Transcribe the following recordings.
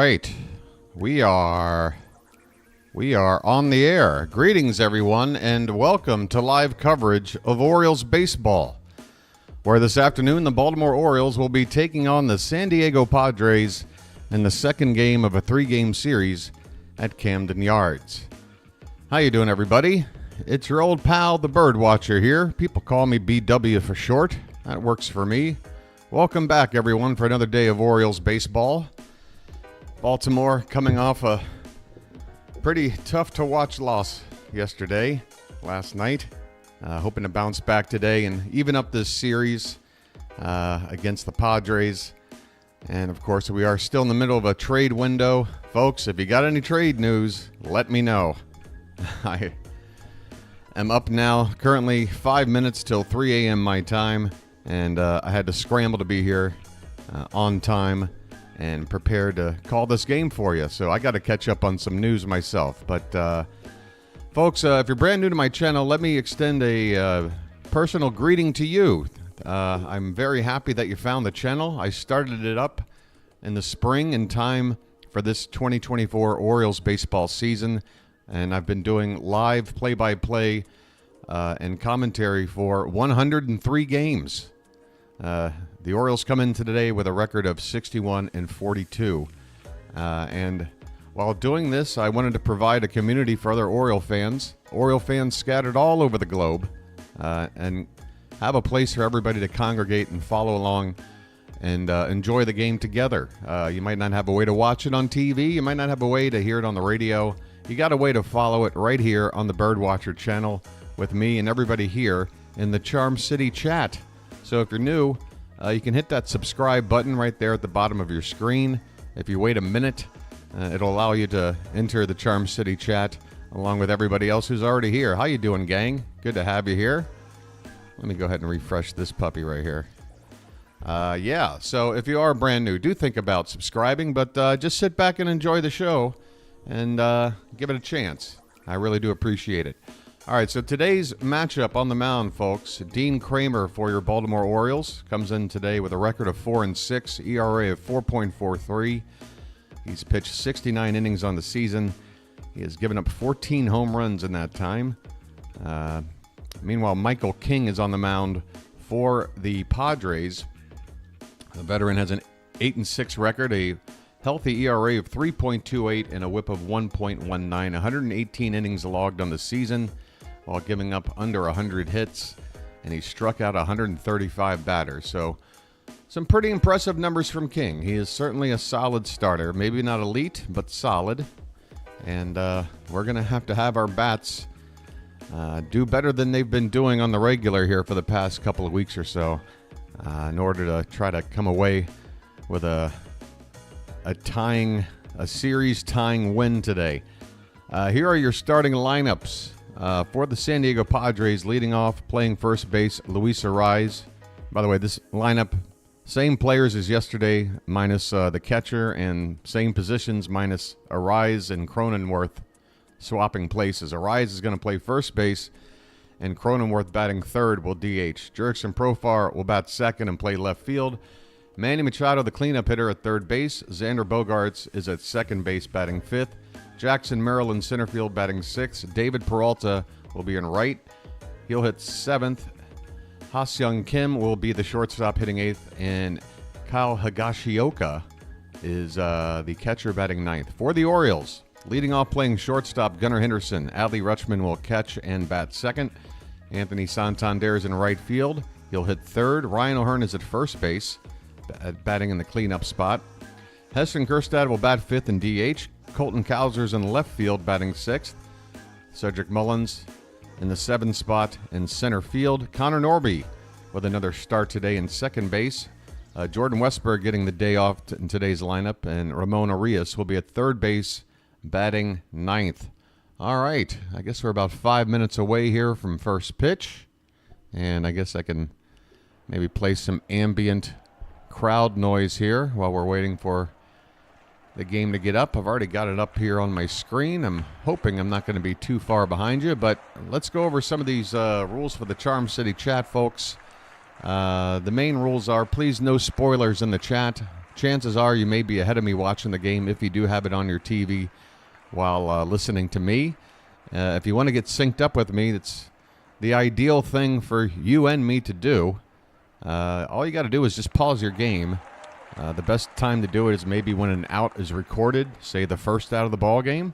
right. We are on the air. Greetings, everyone, and welcome to live coverage of Orioles baseball, where this afternoon the Baltimore Orioles will be taking on the San Diego Padres in the second game of a three-game series at Camden Yards. How you doing, everybody? It's your old pal, the Bird Watcher here. People call me BW for short. That works for me. Welcome back, everyone, for another day of Orioles baseball. Baltimore coming off a pretty tough-to-watch loss last night. Hoping to bounce back today and even up this series against the Padres. And, of course, we are still in the middle of a trade window. Folks, if you got any trade news, let me know. I am up now, currently 5 minutes till 3 a.m. my time, and I had to scramble to be here on time and prepared to call this game for you. So I got to catch up on some news myself. But, folks, if you're brand new to my channel, let me extend a personal greeting to you. I'm very happy that you found the channel. I started it up in the spring in time for this 2024 Orioles baseball season, and I've been doing live play-by-play and commentary for 103 games. The Orioles come in today with a record of 61-42. And while doing this, I wanted to provide a community for other Oriole fans scattered all over the globe, and have a place for everybody to congregate and follow along and enjoy the game together. You might not have a way to watch it on TV. You might not have a way to hear it on the radio. You got a way to follow it right here on the Birdwatcher channel with me and everybody here in the Charm City chat. So if you're new, you can hit that subscribe button right there at the bottom of your screen. If you wait a minute, it'll allow you to enter the Charm City chat along with everybody else who's already here. How you doing, gang? Good to have you here. Let me go ahead and refresh this puppy right here. Yeah, so if you are brand new, do think about subscribing, but just sit back and enjoy the show and give it a chance. I really do appreciate it. All right, so today's matchup on the mound, folks. Dean Kramer for your Baltimore Orioles comes in today with a record of 4-6, ERA of 4.43. He's pitched 69 innings on the season. He has given up 14 home runs in that time. Meanwhile, Michael King is on the mound for the Padres. The veteran has an 8-6 record, a healthy ERA of 3.28, and a whip of 1.19. 118 innings logged on the season while giving up under 100 hits, and he struck out 135 batters. So some pretty impressive numbers from King. He is certainly a solid starter. Maybe not elite, but solid. And we're going to have our bats do better than they've been doing on the regular here for the past couple of weeks or so in order to try to come away with a series-tying win today. Here are your starting lineups for the San Diego Padres. Leading off, playing first base, Luis Arraez. By the way, this lineup, same players as yesterday, minus the catcher, and same positions, minus Arraez and Cronenworth swapping places. Arraez is going to play first base, and Cronenworth batting third will DH. Jurickson Profar will bat second and play left field. Manny Machado, the cleanup hitter, at third base. Xander Bogaerts is at second base batting fifth. Jackson Merrill in center field batting sixth. David Peralta will be in right. He'll hit seventh. Ha-Seong Kim will be the shortstop hitting eighth. And Kyle Higashioka is the catcher batting ninth. For the Orioles, leading off playing shortstop, Gunnar Henderson. Adley Rutschman will catch and bat second. Anthony Santander is in right field. He'll hit third. Ryan O'Hearn is at first base, batting in the cleanup spot. Heston Kjerstad will bat fifth and DH. Colton Cowser's in left field batting sixth. Cedric Mullins in the seventh spot in center field. Connor Norby with another start today in second base. Jordan Westberg getting the day off in today's lineup, and Ramon Arias will be at third base batting ninth. All right, I guess we're about 5 minutes away here from first pitch, and I guess I can maybe play some ambient crowd noise here while we're waiting for the game to get up. I've already got it up here on my screen. I'm hoping I'm not going to be too far behind you, but let's go over some of these rules for the Charm City chat, folks. The main rules are, please no spoilers in the chat. chances are you may be ahead of me watching the game if you do have it on your TV while listening to me. If you want to get synced up with me, it's the ideal thing for you and me to do. All you got to do is just pause your game. The best time to do it is maybe when an out is recorded, say the first out of the ball game.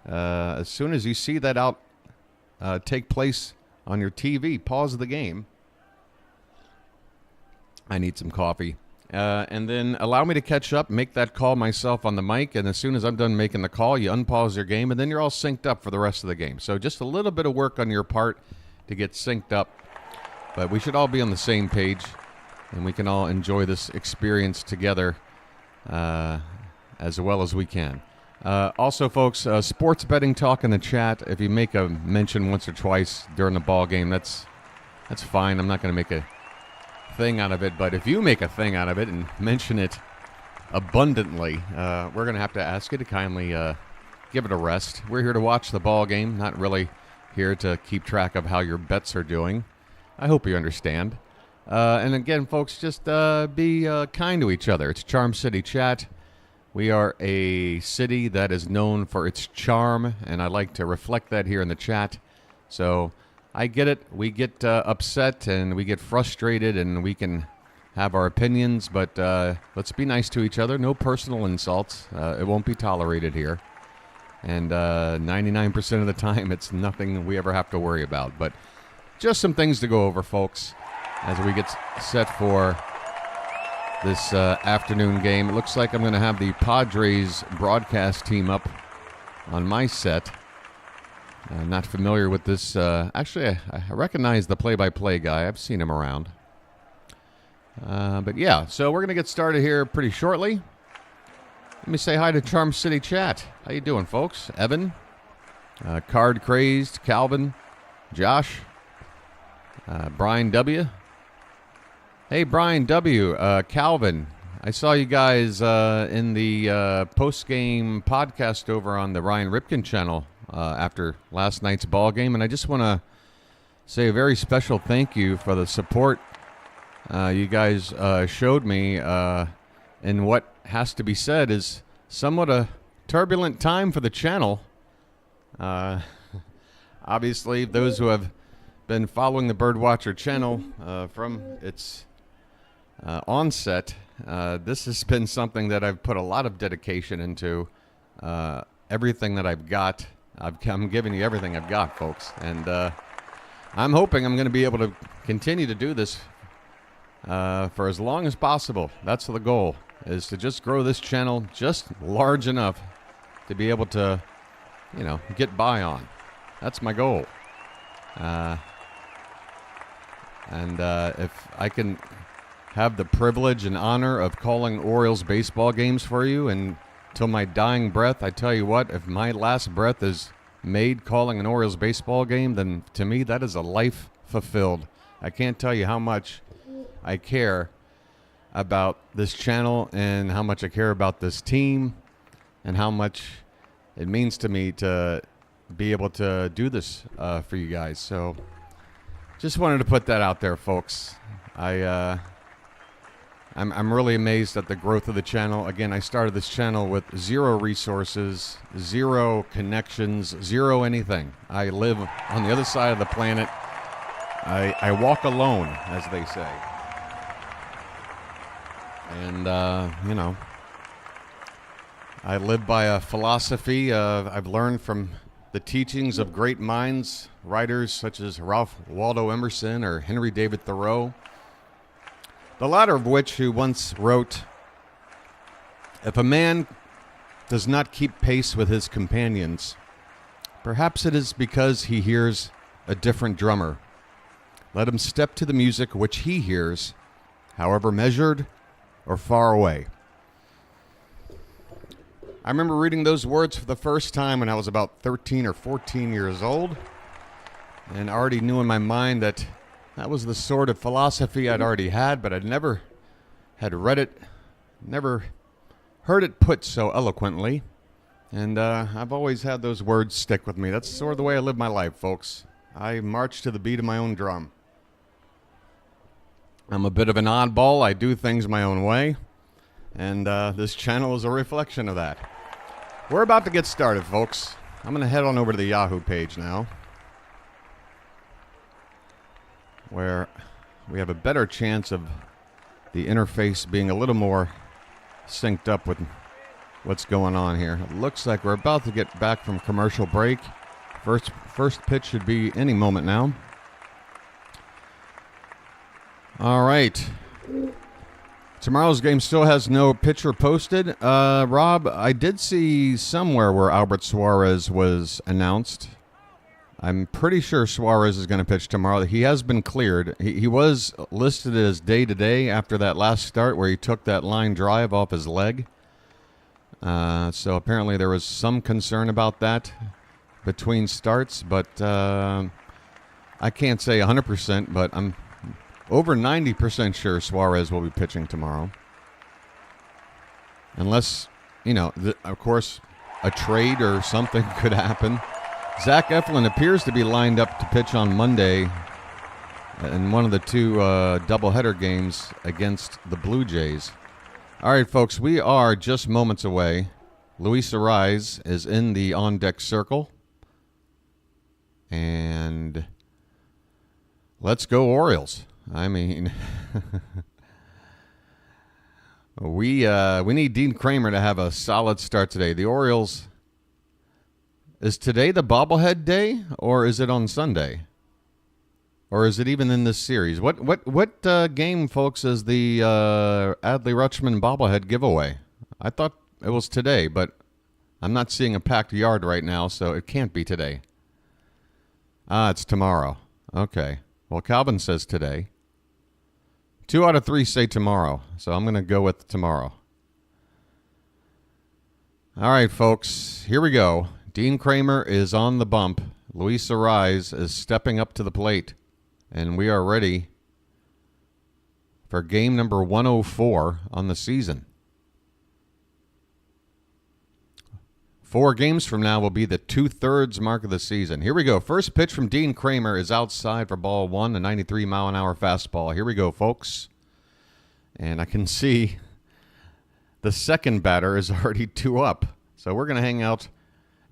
As soon as you see that out take place on your TV, pause the game. I need some coffee. And then allow me to catch up, make that call myself on the mic, and as soon as I'm done making the call, you unpause your game, and then you're all synced up for the rest of the game. So just a little bit of work on your part to get synced up, but we should all be on the same page, and we can all enjoy this experience together as well as we can. Also, folks, sports betting talk in the chat. If you make a mention once or twice during the ball game, that's fine. I'm not going to make a thing out of it, but if you make a thing out of it and mention it abundantly, we're going to have to ask you to kindly give it a rest. We're here to watch the ball game, not really here to keep track of how your bets are doing. I hope you understand. And again, folks, just be kind to each other. It's Charm City Chat. We are a city that is known for its charm, and I like to reflect that here in the chat. So I get it. We get upset and we get frustrated and we can have our opinions, but let's be nice to each other. No personal insults. It won't be tolerated here. And 99% of the time, it's nothing we ever have to worry about. But just some things to go over, folks, as we get set for this afternoon game. It looks like I'm going to have the Padres broadcast team up on my set. Not familiar with this. Actually, I recognize the play-by-play guy. I've seen him around. But yeah, so we're going to get started here pretty shortly. Let me say hi to Charm City Chat. How you doing, folks? Evan, Card Crazed, Calvin, Josh, Brian W. Hey, Brian W., Calvin, I saw you guys in the post-game podcast over on the Ryan Ripken channel after last night's ball game, and I just want to say a very special thank you for the support you guys showed me in what has to be said is somewhat a turbulent time for the channel. Obviously, those who have been following the Birdwatcher channel from its onset, this has been something that I've put a lot of dedication into. Everything that I've got, I'm giving you everything I've got, folks. And I'm hoping I'm going to be able to continue to do this for as long as possible. That's the goal, is to just grow this channel just large enough to be able to, get by on. That's my goal. And if I can have the privilege and honor of calling Orioles baseball games for you and till my dying breath, I tell you what, if my last breath is made calling an Orioles baseball game, then to me that is a life fulfilled. I can't tell you how much I care about this channel and how much I care about this team and how much it means to me to be able to do this for you guys. So just wanted to put that out there, folks. I'm really amazed at the growth of the channel. Again, I started this channel with 0 resources, 0 connections, 0 anything. I live on the other side of the planet. I walk alone, as they say. And, I live by a philosophy I've learned from the teachings of great minds, writers such as Ralph Waldo Emerson or Henry David Thoreau. The latter of which who once wrote, "If a man does not keep pace with his companions, perhaps it is because he hears a different drummer. Let him step to the music which he hears, however measured or far away." I remember reading those words for the first time when I was about 13 or 14 years old, and I already knew in my mind that that was the sort of philosophy I'd already had, but I'd never had read it, never heard it put so eloquently. And I've always had those words stick with me. That's sort of the way I live my life, folks. I march to the beat of my own drum. I'm a bit of an oddball. I do things my own way. And this channel is a reflection of that. We're about to get started, folks. I'm going to head on over to the Yahoo page now, where we have a better chance of the interface being a little more synced up with what's going on here. It looks like we're about to get back from commercial break. First pitch should be any moment now. All right. Tomorrow's game still has no pitcher posted. Rob, I did see somewhere where Albert Suarez was announced. I'm pretty sure Suarez is going to pitch tomorrow. He has been cleared. He was listed as day-to-day after that last start where he took that line drive off his leg. So apparently there was some concern about that between starts, but I can't say 100%, but I'm over 90% sure Suarez will be pitching tomorrow. Unless, of course, a trade or something could happen. Zach Eflin appears to be lined up to pitch on Monday in one of the two doubleheader games against the Blue Jays. All right, folks, we are just moments away. Luis Arraez is in the on-deck circle. And let's go Orioles. I mean, we need Dean Kramer to have a solid start today. The Orioles, is today the bobblehead day, or is it on Sunday? Or is it even in this series? What game, folks, is the Adley Rutschman bobblehead giveaway? I thought it was today, but I'm not seeing a packed yard right now, so it can't be today. It's tomorrow. Okay. Well, Calvin says today. 2 out of 3 say tomorrow, so I'm going to go with tomorrow. All right, folks, here we go. Dean Kramer is on the bump. Luis Arraez is stepping up to the plate, and we are ready for game number 104 on the season. 4 games from now will be the 2/3 mark of the season. Here we go. First pitch from Dean Kramer is outside for ball 1, a 93-mile-an-hour fastball. Here we go, folks. And I can see the second batter is already 2 up. So we're going to hang out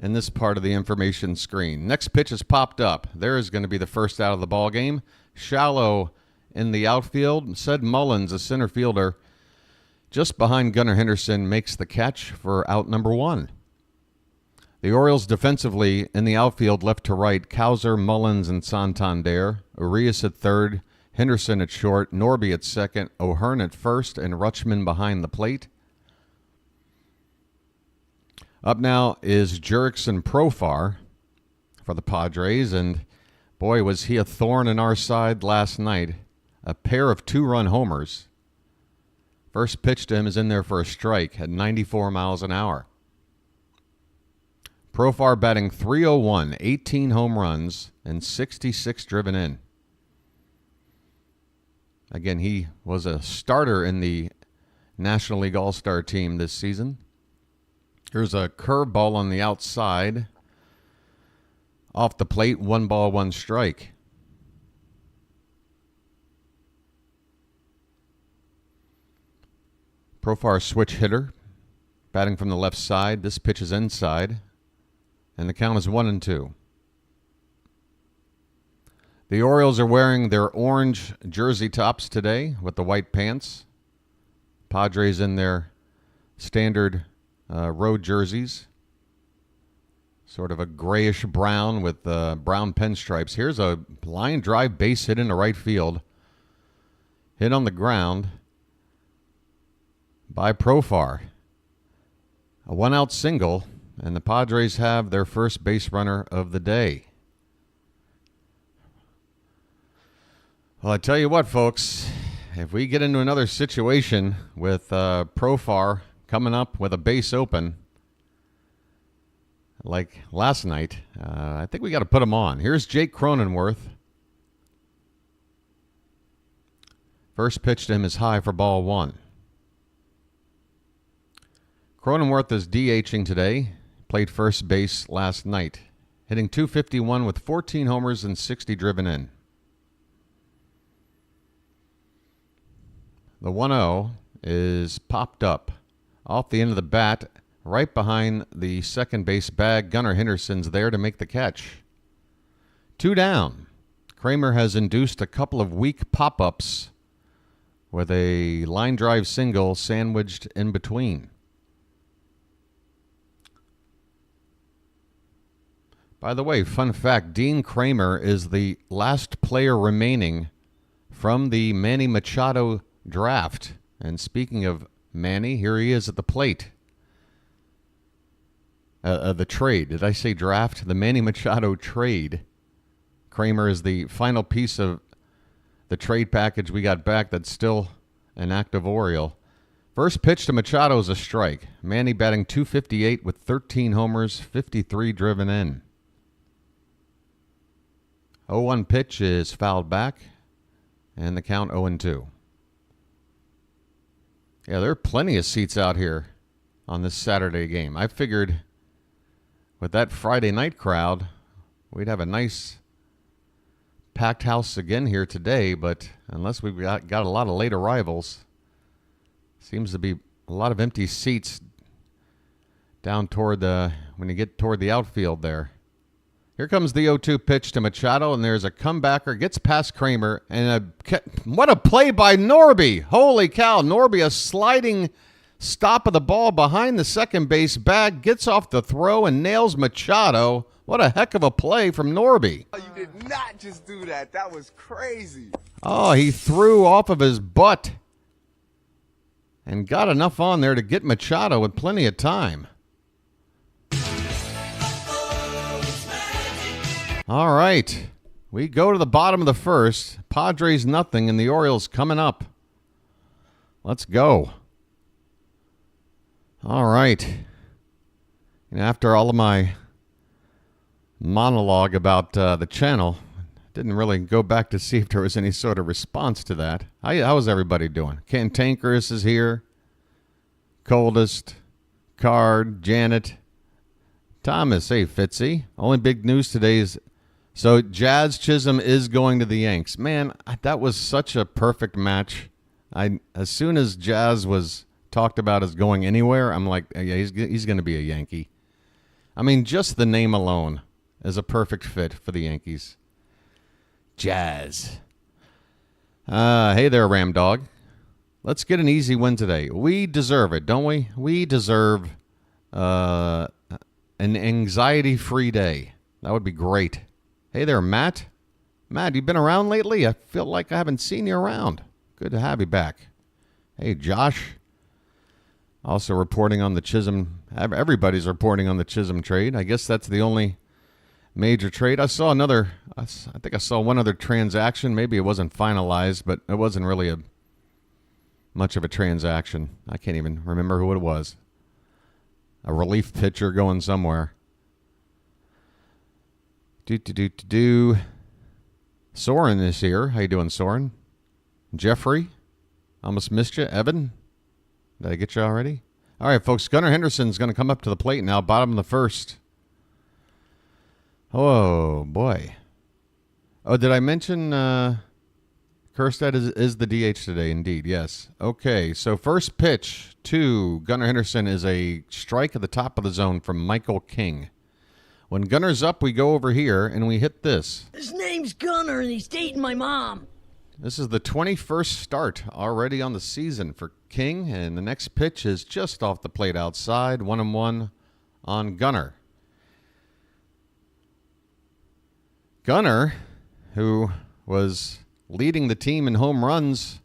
in this part of the information screen. Next pitch has popped up. There is going to be the first out of the ball game. Shallow in the outfield. Ced Mullins, a center fielder, just behind Gunnar Henderson, makes the catch for out number 1. The Orioles defensively in the outfield left to right, Cowser, Mullins, and Santander. Urias at third, Henderson at short, Norby at second, O'Hearn at first, and Rutschman behind the plate. Up now is Jurickson Profar for the Padres, and boy, was he a thorn in our side last night. A pair of 2-run homers. First pitch to him is in there for a strike at 94 miles an hour. Profar batting .301, 18 home runs, and 66 driven in. Again, he was a starter in the National League All-Star team this season. Here's a curveball on the outside. Off the plate, 1 ball, 1 strike. Profar switch hitter, batting from the left side. This pitch is inside. And the count is 1-2. The Orioles are wearing their orange jersey tops today with the white pants. Padres in their standard road jerseys. Sort of a grayish brown with brown pinstripes. Here's a line drive base hit into right field. Hit on the ground by Profar. A 1-out single. And the Padres have their first base runner of the day. Well, I tell you what, folks, if we get into another situation with Profar coming up with a base open like last night, I think we got to put him on. Here's Jake Cronenworth. First pitch to him is high for ball 1. Cronenworth is DHing today. Played first base last night, hitting .251 with 14 homers and 60 driven in. The 1-0 is popped up off the end of the bat, right behind the second base bag. Gunnar Henderson's there to make the catch. 2 down. Kramer has induced a couple of weak pop-ups with a line drive single sandwiched in between. By the way, fun fact, Dean Kramer is the last player remaining from the Manny Machado draft. And speaking of Manny, here he is at the plate. The trade. Did I say draft? The Manny Machado trade. Kramer is the final piece of the trade package we got back that's still an active Oriole. First pitch to Machado is a strike. Manny batting .258 with 13 homers, 53 driven in. 0-1 pitch is fouled back, and the count 0-2. Yeah, there are plenty of seats out here on this Saturday game. I figured with that Friday night crowd, we'd have a nice packed house again here today, but unless we've got a lot of late arrivals, seems to be a lot of empty seats down toward when you get toward the outfield there. Here comes the 0-2 pitch to Machado, and there's a comebacker, gets past Kramer, and what a play by Norby. Holy cow, Norby, a sliding stop of the ball behind the second base bag, gets off the throw and nails Machado. What a heck of a play from Norby. Oh, you did not just do that. That was crazy. Oh, he threw off of his butt and got enough on there to get Machado with plenty of time. All right, we go to the bottom of the first. Padres nothing, and the Orioles coming up. Let's go. All right. And after all of my monologue about the channel, didn't really go back to see if there was any sort of response to that. How was everybody doing? Cantankerous is here. Coldest, Card, Janet, Thomas. Hey, Fitzy. Only big news today is so Jazz Chisholm is going to the Yanks. Man, that was such a perfect match. As soon as Jazz was talked about as going anywhere, I'm like, yeah, he's going to be a Yankee. I mean, just the name alone is a perfect fit for the Yankees. Jazz. Hey there, Ram Dog. Let's get an easy win today. We deserve it, don't we? We deserve an anxiety-free day. That would be great. Hey there, Matt. Matt, you been around lately? I feel like I haven't seen you around. Good to have you back. Hey, Josh. Also reporting on the Chisholm. Everybody's reporting on the Chisholm trade. I guess that's the only major trade. I think I saw one other transaction. Maybe it wasn't finalized, but it wasn't really much of a transaction. I can't even remember who it was. A relief pitcher going somewhere. Soren is here. How you doing, Soren? Jeffrey? Almost missed you. Evan? Did I get you already? All right, folks. Gunnar Henderson's going to come up to the plate now. Bottom of the first. Oh, boy. Oh, did I mention Kerstad is the DH today? Indeed, yes. Okay, so first pitch to Gunnar Henderson is a strike at the top of the zone from Michael King. When Gunner's up, we go over here, and we hit this. His name's Gunner, and he's dating my mom. This is the 21st start already on the season for King, and the next pitch is just off the plate outside, 1-1 on Gunner. Gunner, who was leading the team in home runs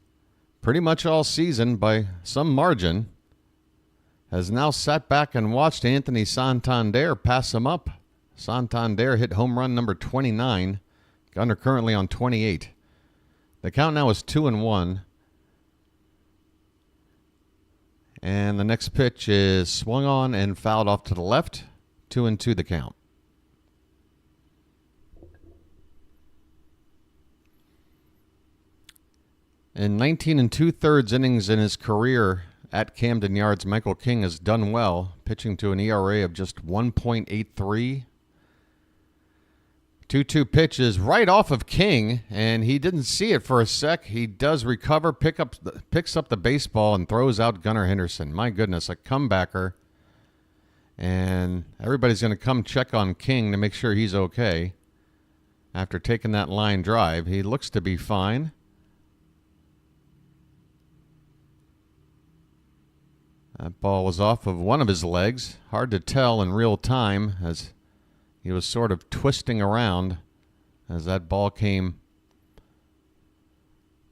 pretty much all season by some margin, has now sat back and watched Anthony Santander pass him up. Santander hit home run number 29. Gunner currently on 28. The count now is 2-1. And the next pitch is swung on and fouled off to the left. 2-2 the count. In 19 2/3 innings in his career at Camden Yards, Michael King has done well, pitching to an ERA of just 1.83. 2-2 pitch is right off of King, and he didn't see it for a sec. He does recover, picks up the baseball, and throws out Gunnar Henderson. My goodness, a comebacker. And everybody's going to come check on King to make sure he's okay. After taking that line drive, he looks to be fine. That ball was off of one of his legs. Hard to tell in real time as he was sort of twisting around as that ball came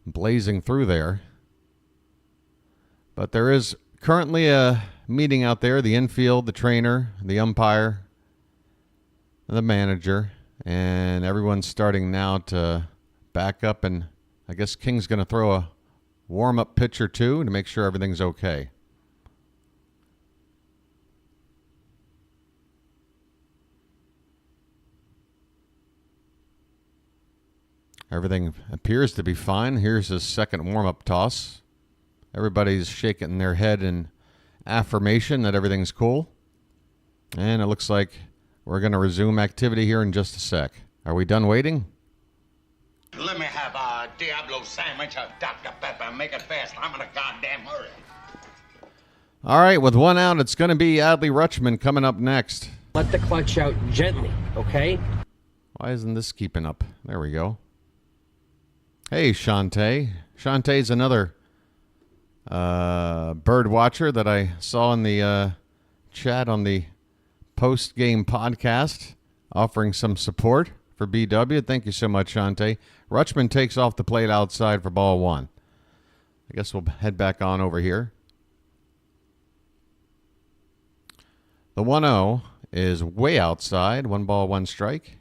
blazing through there. But there is currently a meeting out there, the infield, the trainer, the umpire, the manager, and everyone's starting now to back up, and I guess King's going to throw a warm-up pitch or two to make sure everything's okay. Everything appears to be fine. Here's his second warm-up toss. Everybody's shaking their head in affirmation that everything's cool. And it looks like we're going to resume activity here in just a sec. Are we done waiting? Let me have a Diablo sandwich of Dr. Pepper. Make it fast. I'm in a goddamn hurry. All right, with one out, it's going to be Adley Rutschman coming up next. Let the clutch out gently, okay? Why isn't this keeping up? There we go. Hey, Shantae. Shantae's another bird watcher that I saw in the chat on the post-game podcast, offering some support for BW. Thank you so much, Shantae. Rutschman takes off the plate outside for ball one. I guess we'll head back on over here. The 1-0 is way outside. 1 ball, 1 strike.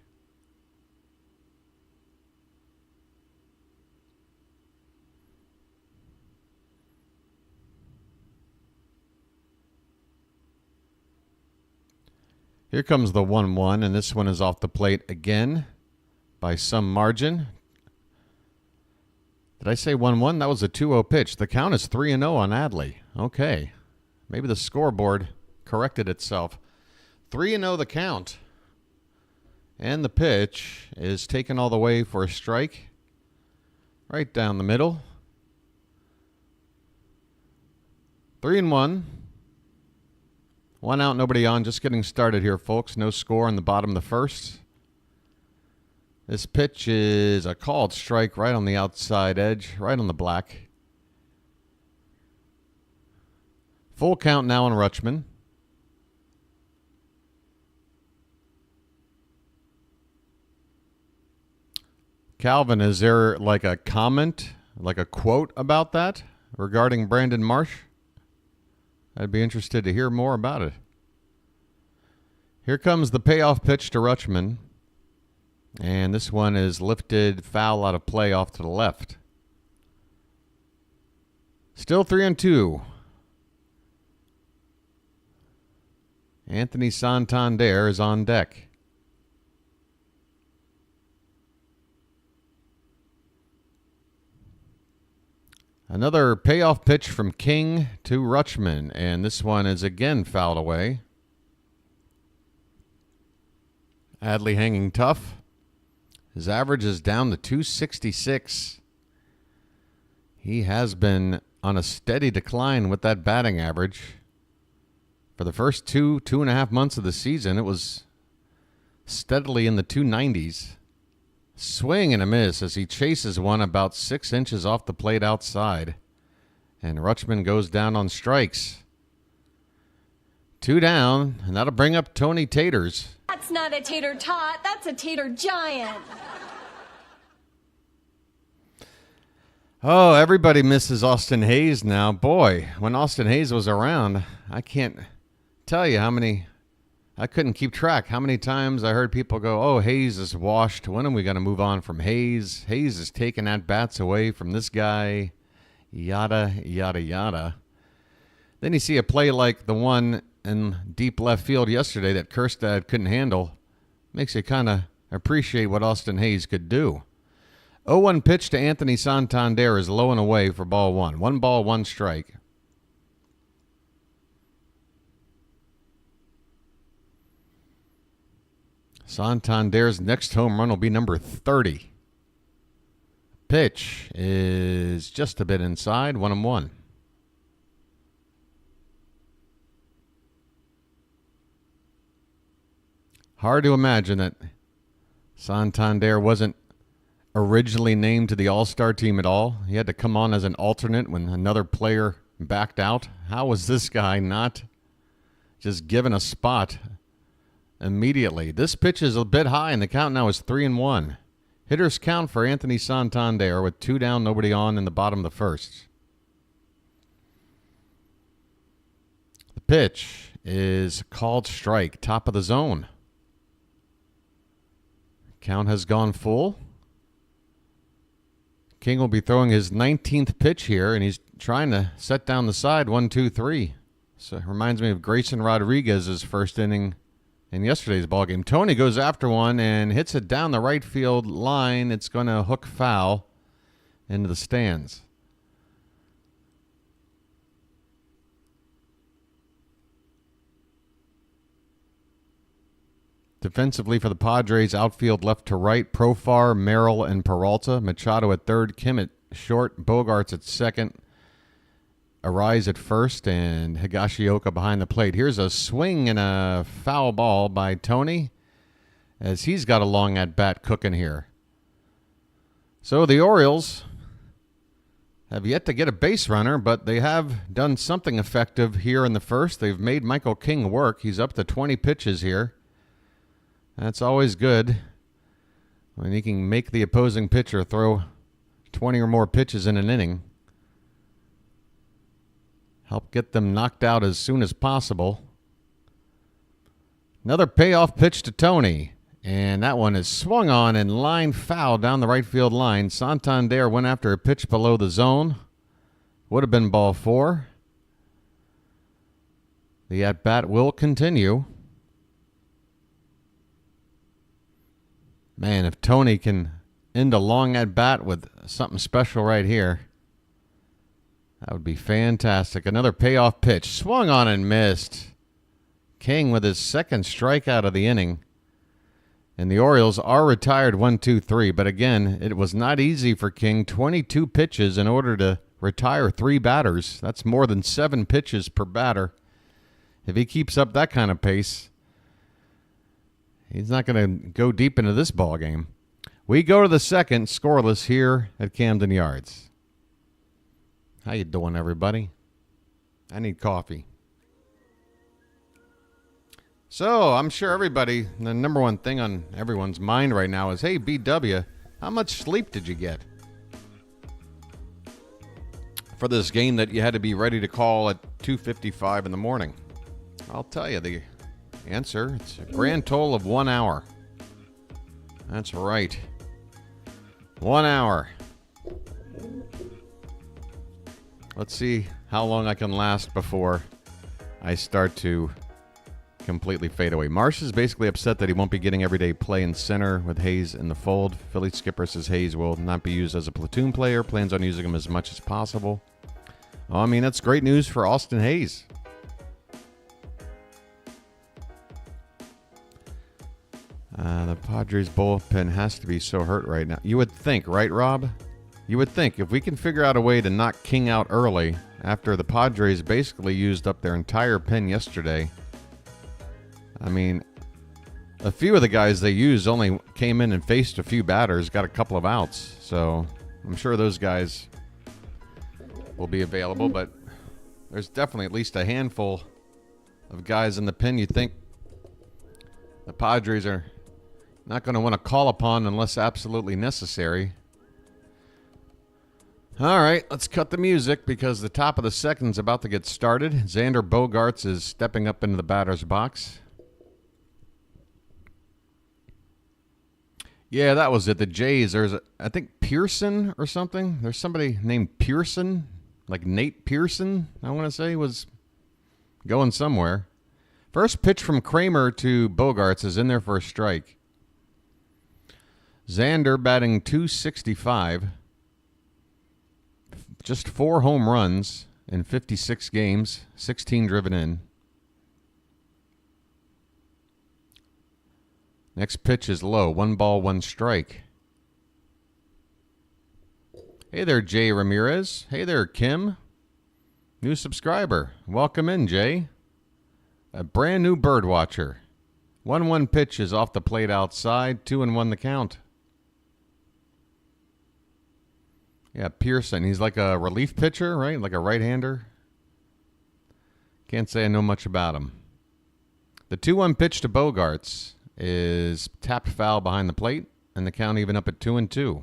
Here comes the 1-1, and this one is off the plate again by some margin. Did I say 1-1? That was a 2-0 pitch. The count is 3-0 on Adley. Okay. Maybe the scoreboard corrected itself. 3-0 the count. And the pitch is taken all the way for a strike. Right down the middle. 3-1. 1 out, nobody on. Just getting started here, folks. No score in the bottom of the first. This pitch is a called strike right on the outside edge, right on the black. Full count now on Rutschman. Calvin, is there like a comment, like a quote about that regarding Brandon Marsh? I'd be interested to hear more about it. Here comes the payoff pitch to Rutschman. And this one is lifted foul out of play off to the left. Still 3-2. Anthony Santander is on deck. Another payoff pitch from King to Rutschman, and this one is again fouled away. Adley hanging tough. His average is down to 266. He has been on a steady decline with that batting average. For the first 2.5 months of the season, it was steadily in the 290s. Swing and a miss as he chases one about 6 inches off the plate outside. And Rutschman goes down on strikes. 2 down, and that'll bring up Tony Taters. That's not a tater tot, that's a tater giant. Oh, everybody misses Austin Hayes now. Boy, when Austin Hayes was around, I can't tell you how many... I couldn't keep track how many times I heard people go, oh, Hayes is washed. When are we going to move on from Hayes? Hayes is taking at-bats away from this guy. Yada, yada, yada. Then you see a play like the one in deep left field yesterday that Kjerstad couldn't handle. Makes you kind of appreciate what Austin Hayes could do. 0-1 pitch to Anthony Santander is low and away for ball one. 1 ball, 1 strike. Santander's next home run will be number 30. Pitch is just a bit inside, 1-1. Hard to imagine that Santander wasn't originally named to the All-Star team at all. He had to come on as an alternate when another player backed out. How was this guy not just given a spot immediately? This pitch is a bit high, and the count now is 3-1. Hitters count for Anthony Santander with 2 down, nobody on in the bottom of the first. The pitch is called strike, top of the zone. Count has gone full. King will be throwing his 19th pitch here, and he's trying to set down the side, 1-2-3. So it reminds me of Grayson Rodriguez's first inning in yesterday's ballgame. Tony goes after one and hits it down the right field line. It's going to hook foul into the stands. Defensively for the Padres, outfield left to right, Profar, Merrill, and Peralta. Machado at third, Kim at short, Bogarts at second, Arise at first, and Higashioka behind the plate. Here's a swing and a foul ball by Tony as he's got a long at-bat cooking here. So the Orioles have yet to get a base runner, but they have done something effective here in the first. They've made Michael King work. He's up to 20 pitches here. That's always good when you can make the opposing pitcher throw 20 or more pitches in an inning. Help get them knocked out as soon as possible. Another payoff pitch to Tony, and that one is swung on and line foul down the right field line. Santander went after a pitch below the zone. Would have been ball 4. The at-bat will continue. Man, if Tony can end a long at-bat with something special right here, that would be fantastic. Another payoff pitch. Swung on and missed. King with his second strikeout of the inning. And the Orioles are retired 1-2-3. But again, it was not easy for King. 22 pitches in order to retire 3 batters. That's more than 7 pitches per batter. If he keeps up that kind of pace, he's not going to go deep into this ball game. We go to the second, scoreless here at Camden Yards. How you doing, everybody? I need coffee. So I'm sure everybody, the number one thing on everyone's mind right now is, hey, BW, how much sleep did you get for this game that you had to be ready to call at 2:55 in the morning? I'll tell you the answer. It's a grand total of 1 hour. That's right. 1 hour. Let's see how long I can last before I start to completely fade away. Marsh is basically upset that he won't be getting everyday play in center with Hayes in the fold. Philly skipper says Hayes will not be used as a platoon player. Plans on using him as much as possible. Well, I mean, that's great news for Austin Hayes. The Padres bullpen has to be so hurt right now. You would think, right, Rob? You would think if we can figure out a way to knock King out early after the Padres basically used up their entire pen yesterday. I mean, a few of the guys they used only came in and faced a few batters, got a couple of outs. So I'm sure those guys will be available, but there's definitely at least a handful of guys in the pen you think the Padres are not going to want to call upon unless absolutely necessary. All right, let's cut the music because the top of the second's about to get started. Xander Bogaerts is stepping up into the batter's box. Yeah, that was it. The Jays, I think Pearson or something. There's somebody named Pearson, like Nate Pearson, I want to say, was going somewhere. First pitch from Kramer to Bogaerts is in there for a strike. Xander batting .265. Just 4 home runs in 56 games, 16 driven in. Next pitch is low. 1 ball, 1 strike. Hey there, Jay Ramirez. Hey there, Kim. New subscriber. Welcome in, Jay. A brand new bird watcher. 1-1 pitch is off the plate outside. 2-1 the count. Yeah, Pearson. He's like a relief pitcher, right? Like a right-hander. Can't say I know much about him. The 2-1 pitch to Bogarts is tapped foul behind the plate, and the count even up at 2-2.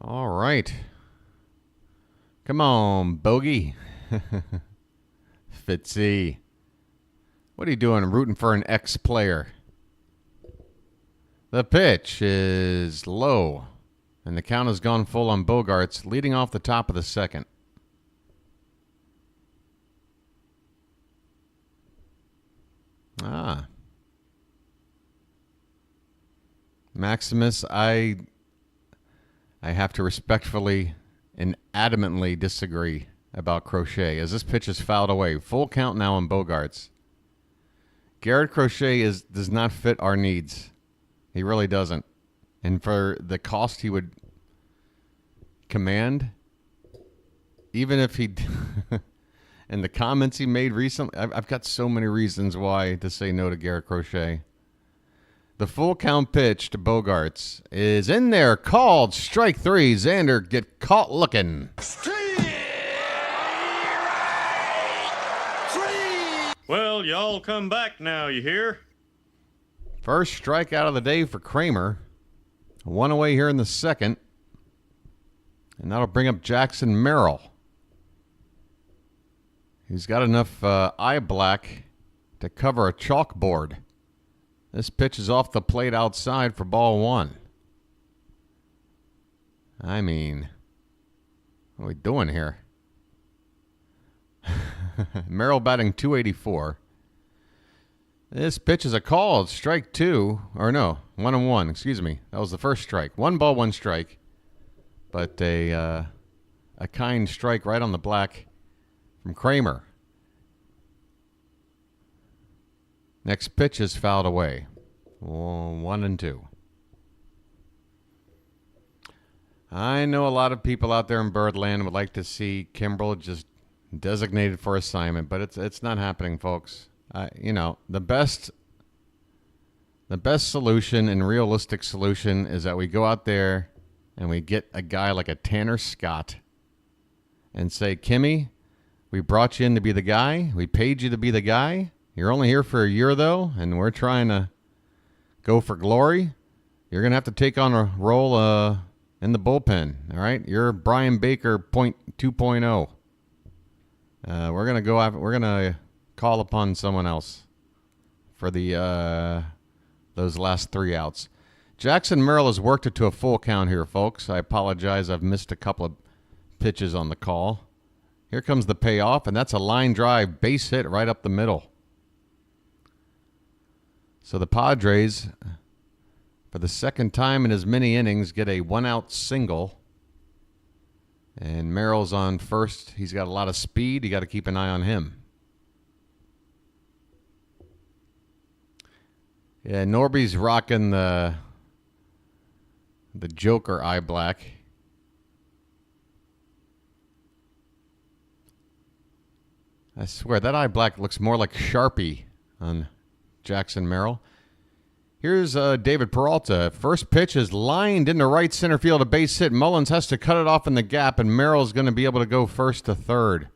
All right. Come on, Bogey. Fitzy. What are you doing rooting for an ex-player? The pitch is low, and the count has gone full on Bogarts, leading off the top of the second. Maximus, I have to respectfully and adamantly disagree about Crochet, as this pitch is fouled away. Full count now on Bogarts. Garrett Crochet does not fit our needs. He really doesn't. And for the cost he would command, even if he... and the comments he made recently, I've got so many reasons why to say no to Garrett Crochet. The full count pitch to Bogarts is in there, called strike 3. Xander get caught looking. Well, y'all come back now, you hear? First strikeout of the day for Kramer. 1 away here in the second. And that'll bring up Jackson Merrill. He's got enough eye black to cover a chalkboard. This pitch is off the plate outside for ball 1. I mean, what are we doing here? Merrill batting .284. This pitch is a call. It's strike 2. Or no, 1-1. Excuse me. That was the first strike. 1 ball, 1 strike. But a kind strike right on the black from Kramer. Next pitch is fouled away. 1-2. I know a lot of people out there in Birdland would like to see Kimbrel just designated for assignment, but it's not happening, folks. The best solution and realistic solution is that we go out there and we get a guy like a Tanner Scott and say, Kimmy, we brought you in to be the guy. We paid you to be the guy. You're only here for a year, though, and we're trying to go for glory. You're going to have to take on a role in the bullpen, all right? You're Brian Baker 2.0. We're going to go after, we're going to call upon someone else for the those last 3 outs. Jackson Merrill has worked it to a full count here, folks. I apologize. I've missed a couple of pitches on the call. Here comes the payoff, and that's a line drive base hit right up the middle. So the Padres, for the second time in as many innings, get a 1-out single. And Merrill's on first. He's got a lot of speed. You got to keep an eye on him. Yeah, Norby's rocking the Joker eye black. I swear, that eye black looks more like Sharpie on Jackson Merrill. Here's David Peralta. First pitch is lined into right center field, a base hit. Mullins has to cut it off in the gap, and Merrill's going to be able to go first to third.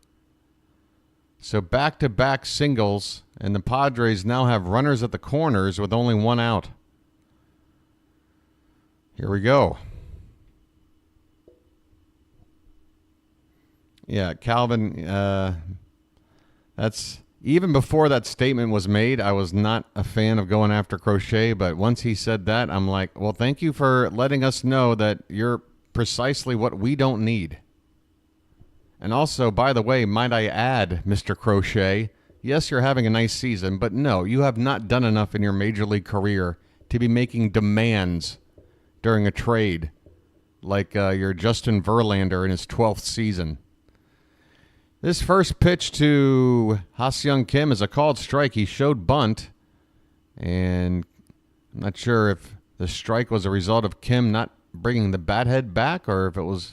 So back-to-back singles, and the Padres now have runners at the corners with only 1 out. Here we go. Yeah, Calvin, that's... Even before that statement was made, I was not a fan of going after Crochet, but once he said that, I'm like, well, thank you for letting us know that you're precisely what we don't need. And also, by the way, might I add, Mr. Crochet, yes, you're having a nice season, but no, you have not done enough in your major league career to be making demands during a trade like your Justin Verlander in his 12th season. This first pitch to Ha-Seong Kim is a called strike. He showed bunt, and I'm not sure if the strike was a result of Kim not bringing the bat head back or if it was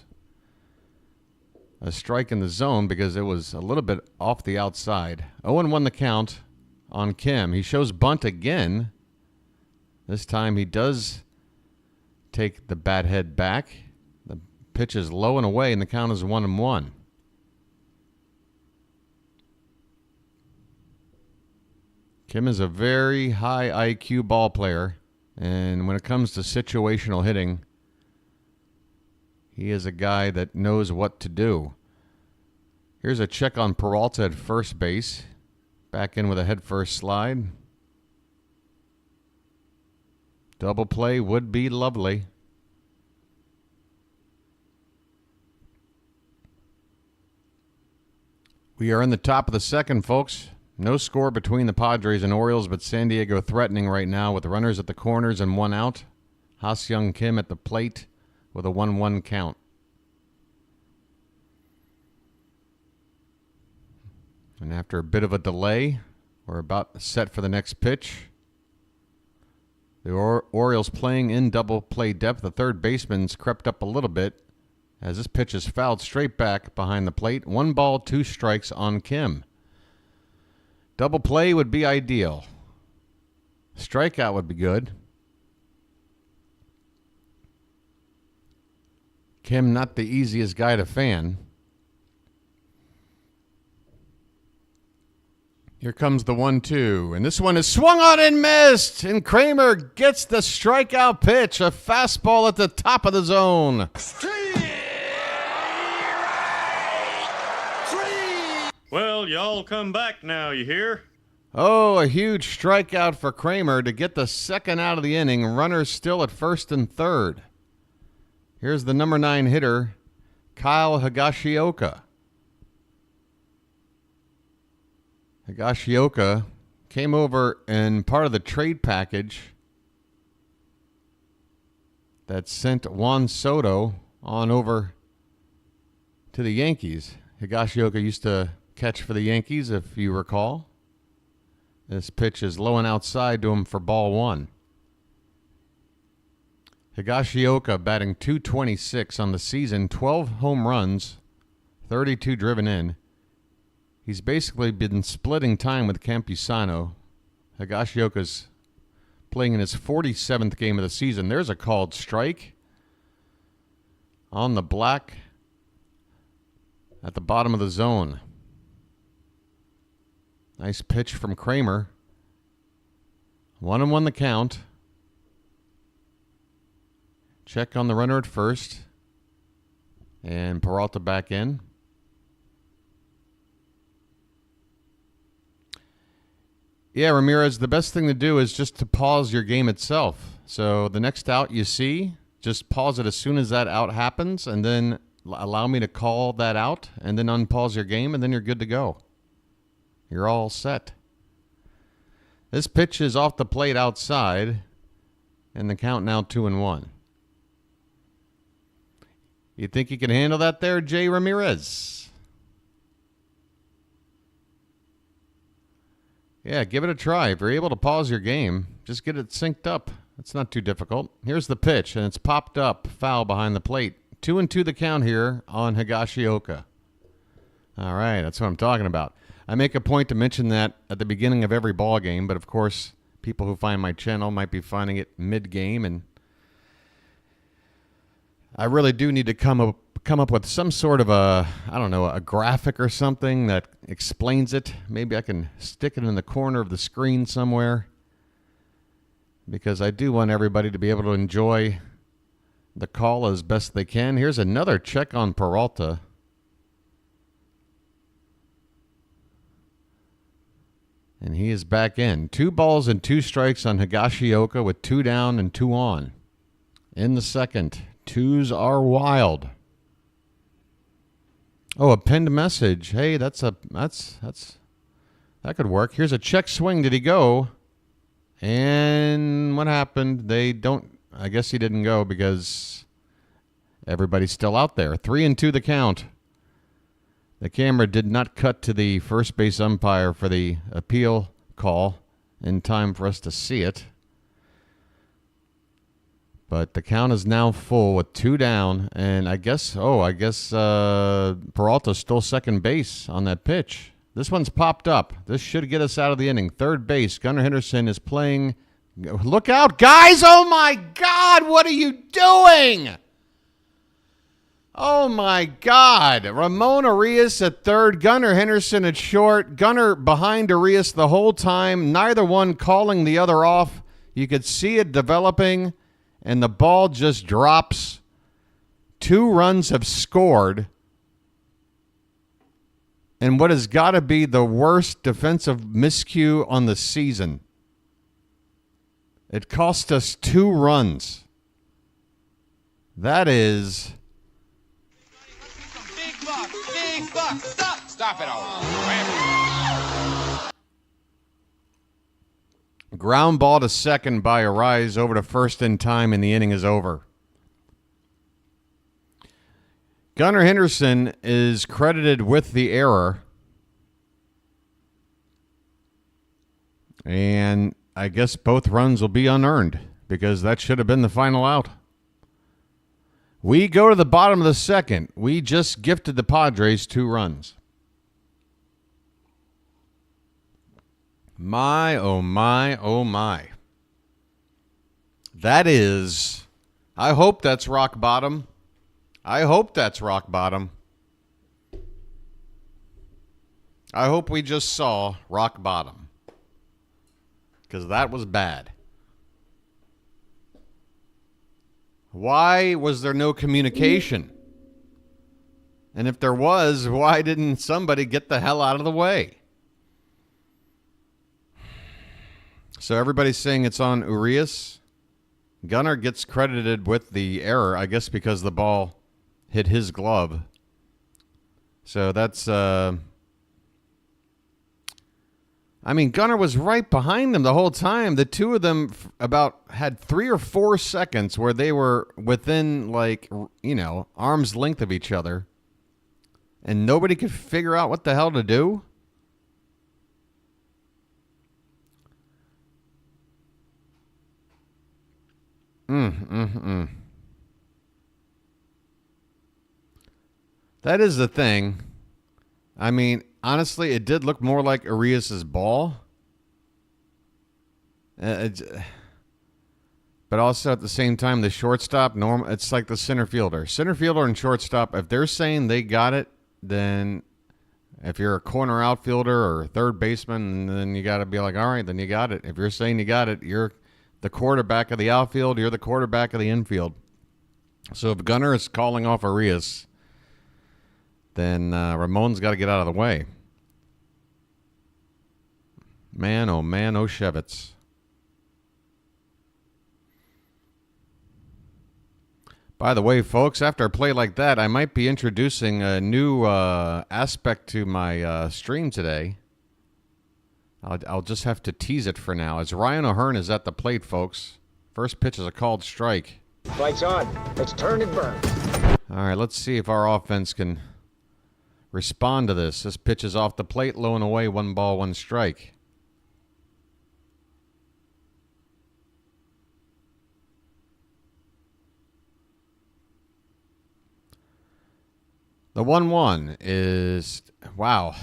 a strike in the zone because it was a little bit off the outside. 0-1 the count on Kim. He shows bunt again. This time he does take the bat head back. The pitch is low and away, and the count is 1-1. Kim is a very high IQ ball player, and when it comes to situational hitting, he is a guy that knows what to do. Here's a check on Peralta at first base. Back in with a head-first slide. Double play would be lovely. We are in the top of the second, folks. No score between the Padres and Orioles, but San Diego threatening right now with runners at the corners and one out. Ha-Seong Kim at the plate with a 1-1 count. And after a bit of a delay, we're about set for the next pitch. The Orioles playing in double play depth. The third baseman's crept up a little bit as this pitch is fouled straight back behind the plate. 1 ball, 2 strikes on Kim. Double play would be ideal. Strikeout would be good. Kim, not the easiest guy to fan. Here comes the 1-2, and this one is swung on and missed, and Kramer gets the strikeout pitch, a fastball at the top of the zone. Well, y'all come back now, you hear? Oh, a huge strikeout for Kramer to get the second out of the inning. Runners still at first and third. Here's the number 9 hitter, Kyle Higashioka. Higashioka came over in part of the trade package that sent Juan Soto on over to the Yankees. Higashioka used to catch for the Yankees, if you recall. This pitch is low and outside to him for ball 1. Higashioka batting .226 on the season, 12 home runs, 32 driven in. He's basically been splitting time with Campusano. Higashioka's playing in his 47th game of the season. There's a called strike on the black at the bottom of the zone. Nice pitch from Kramer. 1-1 the count. Check on the runner at first. And Peralta back in. Yeah, Ramirez, the best thing to do is just to pause your game itself. So the next out you see, just pause it as soon as that out happens, and then allow me to call that out, and then unpause your game, and then you're good to go. You're all set. This pitch is off the plate outside, and the count now 2-1. You think you can handle that there, Jay Ramirez? Yeah, give it a try. If you're able to pause your game, just get it synced up. It's not too difficult. Here's the pitch, and it's popped up. Foul behind the plate. 2-2 the count here on Higashioka. All right, that's what I'm talking about. I make a point to mention that at the beginning of every ball game, but of course, people who find my channel might be finding it mid-game, and I really do need to come up with some sort of a graphic or something that explains it. Maybe I can stick it in the corner of the screen somewhere, because I do want everybody to be able to enjoy the call as best they can. Here's another check on Peralta. And he is back in. 2 balls and 2 strikes on Higashioka with 2 down and 2 on. In the second, 2s are wild. Oh, a pinned message. Hey, that could work. Here's a check swing. Did he go? And what happened? I guess he didn't go because Everybody's still out there. 3-2 the count. The camera did not cut to the first base umpire for the appeal call in time for us to see it. But the count is now full with 2 down, and I guess Peralta's still second base on that pitch. This one's popped up. This should get us out of the inning. Third base, Gunnar Henderson is playing. Look out, guys! Oh my God, what are you doing? Oh, my God. Ramon Arias at third, Gunnar Henderson at short. Gunnar behind Arias the whole time, neither one calling the other off. You could see it developing, and the ball just drops. 2 runs have scored. And what has got to be the worst defensive miscue on the season. It cost us 2 runs. That is... Big buck, stop it all. Ground ball to second by Arise over to first in time, and the inning is over. Gunnar Henderson is credited with the error. And I guess both runs will be unearned because that should have been the final out. We go to the bottom of the second. We just gifted the Padres 2 runs. My, oh my, oh my. That is, I hope that's rock bottom. I hope that's rock bottom. I hope we just saw rock bottom. Because that was bad. Why was there no communication? And if there was, why didn't somebody get the hell out of the way? So everybody's saying it's on Urias. Gunnar gets credited with the error, I guess because the ball hit his glove. So that's... Gunnar was right behind them the whole time. The two of them had 3 or 4 seconds where they were within, arm's length of each other. And nobody could figure out what the hell to do. That is the thing. Honestly, it did look more like Arias' ball. But also at the same time, the shortstop, it's like the center fielder. Center fielder and shortstop, if they're saying they got it, then if you're a corner outfielder or third baseman, then you got to be like, all right, then you got it. If you're saying you got it, you're the quarterback of the outfield, you're the quarterback of the infield. So if Gunnar is calling off Arias, then Ramon's got to get out of the way. Man, oh Shevitz. By the way, folks, after a play like that, I might be introducing a new aspect to my stream today. I'll just have to tease it for now. As Ryan O'Hearn is at the plate, folks. First pitch is a called strike. Fight's on. Let's turn and burn. All right, let's see if our offense can respond to this. This pitch is off the plate, low and away, 1 ball, 1 strike. The 1-1 is, wow,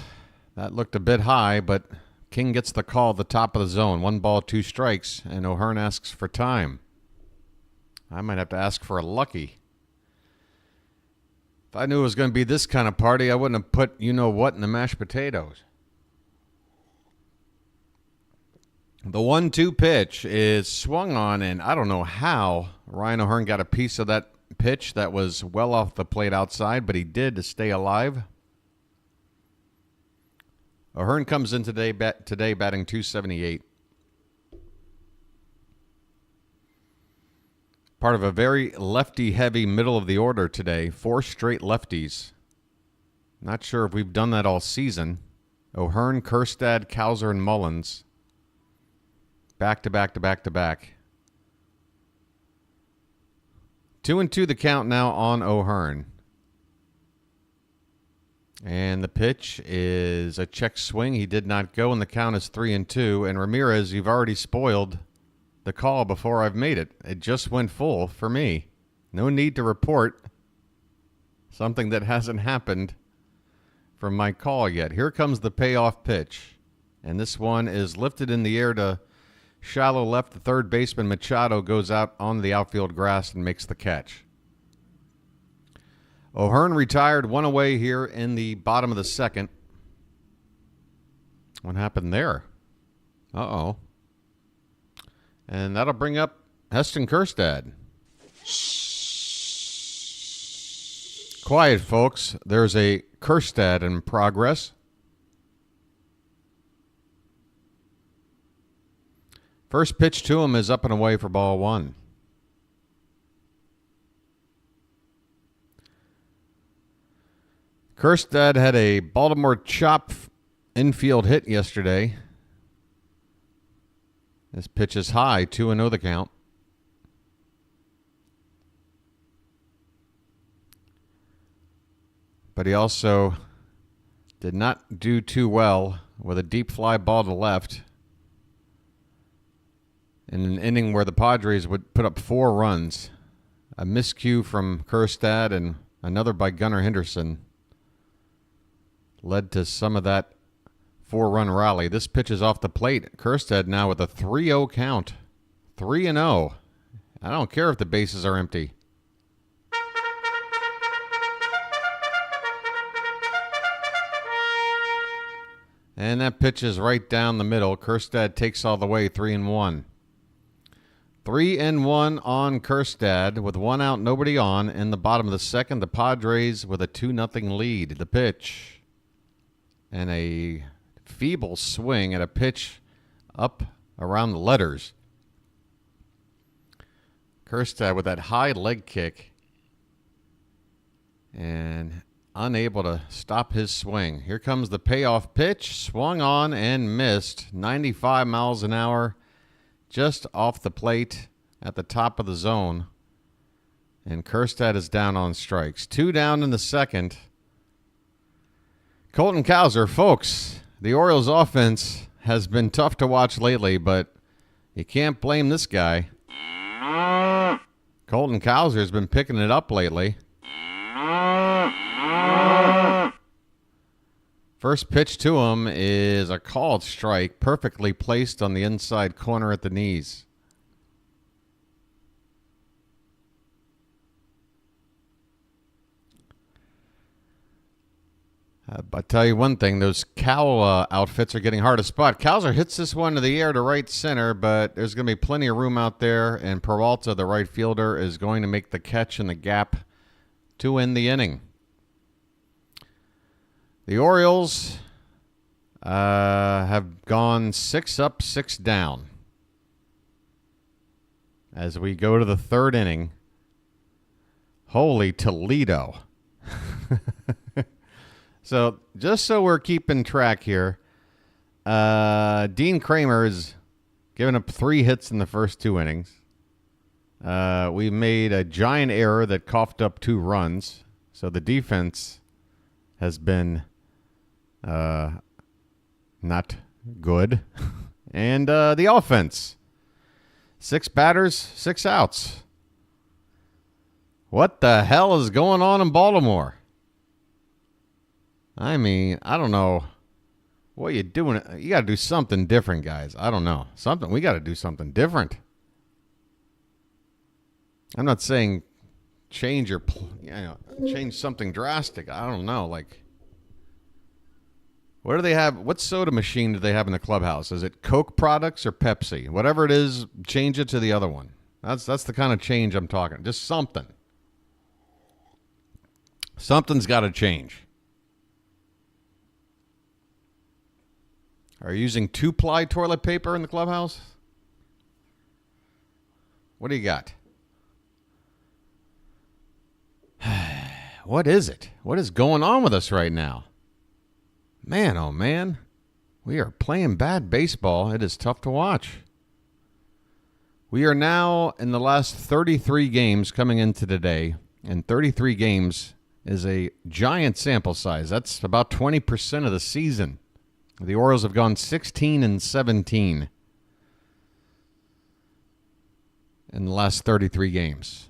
that looked a bit high, but King gets the call at the top of the zone. 1 ball, 2 strikes, and O'Hearn asks for time. I might have to ask for a lucky. If I knew it was going to be this kind of party, I wouldn't have put you-know-what in the mashed potatoes. The 1-2 pitch is swung on, and I don't know how Ryan O'Hearn got a piece of that pitch that was well off the plate outside, but he did to stay alive. O'Hearn comes in today batting .278. Part of a very lefty-heavy middle of the order today. 4 straight lefties. Not sure if we've done that all season. O'Hearn, Kerstad, Cowser, and Mullins. Back to back to back to back. 2-2 the count now on O'Hearn. And the pitch is a check swing. He did not go, and the count is 3-2. And Ramirez, you've already spoiled the call before I've made it. It just went full for me. No need to report something that hasn't happened from my call yet. Here comes the payoff pitch. And this one is lifted in the air to shallow left. The third baseman, Machado, goes out on the outfield grass and makes the catch. O'Hearn retired, one away here in the bottom of the second. What happened there? Uh-oh. And that'll bring up Heston Kjerstad. Quiet, folks. There's a Kjerstad in progress. First pitch to him is up and away for ball one. Kjerstad had a Baltimore chop infield hit yesterday. This pitch is high, 2-0 the count. But he also did not do too well with a deep fly ball to left in an inning where the Padres would put up 4 runs. A miscue from Kjerstad and another by Gunnar Henderson led to some of that 4-run rally. This pitch is off the plate. Kjerstad now with a 3-0 count. 3-0. I don't care if the bases are empty. And that pitch is right down the middle. Kjerstad takes all the way, 3-1. 3-1 on Kjerstad with 1 out, nobody on. In the bottom of the second, the Padres with a 2-0 lead. The pitch. And a feeble swing at a pitch up around the letters. Kjerstad with that high leg kick and unable to stop his swing. Here comes the payoff pitch. Swung on and missed. 95 miles an hour just off the plate at the top of the zone. And Kjerstad is down on strikes. 2 down in the second. Colton Cowser, folks, the Orioles offense has been tough to watch lately, but you can't blame this guy. Colton Cowser has been picking it up lately. First pitch to him is a called strike, perfectly placed on the inside corner at the knees. But tell you one thing, those cow outfits are getting hard to spot. Cowser hits this one to the air to right center, but there's going to be plenty of room out there, and Peralta, the right fielder, is going to make the catch in the gap to end the inning. The Orioles have gone 6 up, 6 down as we go to the third inning. Holy Toledo. So, just so we're keeping track here, Dean Kramer has given up 3 hits in the first 2 innings. We made a giant error that coughed up 2 runs. So, the defense has been not good. And the offense, 6 batters, 6 outs. What the hell is going on in Baltimore? I mean, I don't know what you're doing. You got to do something different, guys. I don't know. We got to do something different. I'm not saying change change something drastic. I don't know. Like, what do they have? What soda machine do they have in the clubhouse? Is it Coke products or Pepsi? Whatever it is, change it to the other one. That's the kind of change I'm talking. Just something. Something's got to change. Are you using 2-ply toilet paper in the clubhouse? What do you got? What is it? What is going on with us right now? Man, oh man. We are playing bad baseball. It is tough to watch. We are now in the last 33 games coming into today, and 33 games is a giant sample size. That's about 20% of the season. The Orioles have gone 16-17 in the last 33 games.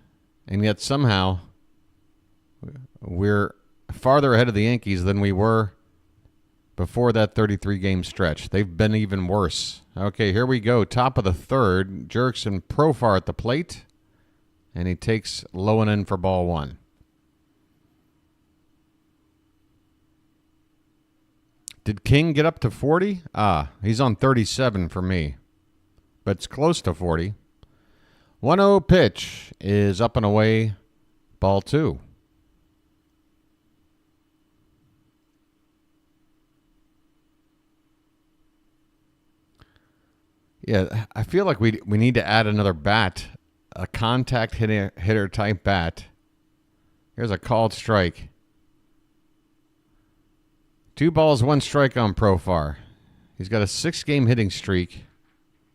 And yet somehow we're farther ahead of the Yankees than we were before that 33-game stretch. They've been even worse. Okay, here we go. Top of the third. Jurickson Profar at the plate. And he takes low and in for ball one. Did King get up to 40? He's on 37 for me. But it's close to 40. 1-0 pitch is up and away. Ball two. Yeah, I feel like we need to add another bat, a contact hitter type bat. Here's a called strike. 2 balls, 1 strike on Profar. He's got a 6-game hitting streak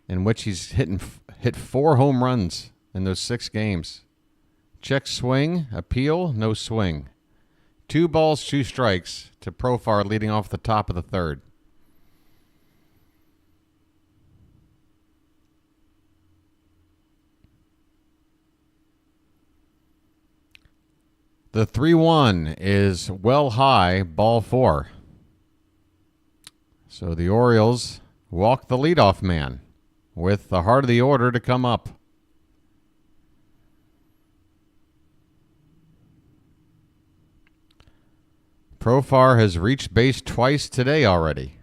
in which he's hit 4 home runs in those 6 games. Check swing, appeal, no swing. 2 balls, 2 strikes to Profar leading off the top of the third. The 3-1 is well high, ball 4. So the Orioles walk the leadoff man with the heart of the order to come up. Profar has reached base twice today already.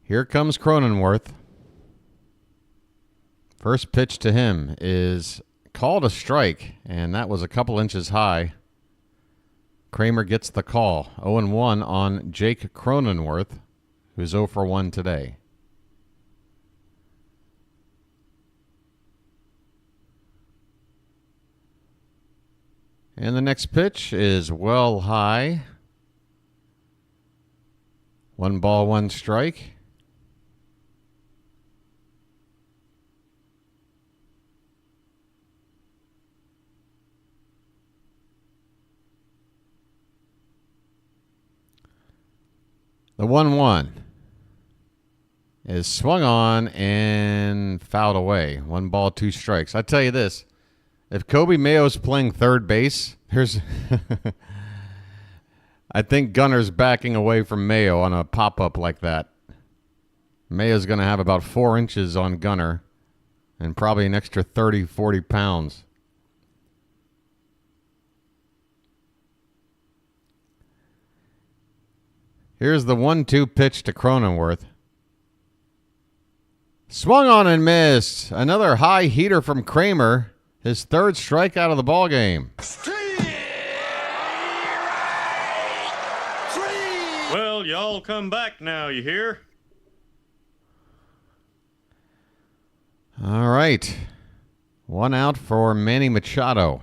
Here comes Cronenworth. First pitch to him is called a strike, and that was a couple inches high. Kramer gets the call. 0-1 on Jake Cronenworth, who's 0 for 1 today. And the next pitch is well high. 1 ball, 1 strike. The 1-1 is swung on and fouled away. 1 ball, 2 strikes. I tell you this, if Kobe Mayo's playing third base, I think Gunner's backing away from Mayo on a pop-up like that. Mayo's going to have about 4 inches on Gunner and probably an extra 30, 40 pounds. Here's the 1-2 pitch to Cronenworth. Swung on and missed. Another high heater from Kramer. His 3rd strikeout of the ballgame. Well, y'all come back now, you hear? All right. 1 out for Manny Machado.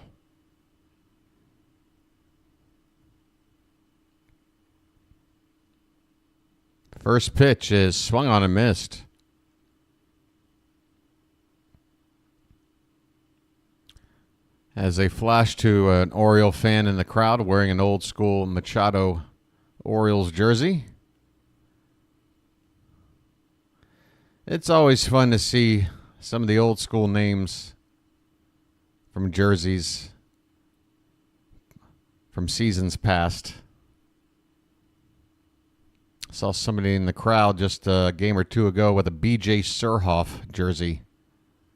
First pitch is swung on and missed. As they flash to an Oriole fan in the crowd wearing an old school Machado Orioles jersey. It's always fun to see some of the old school names from jerseys from seasons past. Saw somebody in the crowd just a game or 2 ago with a B.J. Surhoff jersey.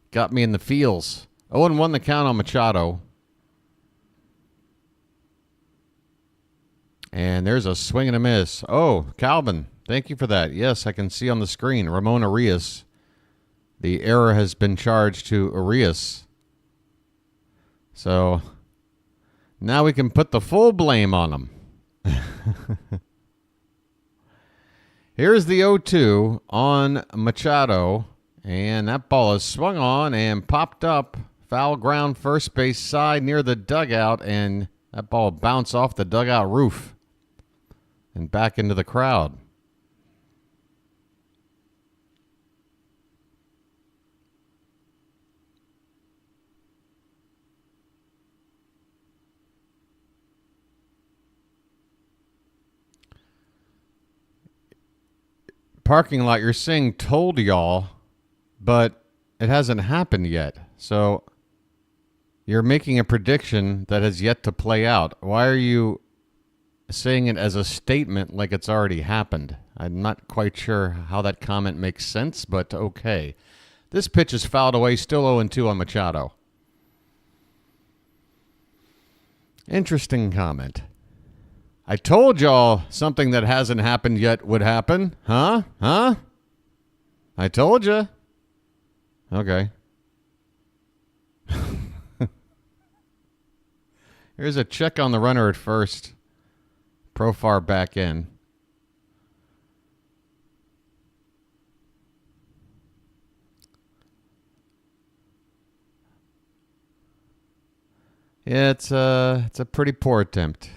Got me in the feels. 0-1 the count on Machado. And there's a swing and a miss. Oh, Calvin, thank you for that. Yes, I can see on the screen. Ramon Arias. The error has been charged to Arias. So now we can put the full blame on him. Here's the 0-2 on Machado, and that ball is swung on and popped up. Foul ground first base side near the dugout, and that ball bounced off the dugout roof and back into the crowd. parking lot, you're saying told y'all, but it hasn't happened yet. So you're making a prediction that has yet to play out. Why are you saying it as a statement like it's already happened? I'm not quite sure how that comment makes sense, but okay. This pitch is fouled away, still 0-2 on Machado. Interesting comment. I told y'all something that hasn't happened yet would happen. Huh? I told you. Okay. Here's a check on the runner at first. Profar back in. Yeah, it's a pretty poor attempt.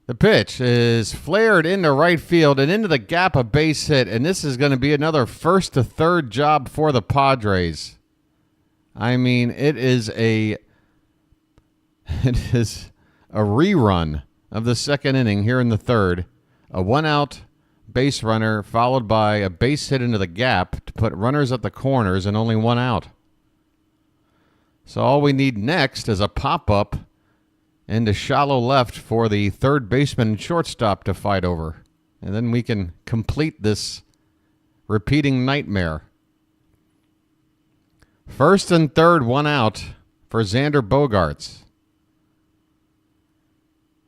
The pitch is flared into right field and into the gap, a base hit, and this is going to be another first to third job for the Padres. I mean, it is a rerun of the second inning here in the third. A one-out base runner followed by a base hit into the gap to put runners at the corners and only one out. So all we need next is a pop-up and a shallow left for the third baseman and shortstop to fight over. And then we can complete this repeating nightmare. First and third, one out for Xander Bogaerts.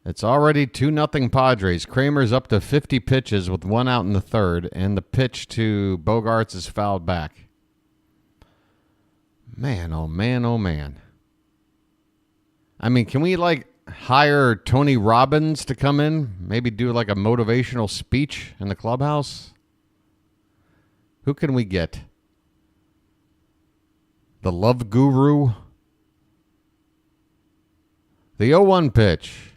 It's already 2-0 Padres. Kramer's up to 50 pitches with one out in the third, and the pitch to Bogaerts is fouled back. Man, oh man, oh man. I mean, can we hire Tony Robbins to come in? Maybe do a motivational speech in the clubhouse? Who can we get? The love guru? The 0-1 pitch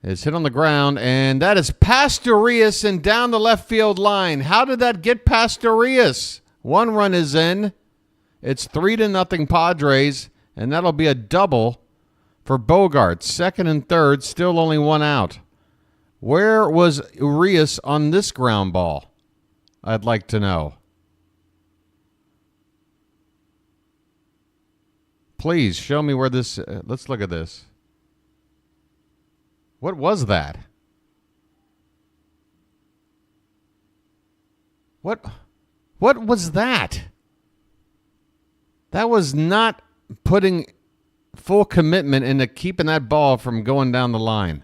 is hit on the ground, and that is Pastorius and down the left field line. How did that get Pastorius? One run is in. It's 3-0 Padres, and that'll be a double for Bogaerts. Second and third, still only one out. Where was Urias on this ground ball? I'd like to know. Please show me where this... let's look at this. What was that? What was that? That was not putting full commitment into keeping that ball from going down the line.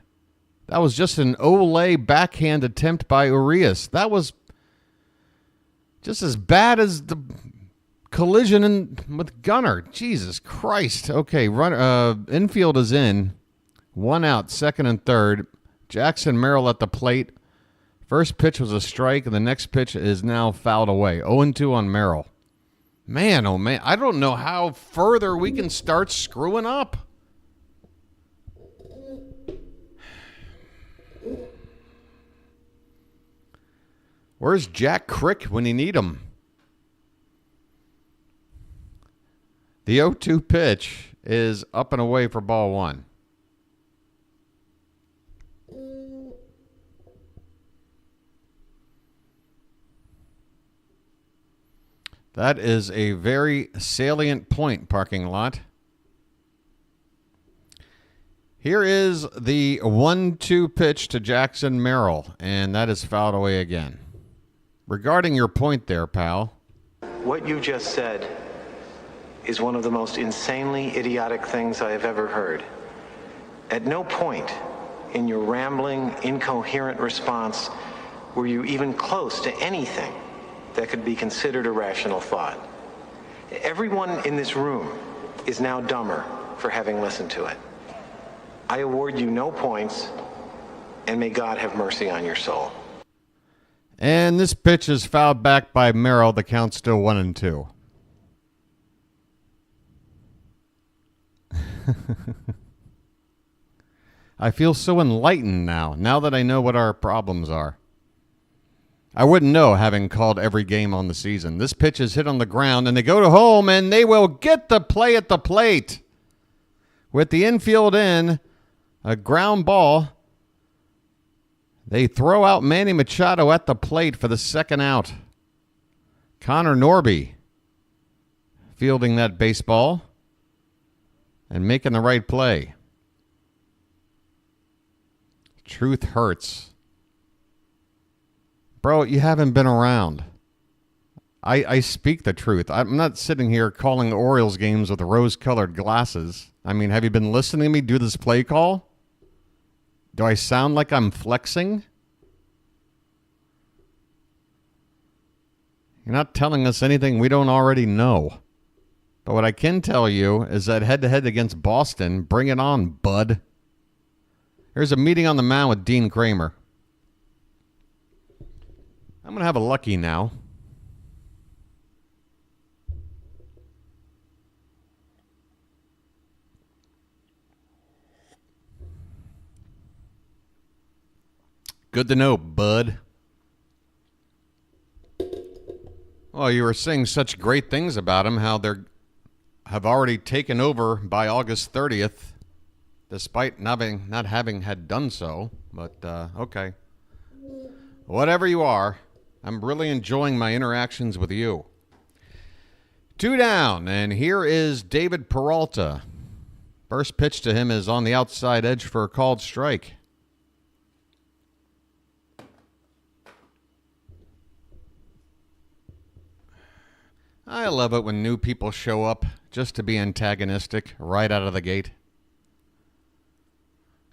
That was just an Olay backhand attempt by Urias. That was just as bad as the collision with Gunnar. Jesus Christ. Okay, infield is in. One out, second and third. Jackson Merrill at the plate. First pitch was a strike, and the next pitch is now fouled away. 0-2 on Merrill. Man, oh man, I don't know how further we can start screwing up. Where's Jack Crick when you need him? The 0-2 pitch is up and away for ball one. That is a very salient point, parking lot. Here is the 1-2 pitch to Jackson Merrill, and that is fouled away again. Regarding your point there, pal. What you just said is one of the most insanely idiotic things I have ever heard. At no point in your rambling, incoherent response were you even close to anything that could be considered a rational thought. Everyone in this room is now dumber for having listened to it. I award you no points, and may God have mercy on your soul. And this pitch is fouled back by Merrill. The count's still 1-2. I feel so enlightened now that I know what our problems are. I wouldn't know, having called every game on the season. This pitch is hit on the ground, and they go to home, and they will get the play at the plate. With the infield in, a ground ball. They throw out Manny Machado at the plate for the second out. Connor Norby fielding that baseball and making the right play. Truth hurts. Bro, you haven't been around. I speak the truth. I'm not sitting here calling the Orioles games with rose-colored glasses. I mean, have you been listening to me do this play call? Do I sound like I'm flexing? You're not telling us anything we don't already know. But what I can tell you is that head-to-head against Boston, bring it on, bud. Here's a meeting on the mound with Dean Kramer. I'm going to have a lucky now. Good to know, bud. Well, you were saying such great things about him, how they're have already taken over by August 30th, despite not having had done so. But, okay. Whatever you are, I'm really enjoying my interactions with you. 2 down, and here is David Peralta. First pitch to him is on the outside edge for a called strike. I love it when new people show up just to be antagonistic right out of the gate.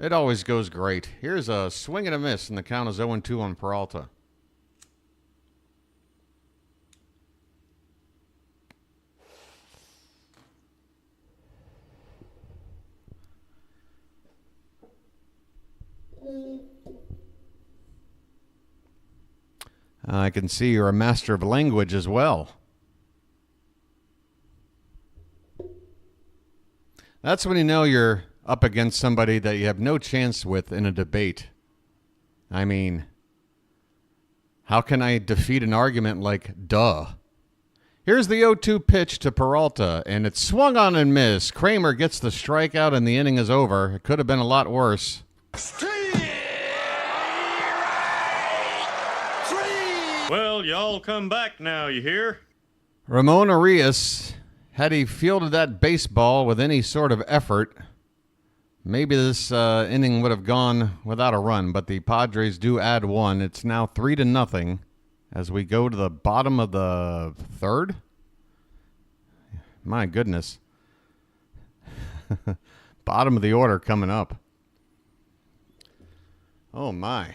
It always goes great. Here's a swing and a miss, and the count is 0-2 on Peralta. I can see you're a master of language as well. That's when you know you're up against somebody that you have no chance with in a debate. I mean, how can I defeat an argument like, duh? Here's the 0-2 pitch to Peralta, and it's swung on and missed. Kramer gets the strikeout, and the inning is over. It could have been a lot worse. Well, y'all come back now, you hear? Ramon Arias, had he fielded that baseball with any sort of effort, maybe this inning would have gone without a run, but the Padres do add one. It's now 3-0 as we go to the bottom of the third. My goodness. Bottom of the order coming up. Oh, my.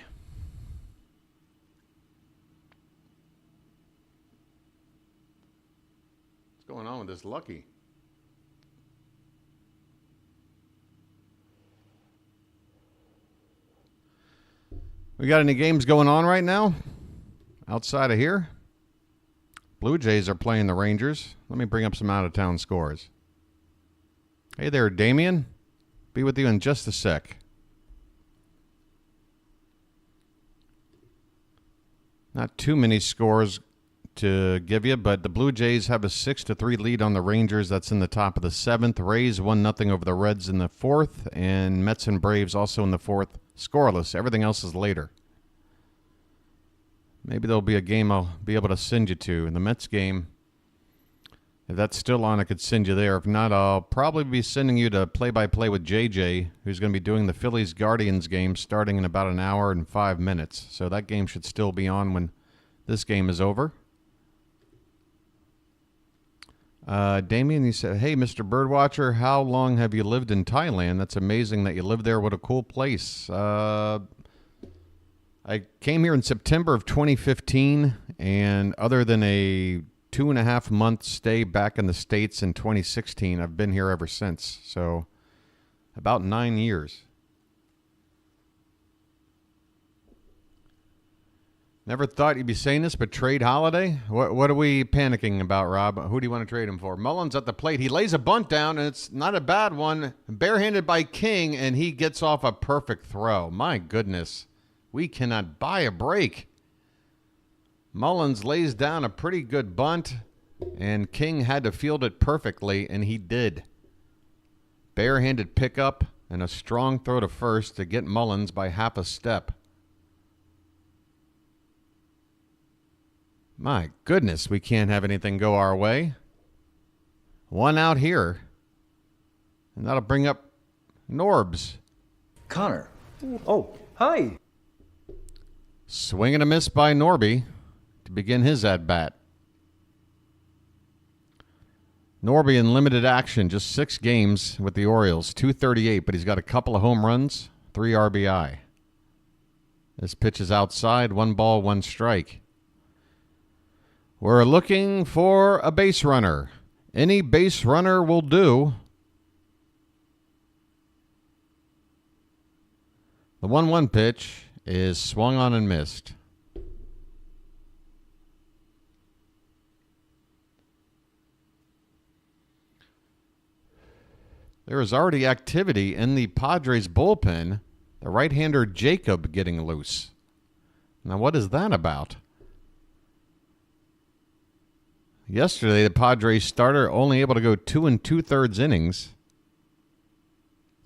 What's going on with this Lucky? We got any games going on right now? Outside of here? Blue Jays are playing the Rangers. Let me bring up some out-of-town scores. Hey there, Damien. Be with you in just a sec. Not too many scores to give you, but the Blue Jays have a 6-3 lead on the Rangers. That's in the top of the 7th. Rays 1-0 over the Reds in the 4th, and Mets and Braves also in the 4th. Scoreless. Everything else is later. Maybe there'll be a game I'll be able to send you to. In the Mets game, if that's still on, I could send you there. If not, I'll probably be sending you to play-by-play with JJ, who's going to be doing the Phillies-Guardians game starting in about an hour and 5 minutes. So that game should still be on when this game is over. Damien, he said, hey, Mr. Birdwatcher, how long have you lived in Thailand? That's amazing that you live there. What a cool place. I came here in September of 2015, and other than a 2.5-month stay back in the States in 2016, I've been here ever since. So about 9 years. Never thought you'd be saying this, but trade Holiday? What are we panicking about, Rob? Who do you want to trade him for? Mullins at the plate. He lays a bunt down, and it's not a bad one. Barehanded by King, and he gets off a perfect throw. My goodness. We cannot buy a break. Mullins lays down a pretty good bunt, and King had to field it perfectly, and he did. Barehanded pickup and a strong throw to first to get Mullins by half a step. My goodness, we can't have anything go our way. One out here. And that'll bring up Norbs. Connor. Oh, hi. Swing and a miss by Norby to begin his at-bat. Norby in limited action, just 6 games with the Orioles, 238, but he's got a couple of home runs, 3 RBI. This pitch is outside, 1 ball, 1 strike. We're looking for a base runner. Any base runner will do. The 1-1 pitch is swung on and missed. There is already activity in the Padres bullpen. The right-hander Jacob getting loose. Now, what is that about? Yesterday, the Padres starter only able to go 2 2/3 innings.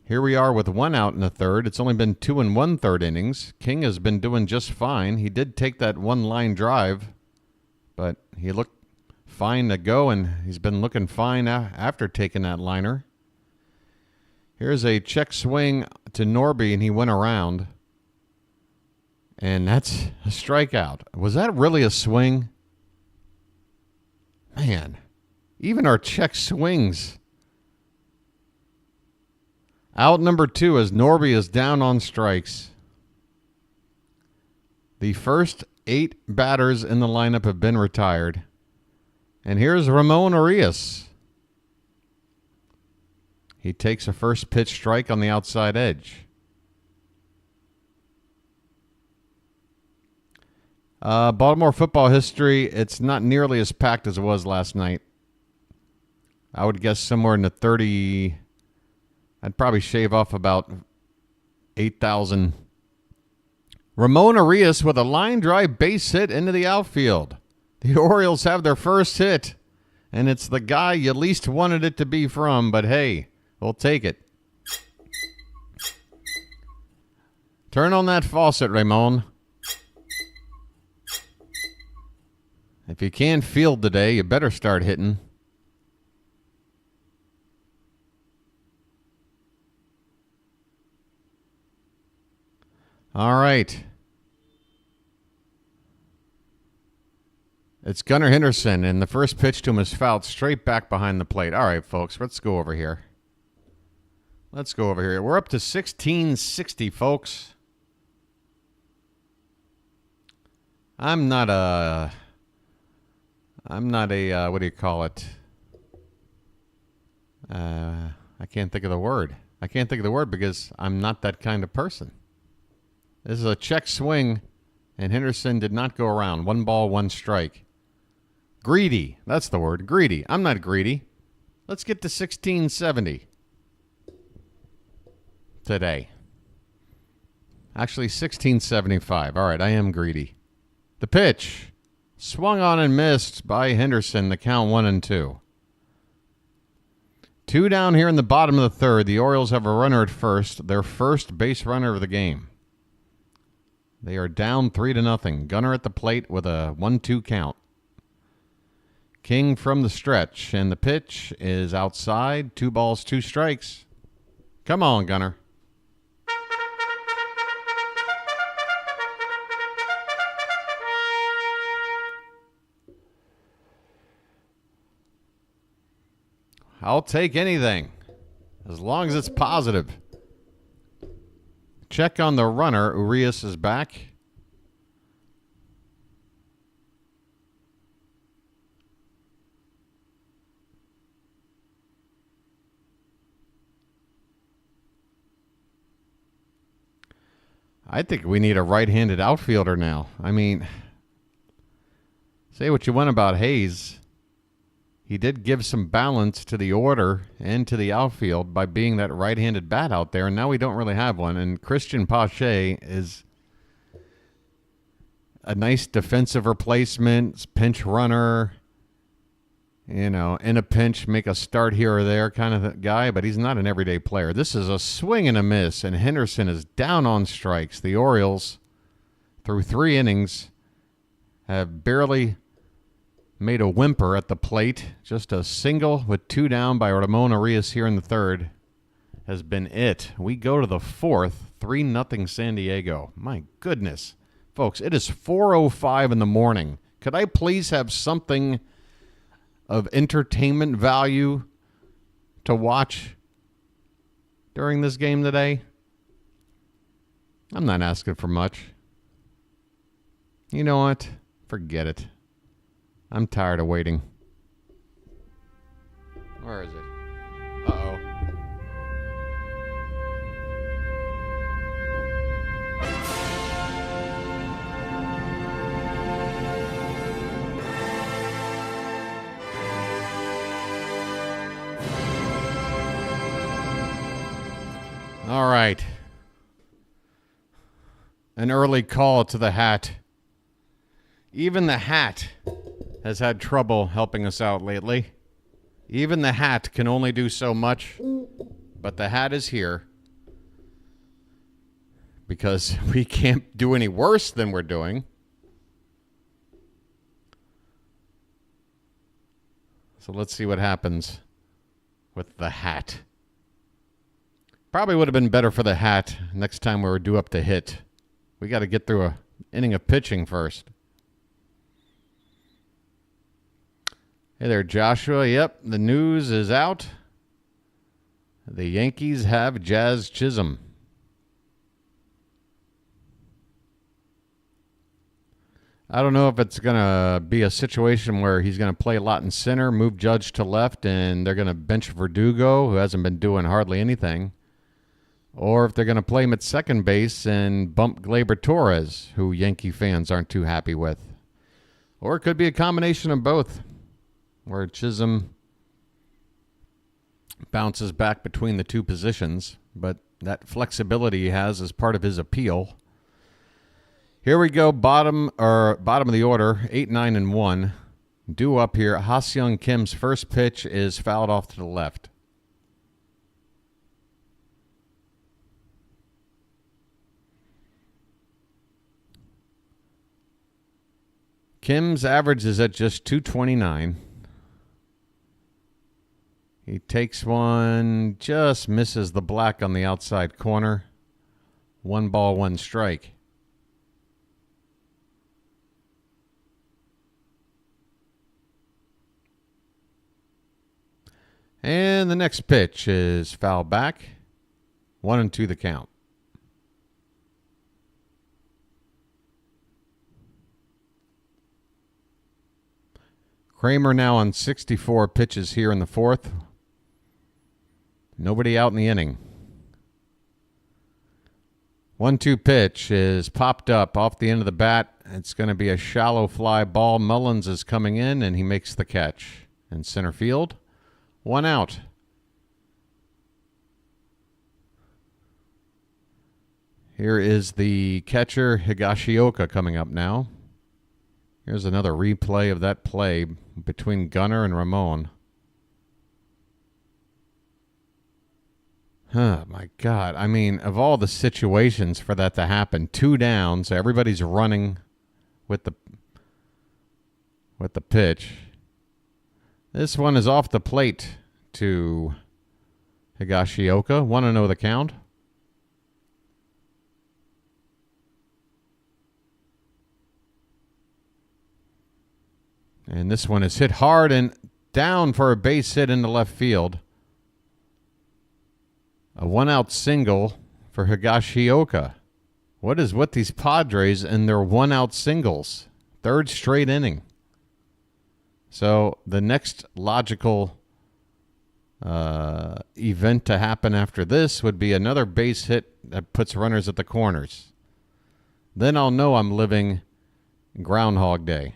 Here we are with 1 out in the third. It's only been 2 1/3 innings. King has been doing just fine. He did take that 1-line drive, but he looked fine to go, and he's been looking fine after taking that liner. Here's a check swing to Norby, and he went around. And that's a strikeout. Was that really a swing? Man, even our check swings. Out number 2 as Norby is down on strikes. The first 8 batters in the lineup have been retired. And here's Ramon Arias. He takes a first pitch strike on the outside edge. Baltimore football history, it's not nearly as packed as it was last night. I would guess somewhere in the 30... I'd probably shave off about 8,000. Ramon Arias with a line drive base hit into the outfield. The Orioles have their first hit, and it's the guy you least wanted it to be from, but hey, we'll take it. Turn on that faucet, Ramon. If you can't field today, you better start hitting. All right. It's Gunnar Henderson, and the first pitch to him is fouled straight back behind the plate. All right, folks, let's go over here. Let's go over here. We're up to 1660, folks. I'm not a, what do you call it? I can't think of the word. I can't think of the word because I'm not that kind of person. This is a check swing, and Henderson did not go around. 1 ball, 1 strike. Greedy. That's the word. Greedy. I'm not greedy. Let's get to 1670 today. Actually, 1675. All right, I am greedy. The pitch. Swung on and missed by Henderson. The count 1-2. 2 down here in the bottom of the third. The Orioles have a runner at first. Their first base runner of the game. They are down 3-0. Gunnar at the plate with a 1-2 count. King from the stretch, and the pitch is outside. 2 balls, 2 strikes. Come on, Gunnar. I'll take anything, as long as it's positive. Check on the runner. Urias is back. I think we need a right-handed outfielder now. I mean, say what you want about Hayes. He did give some balance to the order and to the outfield by being that right-handed bat out there, and now we don't really have one. And Cristian Pache is a nice defensive replacement, pinch runner, you know, in a pinch, make a start here or there kind of guy, but he's not an everyday player. This is a swing and a miss, and Henderson is down on strikes. The Orioles, through 3 innings, have barely made a whimper at the plate. Just a single with 2 down by Ramon Arias here in the third has been it. We go to the fourth, 3-0 San Diego. My goodness. Folks, it is 4:05 in the morning. Could I please have something of entertainment value to watch during this game today? I'm not asking for much. You know what? Forget it. I'm tired of waiting. Where is it? Uh-oh. All right. An early call to the hat. Even the hat has had trouble helping us out lately. Even the hat can only do so much, but the hat is here because we can't do any worse than we're doing. So let's see what happens with the hat. Probably would have been better for the hat next time we were due up to hit. We got to get through a inning of pitching first. Hey there, Joshua. Yep, the news is out. The Yankees have Jazz Chisholm. I don't know if it's going to be a situation where he's going to play a lot in center, move Judge to left, and they're going to bench Verdugo, who hasn't been doing hardly anything. Or if they're going to play him at second base and bump Gleyber Torres, who Yankee fans aren't too happy with. Or it could be a combination of both, where Chisholm bounces back between the two positions, but that flexibility he has is part of his appeal. Here we go, bottom of the order, 8, 9, and 1. Due up here, Ha-Seong Kim's first pitch is fouled off to the left. Kim's average is at just 229. He takes one, just misses the black on the outside corner. 1 ball, 1 strike. And the next pitch is foul back. 1-2 the count. Kramer now on 64 pitches here in the fourth. Nobody out in the inning. 1-2 pitch is popped up off the end of the bat. It's going to be a shallow fly ball. Mullins is coming in, and he makes the catch. In center field, 1 out. Here is the catcher, Higashioka, coming up now. Here's another replay of that play between Gunnar and Ramon. Oh, my God. I mean, of all the situations for that to happen, 2 down, so everybody's running with the pitch. This one is off the plate to Higashioka. 1-0 the count. And this one is hit hard and down for a base hit into left field. A 1-out single for Higashioka. What is with these Padres and their 1-out singles? 3rd straight inning. So the next logical event to happen after this would be another base hit that puts runners at the corners. Then I'll know I'm living Groundhog Day.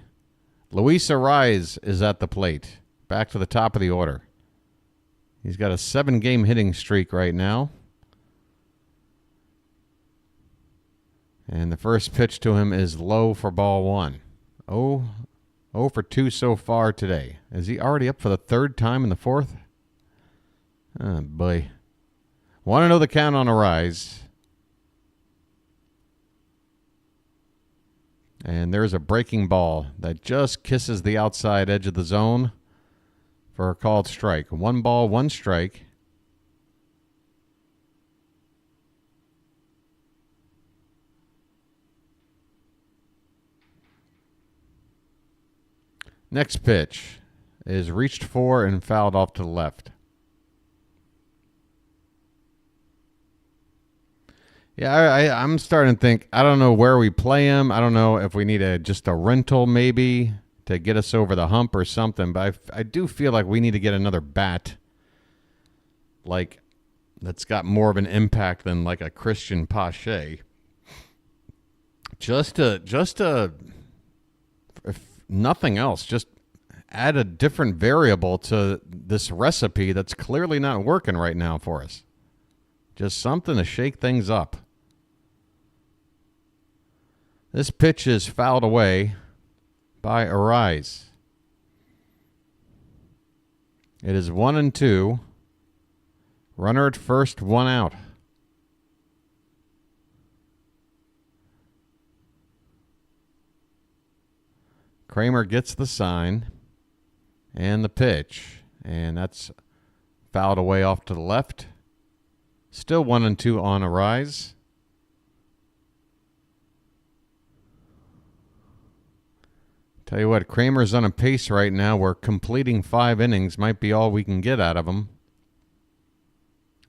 Luis Ariz is at the plate. Back to the top of the order. He's got a 7-game hitting streak right now. And the first pitch to him is low for ball 1. 0 for 2 so far today. Is he already up for the 3rd time in the 4th? Oh, boy. Want to know the count on Ariz. And there's a breaking ball that just kisses the outside edge of the zone for a called strike. 1 ball, 1 strike. Next pitch is reached for and fouled off to the left. Yeah, I'm starting to think, I don't know where we play him. I don't know if we need just a rental maybe to get us over the hump or something. But I do feel like we need to get another bat like that's got more of an impact than like a Cristian Pache. Just to if nothing else, just add a different variable to this recipe that's clearly not working right now for us. Just something to shake things up. This pitch is fouled away by Arise. It is 1-2. Runner at first, 1 out. Kramer gets the sign and the pitch, and that's fouled away off to the left. Still 1-2 on Arise. Tell you what, Kramer's on a pace right now where completing 5 innings might be all we can get out of him.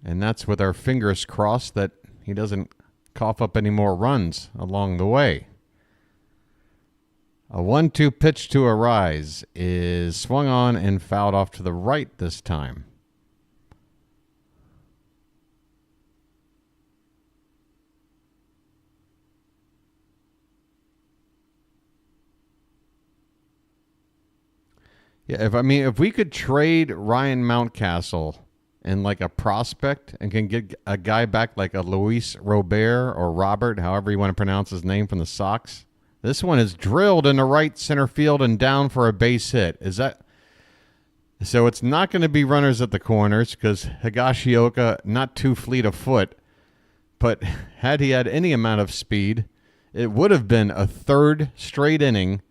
And that's with our fingers crossed that he doesn't cough up any more runs along the way. A 1-2 pitch to Arise is swung on and fouled off to the right this time. Yeah, if we could trade Ryan Mountcastle and like a prospect and can get a guy back like a Luis Robert or Robert, however you want to pronounce his name, from the Sox. This one is drilled into right center field and down for a base hit. Is that so? It's not going to be runners at the corners because Higashioka not too fleet of foot, but had he had any amount of speed, it would have been a 3rd straight inning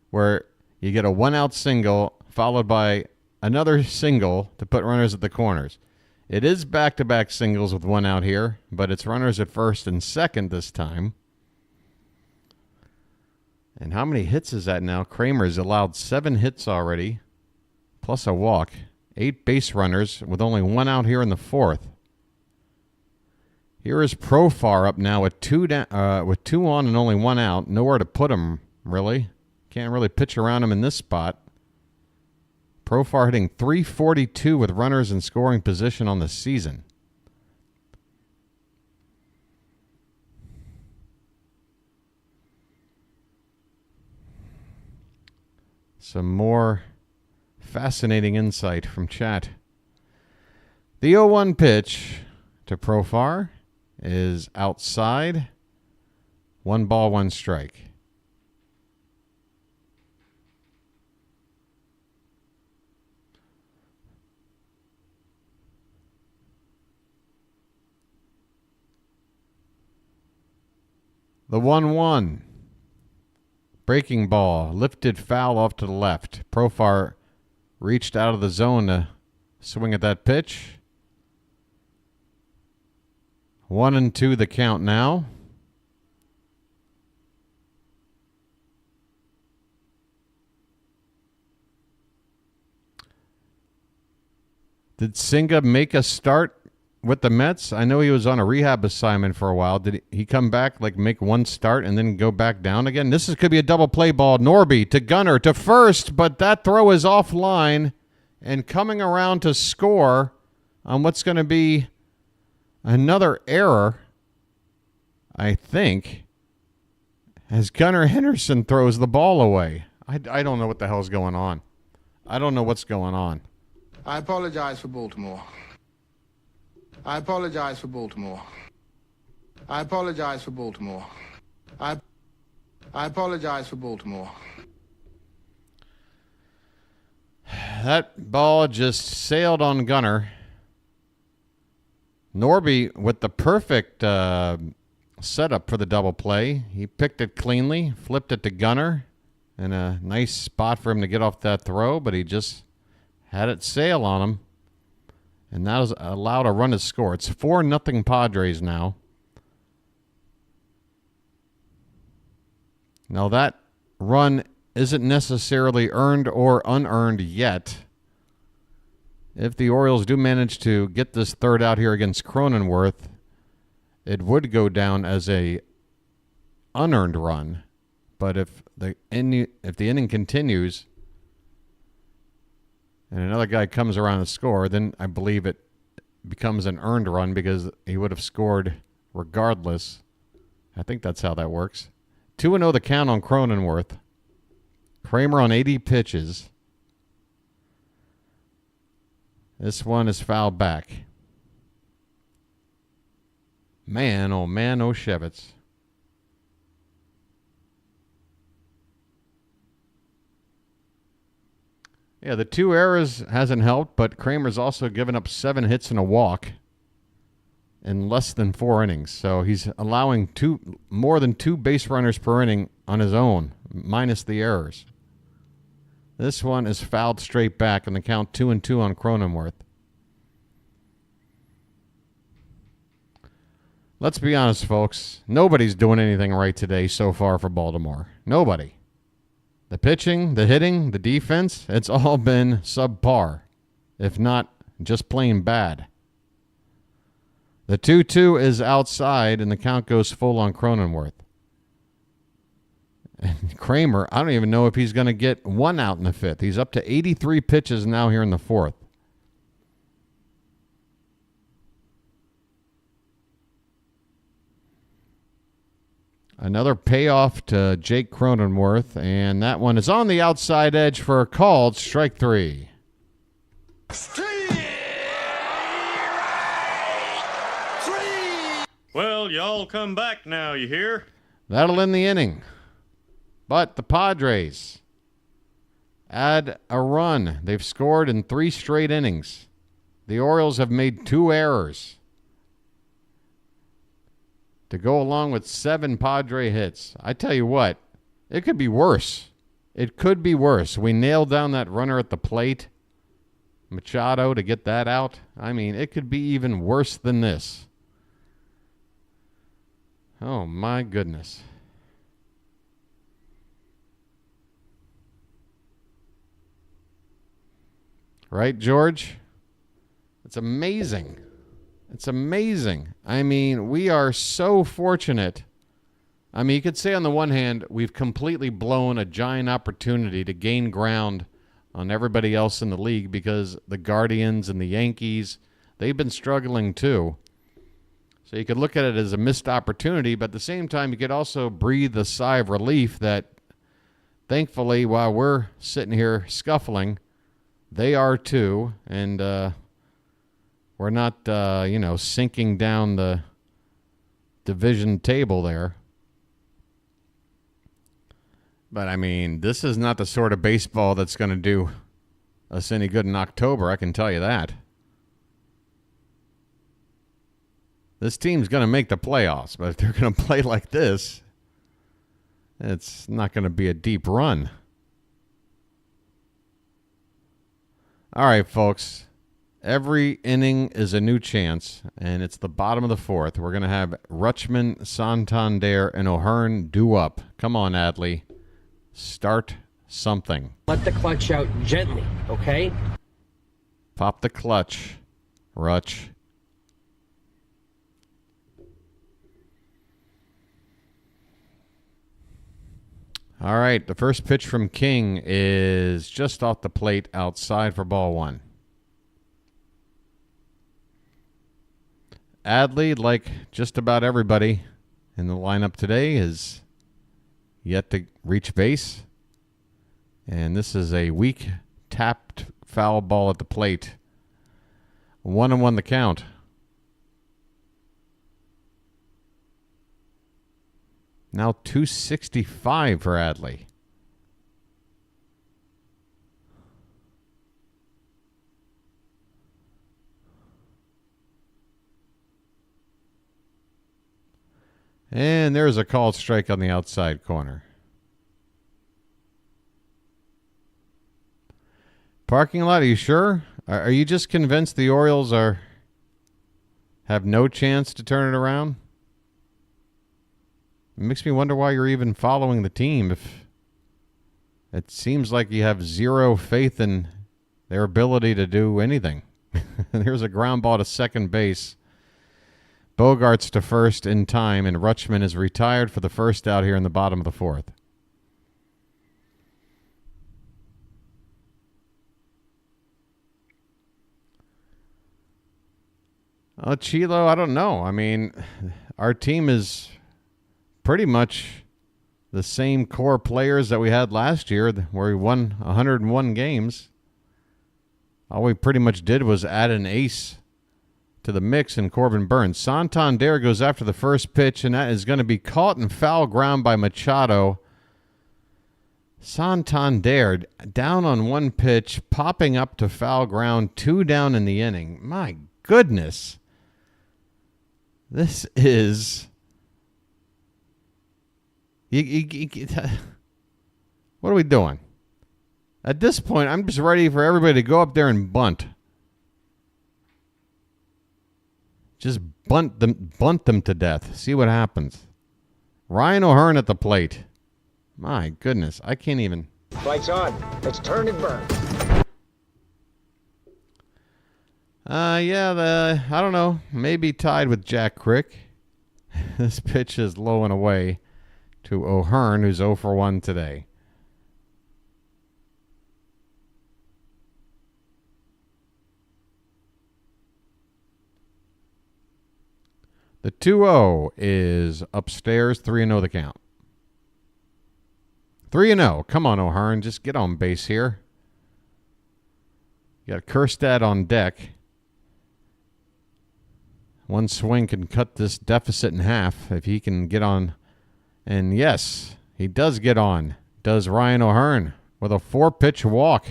where you get a 1-out single followed by another single to put runners at the corners. It is back-to-back singles with 1 out here, but it's runners at first and second this time. And how many hits is that now? Kramer's allowed 7 hits already, plus a walk. 8 base runners with only 1 out here in the 4th. Here is Profar up now with 2 on and only 1 out. Nowhere to put him, really. Can't really pitch around him in this spot. Profar hitting .342 with runners in scoring position on the season. Some more fascinating insight from chat. The 0-1 pitch to Profar is outside. 1 ball, 1 strike. The 1-1. Breaking ball. Lifted foul off to the left. Profar reached out of the zone to swing at that pitch. 1-2 the count now. Did Senga make a start with the Mets? I know he was on a rehab assignment for a while. Did he come back, like make 1 start and then go back down again? Could be a double play ball. Norby to Gunnar to first, but that throw is offline and coming around to score on what's going to be another error, I think, as Gunnar Henderson throws the ball away. I don't know what the hell's going on. I don't know what's going on. I apologize for Baltimore. I apologize for Baltimore. I apologize for Baltimore. I apologize for Baltimore. That ball just sailed on Gunnar. Norby with the perfect setup for the double play. He picked it cleanly, flipped it to Gunnar, and a nice spot for him to get off that throw, but he just had it sail on him, and that was allowed a run to score. It's 4-0 Padres now. Now that run isn't necessarily earned or unearned yet. If the Orioles do manage to get this third out here against Cronenworth, it would go down as a unearned run. But if the inning continues and another guy comes around to score, then I believe it becomes an earned run because he would have scored regardless. I think that's how that works. 2-0 the count on Cronenworth. Kramer on 80 pitches. This one is fouled back. Man, oh Shevitz. Yeah, the 2 errors hasn't helped, but Kramer's also given up 7 hits and a walk in less than 4 innings. So he's allowing more than 2 base runners per inning on his own, minus the errors. This one is fouled straight back, and the count 2-2 on Cronenworth. Let's be honest, folks. Nobody's doing anything right today so far for Baltimore. Nobody. The pitching, the hitting, the defense, it's all been subpar, if not just plain bad. The 2-2 is outside, and the count goes full on Cronenworth. And Kramer, I don't even know if he's going to get 1 out in the 5th. He's up to 83 pitches now here in the 4th. Another payoff to Jake Cronenworth, and that one is on the outside edge for a called strike 3. Well, y'all come back now, you hear? That'll end the inning. But the Padres add a run. They've scored in 3 straight innings. The Orioles have made 2 errors to go along with 7 Padre hits. I tell you what, it could be worse. It could be worse. We nailed down that runner at the plate, Machado, to get that out. I mean, it could be even worse than this. Oh, my goodness. Right, George? It's amazing. It's amazing. I mean, we are so fortunate. I mean, you could say on the one hand, we've completely blown a giant opportunity to gain ground on everybody else in the league because the Guardians and the Yankees, they've been struggling too. So you could look at it as a missed opportunity, but at the same time, you could also breathe a sigh of relief that thankfully, while we're sitting here scuffling, they are too, and we're not, sinking down the division table there. But, I mean, this is not the sort of baseball that's going to do us any good in October, I can tell you that. This team's going to make the playoffs, but if they're going to play like this, it's not going to be a deep run. All right, folks. Every inning is a new chance, and it's the bottom of the 4th. We're going to have Rutschman, Santander, and O'Hearn due up. Come on, Adley. Start something. Let the clutch out gently, okay? Pop the clutch, Rutsch. All right, the first pitch from King is just off the plate outside for ball 1. Adley, like just about everybody in the lineup today, is yet to reach base. And this is a weak tapped foul ball at the plate. 1-1 the count. Now 265 for Adley. And there's a called strike on the outside corner. Parking lot, are you sure? Are you just convinced the Orioles have no chance to turn it around? It makes me wonder why you're even following the team if it seems like you have zero faith in their ability to do anything. There's a ground ball to second base. Bogarts to first in time, and Rutschman is retired for the first out here in the bottom of the fourth. Chilo, I don't know. I mean, our team is pretty much the same core players that we had last year, where we won 101 games. All we pretty much did was add an ace to the mix in Corbin Burns. Santander goes after the first pitch, and that is going to be caught in foul ground by Machado. Santander down on one pitch, popping up to foul ground, 2 down in the inning. My goodness. This is... What are we doing? At this point, I'm just ready for everybody to go up there and bunt. Just bunt them to death. See what happens. Ryan O'Hearn at the plate. My goodness, I can't even... Lights on. Let's turn and burn. I don't know. Maybe tied with Jack Crick. This pitch is low and away to O'Hearn, who's 0 for 1 today. The 2-0 is upstairs, 3-0 the count. 3-0. Come on, O'Hearn. Just get on base here. You got Kjerstad on deck. One swing can cut this deficit in half if he can get on. And yes, he does get on. Does Ryan O'Hearn with a 4-pitch walk.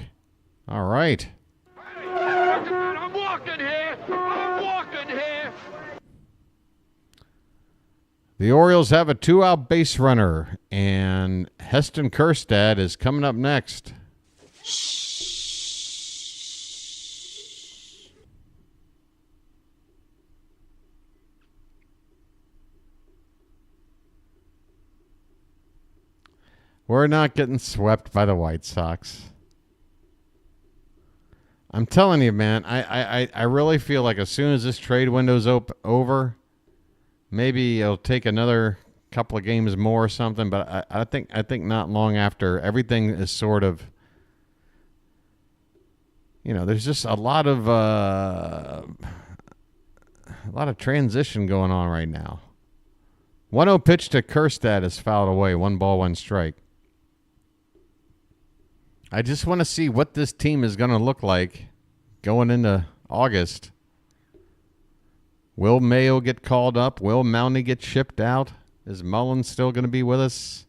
All right. I'm walking here. I'm walking here. The Orioles have a 2-out base runner, and Heston Kjerstad is coming up next. We're not getting swept by the White Sox. I'm telling you, man, I really feel like as soon as this trade window's over, maybe it'll take another couple of games more or something, but I think not long after, everything is sort of, there's just a lot of transition going on right now. 1-0 pitch to Kjerstad is fouled away. 1 ball, 1 strike. I just want to see what this team is going to look like going into August. Will Mayo get called up? Will Moundy get shipped out? Is Mullins still going to be with us?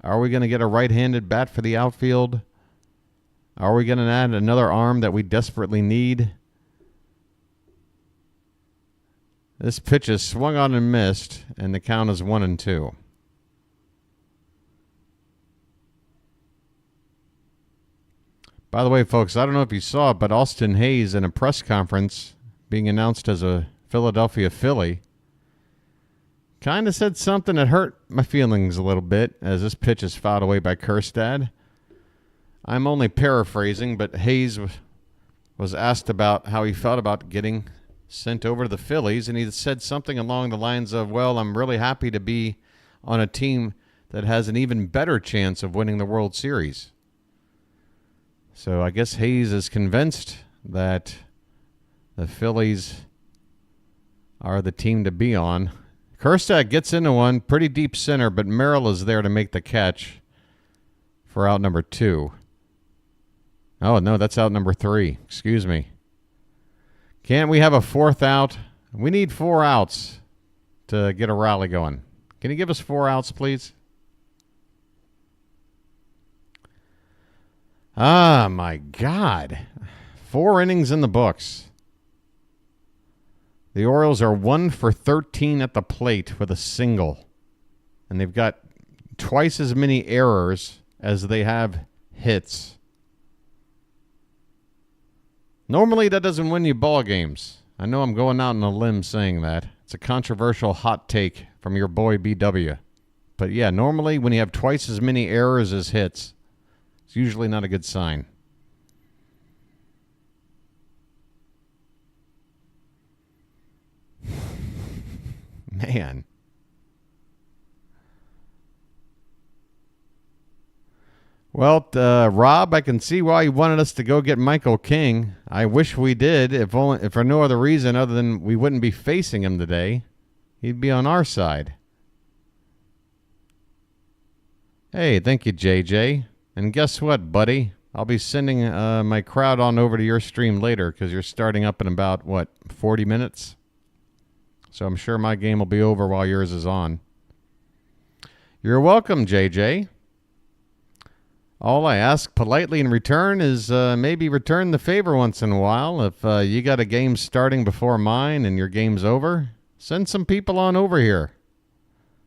Are we going to get a right-handed bat for the outfield? Are we going to add another arm that we desperately need? This pitch is swung on and missed, and the count is 1-2. By the way, folks, I don't know if you saw it, but Austin Hayes in a press conference being announced as a Philadelphia Philly kind of said something that hurt my feelings a little bit as this pitch is fouled away by Kjerstad. I'm only paraphrasing, but Hayes was asked about how he felt about getting sent over to the Phillies, and he said something along the lines of, well, I'm really happy to be on a team that has an even better chance of winning the World Series. So I guess Hayes is convinced that the Phillies are the team to be on. Kjerstad gets into one, pretty deep center, but Merrill is there to make the catch for out number 2. Oh, no, that's out number 3. Excuse me. Can't we have a 4th out? We need 4 outs to get a rally going. Can you give us 4 outs, please? Ah, my God. 4 innings in the books. The Orioles are 1 for 13 at the plate with a single. And they've got twice as many errors as they have hits. Normally, that doesn't win you ball games. I know I'm going out on a limb saying that. It's a controversial hot take from your boy BW. But yeah, normally when you have twice as many errors as hits, it's usually not a good sign. Man. Well, Rob, I can see why you wanted us to go get Michael King. I wish we did, if for no other reason other than we wouldn't be facing him today. He'd be on our side. Hey, thank you, JJ. And guess what, buddy? I'll be sending my crowd on over to your stream later because you're starting up in about, 40 minutes? So I'm sure my game will be over while yours is on. You're welcome, JJ. All I ask politely in return is maybe return the favor once in a while. If you got a game starting before mine and your game's over, send some people on over here.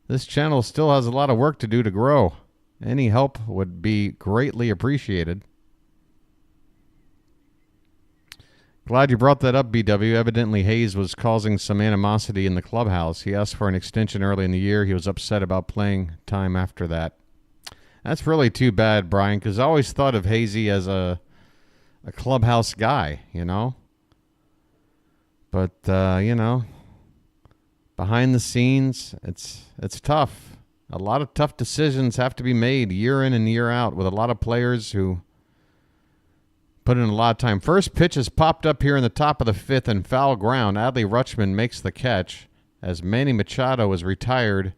This channel still has a lot of work to do to grow. Any help would be greatly appreciated. Glad you brought that up, BW. Evidently, Hayes was causing some animosity in the clubhouse. He asked for an extension early in the year. He was upset about playing time after that. That's really too bad, Brian, because I always thought of Hazy as a clubhouse guy, you know? But, behind the scenes, it's tough. A lot of tough decisions have to be made year in and year out with a lot of players who put in a lot of time. First pitch is popped up here in the top of the fifth and foul ground. Adley Rutschman makes the catch as Manny Machado is retired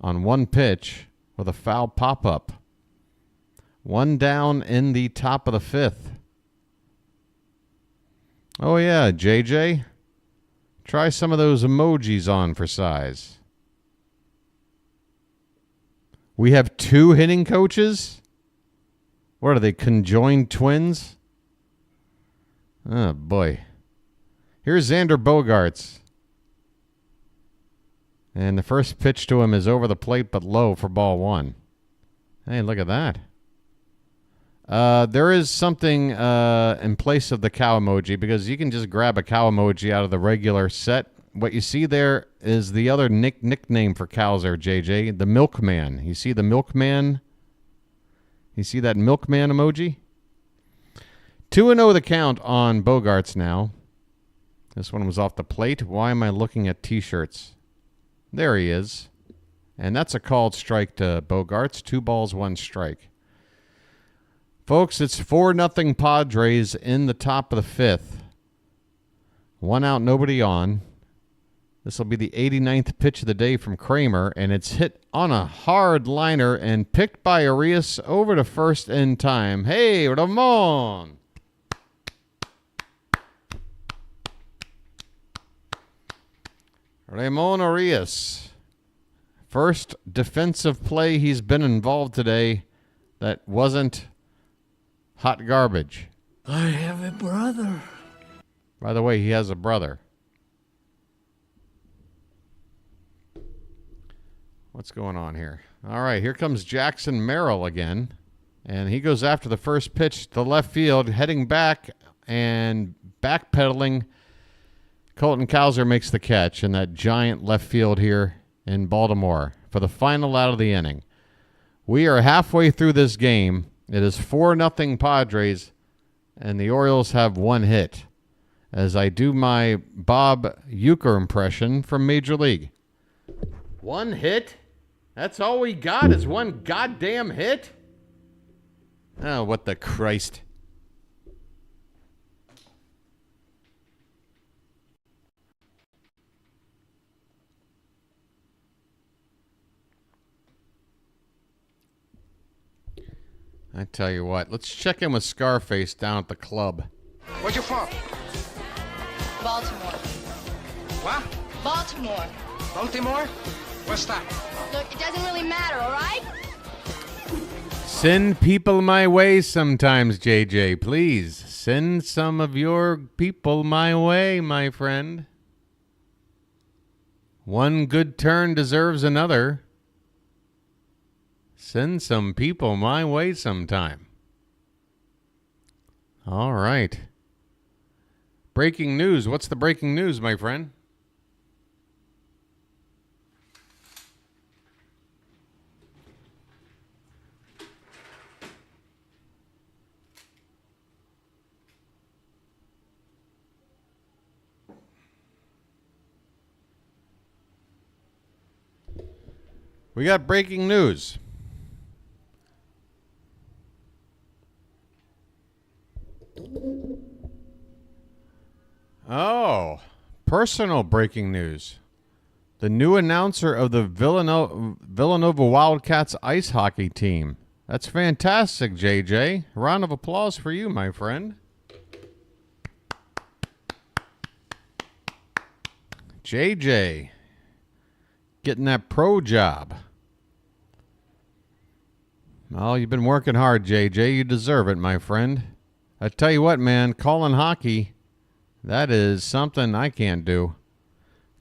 on one pitch with a foul pop-up. One down in the top of the fifth. Oh, yeah, JJ. Try some of those emojis on for size. We have 2 hitting coaches? What are they, conjoined twins? Oh, boy. Here's Xander Bogaerts. And the first pitch to him is over the plate but low for ball 1. Hey, look at that. There is something in place of the cow emoji because you can just grab a cow emoji out of the regular set. What you see there is the other nickname for cows there, JJ, the milkman. You see the milkman? You see that milkman emoji? 2-0 the count on Bogaerts now. This one was off the plate. Why am I looking at T-shirts? There he is. And that's a called strike to Bogaerts. 2 balls, 1 strike. Folks, it's 4-0 Padres in the top of the fifth. 1 out, nobody on. This will be the 89th pitch of the day from Kramer, and it's hit on a hard liner and picked by Arias over to first in time. Hey, Ramon! Ramon Arias. First defensive play he's been involved today that wasn't hot garbage. I have a brother. By the way, he has a brother. What's going on here? All right, here comes Jackson Merrill again. And he goes after the first pitch to left field, heading back and backpedaling. Colton Cowser makes the catch in that giant left field here in Baltimore for the final out of the inning. We are halfway through this game. It is 4-0 Padres, and the Orioles have 1 hit. As I do my Bob Uecker impression from Major League. 1 hit? That's all we got is 1 goddamn hit? Oh, what the Christ. I tell you what, let's check in with Scarface down at the club. Where you from? Baltimore. What? Baltimore. Baltimore? What's that? Look, it doesn't really matter, all right? Send people my way sometimes, JJ. Please, send some of your people my way, my friend. One good turn deserves another. Send some people my way sometime. All right. Breaking news. What's the breaking news, my friend? We got breaking news. Oh, personal breaking news. The new announcer of the Villanova Wildcats ice hockey team. That's fantastic, JJ. Round of applause for you, my friend. JJ, getting that pro job. Well, you've been working hard, JJ. You deserve it, my friend. I tell you what, man, calling hockey, that is something I can't do.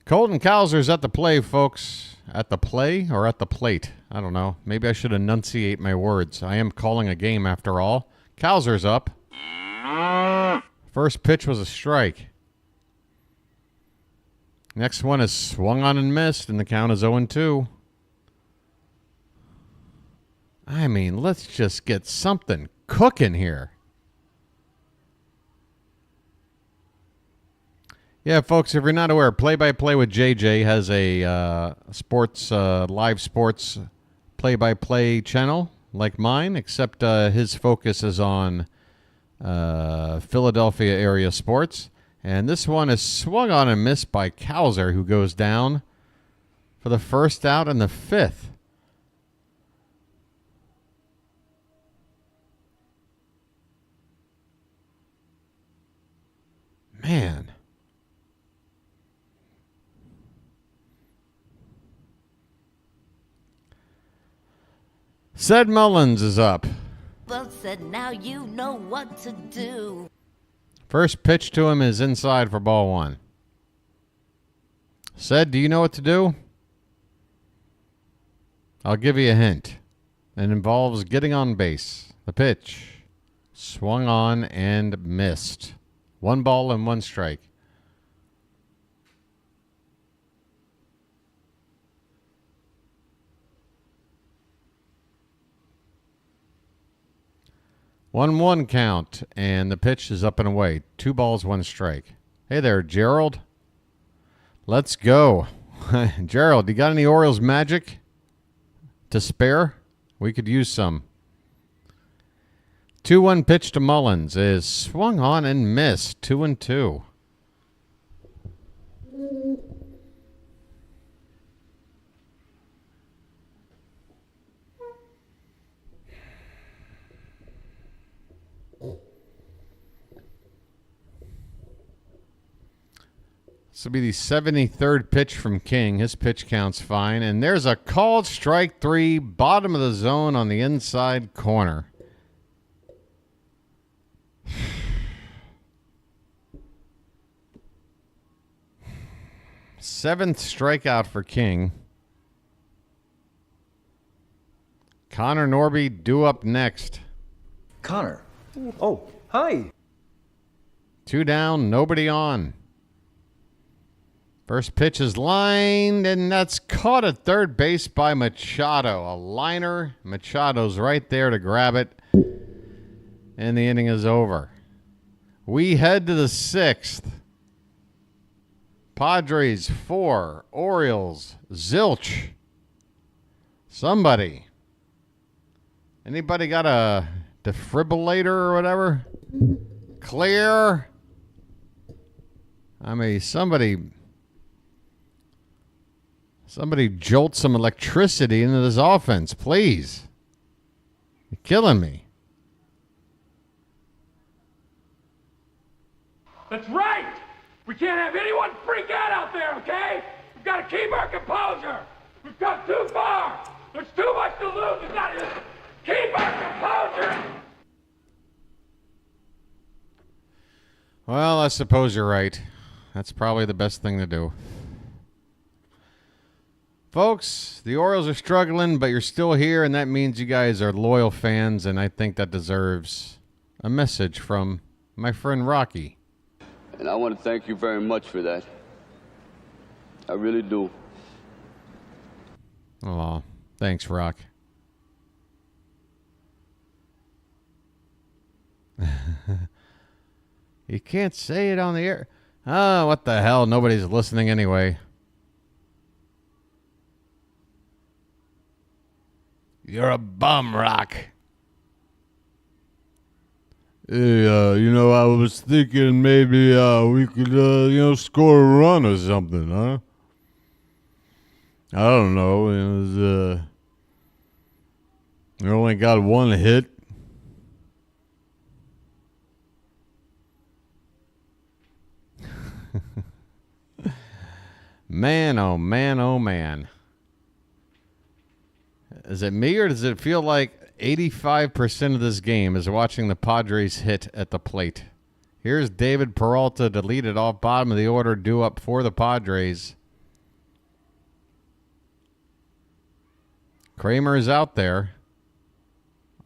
Colton Cowser's at the play, folks. At the play or at the plate? I don't know. Maybe I should enunciate my words. I am calling a game after all. Cowser's up. First pitch was a strike. Next one is swung on and missed, and the count is 0-2. I mean, let's just get something cooking here. Yeah, folks, if you're not aware, Play-by-Play with JJ has a live sports play-by-play channel like mine, except his focus is on Philadelphia area sports. And this one is swung on and missed by Cowser, who goes down for the first out in the fifth. Man. Said Mullins is up. Well said, now you know what to do. First pitch to him is inside for ball one. Said, do you know what to do? I'll give you a hint. It involves getting on base. The pitch. Swung on and missed. 1 ball and 1 strike. One count, and the pitch is up and away. 2 balls, 1 strike. Hey there, Gerald. Let's go. Gerald, you got any Orioles magic to spare? We could use some. 2-1 pitch to Mullins is swung on and missed. 2-2. This will be the 73rd pitch from King. His pitch count's fine. And there's a called strike 3, bottom of the zone on the inside corner. Seventh strikeout for King. Connor Norby due up next. Connor. Oh, hi. 2 down, nobody on. First pitch is lined, and that's caught at third base by Machado. A liner. Machado's right there to grab it. And the inning is over. We head to the 6th. Padres 4, Orioles, zilch. Somebody. Anybody got a defibrillator or whatever? Clear. I mean, somebody jolt some electricity into this offense, please. You're killing me. That's right! We can't have anyone freak out there, okay? We've got to keep our composure! We've come too far! There's too much to lose! It's not just keep our composure! Well, I suppose you're right. That's probably the best thing to do. Folks, the Orioles are struggling, but you're still here, and that means you guys are loyal fans, and I think that deserves a message from my friend Rocky. And I want to thank you very much for that. I really do. Oh, thanks, Rock. You can't say it on the air. Oh, what the hell? Nobody's listening anyway. You're a bum, Rock. Hey, I was thinking maybe we could, score a run or something, huh? I don't know. It was, we only got one hit. Man, oh man, oh man. Is it me, or does it feel like 85% of this game is watching the Padres hit at the plate? Here's David Peralta to lead it off, bottom of the order, due up for the Padres. Kramer is out there,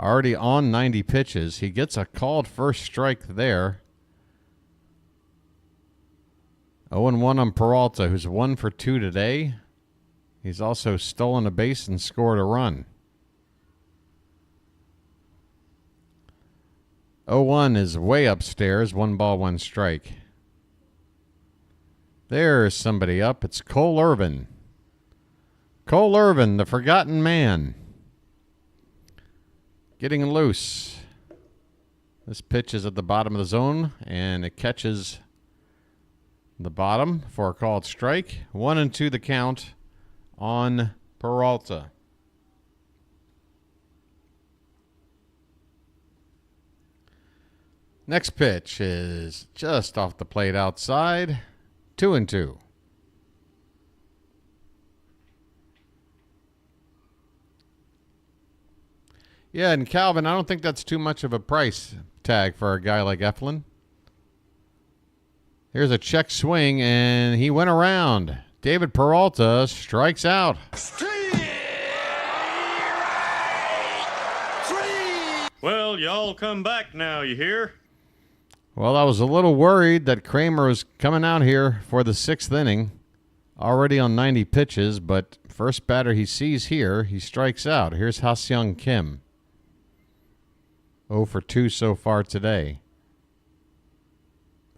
already on 90 pitches. He gets a called first strike there. 0-1 on Peralta, who's 1 for 2 today. He's also stolen a base and scored a run. 0-1 is way upstairs. 1 ball, 1 strike. There's somebody up. It's Cole Irvin. Cole Irvin, the forgotten man. Getting loose. This pitch is at the bottom of the zone, and it catches the bottom for a called strike. 1-2 the count on Peralta. Next pitch is just off the plate outside. 2-2. Yeah, and Calvin, I don't think that's too much of a price tag for a guy like Eflin. Here's a check swing, and he went around. David Peralta strikes out. Well, y'all come back now, you hear? Well, I was a little worried that Kramer was coming out here for the 6th inning, already on 90 pitches, but first batter he sees here, he strikes out. Here's Ha-Seong Kim. 0 for 2 so far today.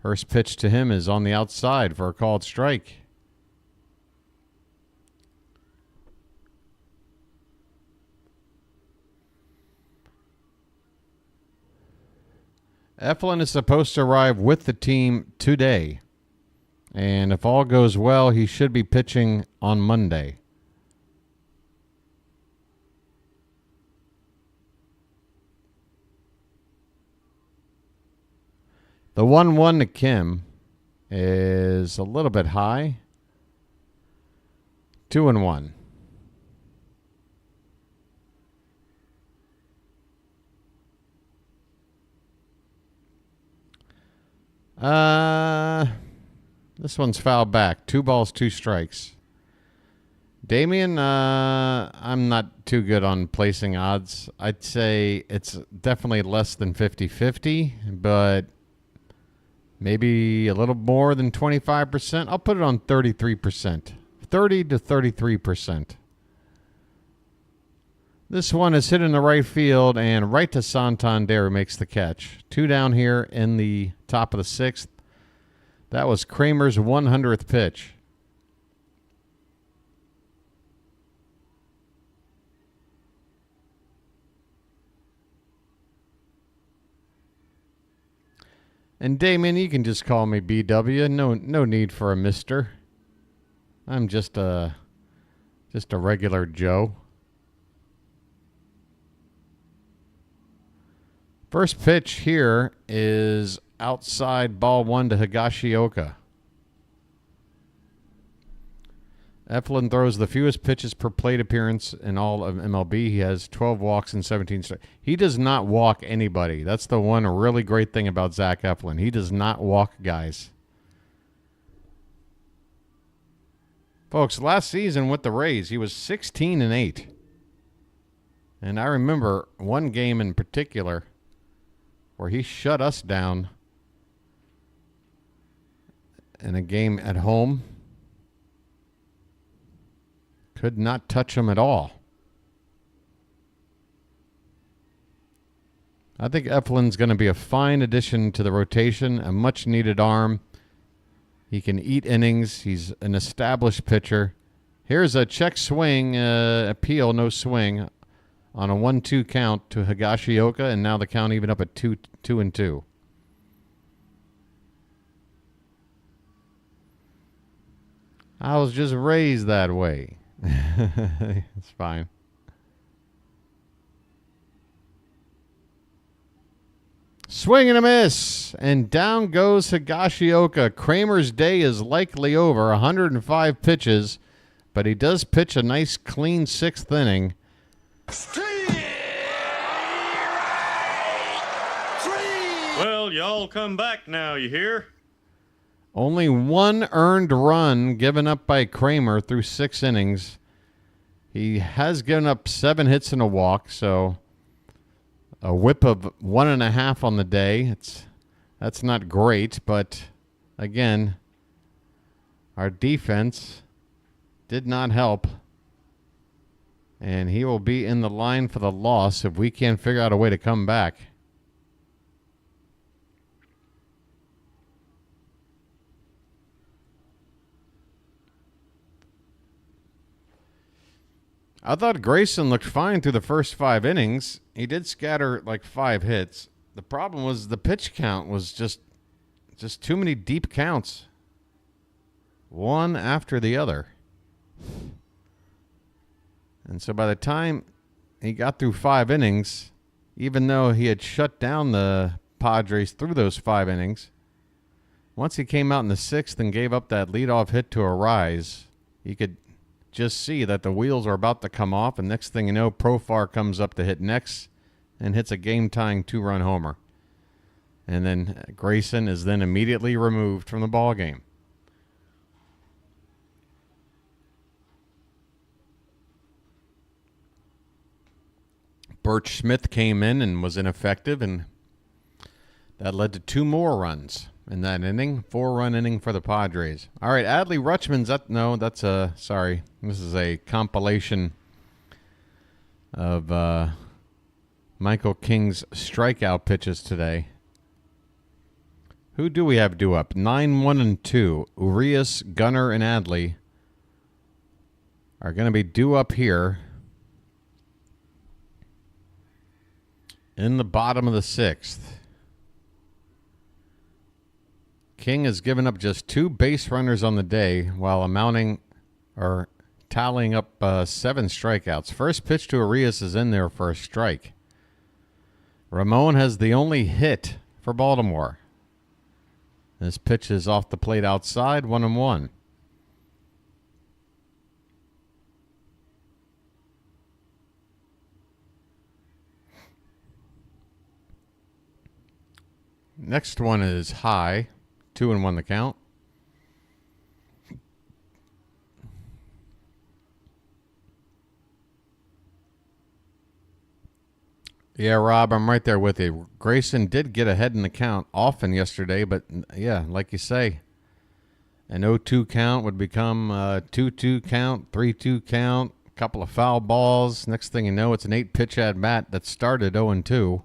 First pitch to him is on the outside for a called strike. Eflin is supposed to arrive with the team today. And if all goes well, he should be pitching on Monday. The 1-1 to Kim is a little bit high. 2-1. This one's fouled back. 2 balls, 2 strikes. Damian, I'm not too good on placing odds. I'd say it's definitely less than 50-50, but maybe a little more than 25%. I'll put it on 33%. 30 to 33%. This one is hit in the right field and right to Santander, who makes the catch. 2 down here in the top of the 6th. That was Kramer's 100th pitch. And Damien, you can just call me BW. No need for a mister. I'm just a regular Joe. First pitch here is outside, ball 1 to Higashioka. Eflin throws the fewest pitches per plate appearance in all of MLB. He has 12 walks and 17 strikes. He does not walk anybody. That's the one really great thing about Zach Eflin. He does not walk guys. Folks, last season with the Rays, he was 16-8. And I remember one game in particular where he shut us down in a game at home. Could not touch him at all. I think Eflin's going to be a fine addition to the rotation, a much-needed arm. He can eat innings. He's an established pitcher. Here's a check swing, appeal, no swing, on a 1-2 count to Higashioka, and now the count even up at 2-2. I was just raised that way. It's fine. Swing and a miss, and down goes Higashioka. Kramer's day is likely over, 105 pitches, but he does pitch a nice, clean sixth inning. Well, y'all come back now, you hear? Only one earned run given up by Kramer through 6 innings. He has given up 7 hits and a walk, so a whip of 1.5 on the day. That's not great, but again, our defense did not help. And he will be in the line for the loss if we can't figure out a way to come back. I thought Grayson looked fine through the first 5 innings. He did scatter like 5 hits. The problem was the pitch count was just too many deep counts. One after the other. And so by the time he got through 5 innings, even though he had shut down the Padres through those 5 innings, once he came out in the 6th and gave up that leadoff hit to Arise, he could just see that the wheels are about to come off, and next thing you know, Profar comes up to hit next and hits a game-tying 2-run homer. And then Grayson is then immediately removed from the ballgame. Birch Smith came in and was ineffective, and that led to 2 more runs in that inning. 4-run inning for the Padres. All right, Adley Rutschman's up. No, that's sorry. This is a compilation of Michael King's strikeout pitches today. Who do we have due up? 9-1-2. Urias, Gunnar, and Adley are going to be due up here in the bottom of the 6th. King has given up just 2 base runners on the day while tallying up 7 strikeouts. First pitch to Urias is in there for a strike. Ramon has the only hit for Baltimore. This pitch is off the plate outside, 1-1. Next one is high, 2-1 the count. Yeah, Rob, I'm right there with you. Grayson did get ahead in the count often yesterday, but yeah, like you say, an 0-2 count would become a 2-2 count, 3-2 count, a couple of foul balls. Next thing you know, it's an 8-pitch at-bat that started 0-2.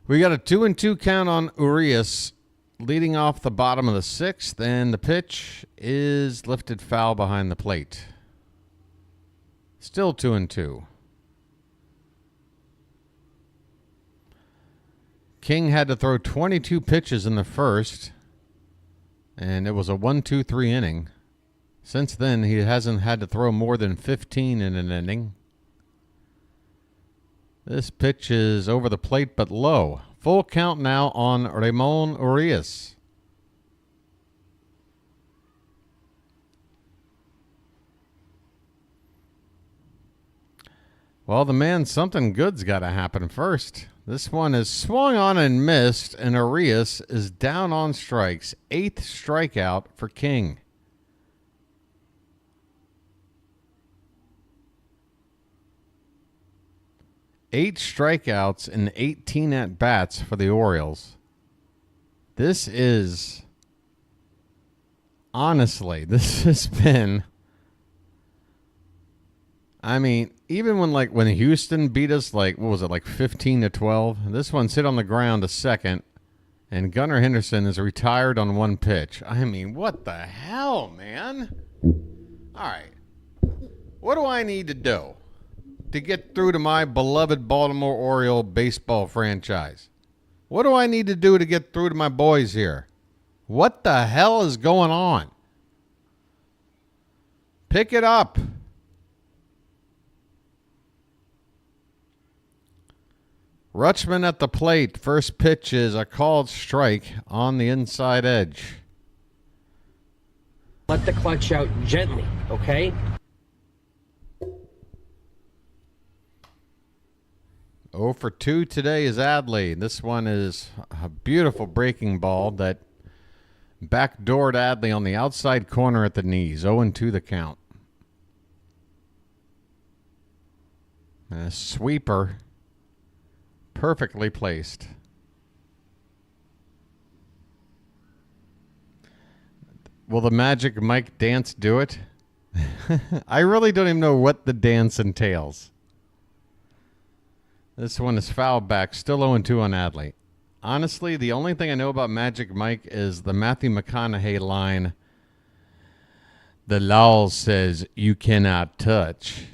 We got a 2-2 count on Urias leading off the bottom of the 6th, and the pitch is lifted foul behind the plate. Still 2-2. King had to throw 22 pitches in the first, and it was a 1-2-3 inning. Since then, he hasn't had to throw more than 15 in an inning. This pitch is over the plate but low. Full count now on Ramon Urias. Well, the man, something good's got to happen first. This one is swung on and missed, and Urias is down on strikes. 8th strikeout for King. 8 strikeouts and 18 at-bats for the Orioles. This is... Honestly, this has been... I mean, even when Houston beat us, what was it, 15-12? This one sit on the ground a second, and Gunnar Henderson is retired on 1 pitch. I mean, what the hell, man? All right. What do I need to do to get through to my beloved Baltimore Oriole baseball franchise? What do I need to do to get through to my boys here? What the hell is going on? Pick it up. Rutschman at the plate. First pitch is a called strike on the inside edge. Let the clutch out gently, okay? 0 for 2 today is Adley. This one is a beautiful breaking ball that backdoored Adley on the outside corner at the knees. 0-2 the count. A sweeper. Perfectly placed. Will the Magic Mike dance do it? I really don't even know what the dance entails. This one is foul back. Still 0-2 on Adley. Honestly, the only thing I know about Magic Mike is the Matthew McConaughey line. The law says you cannot touch.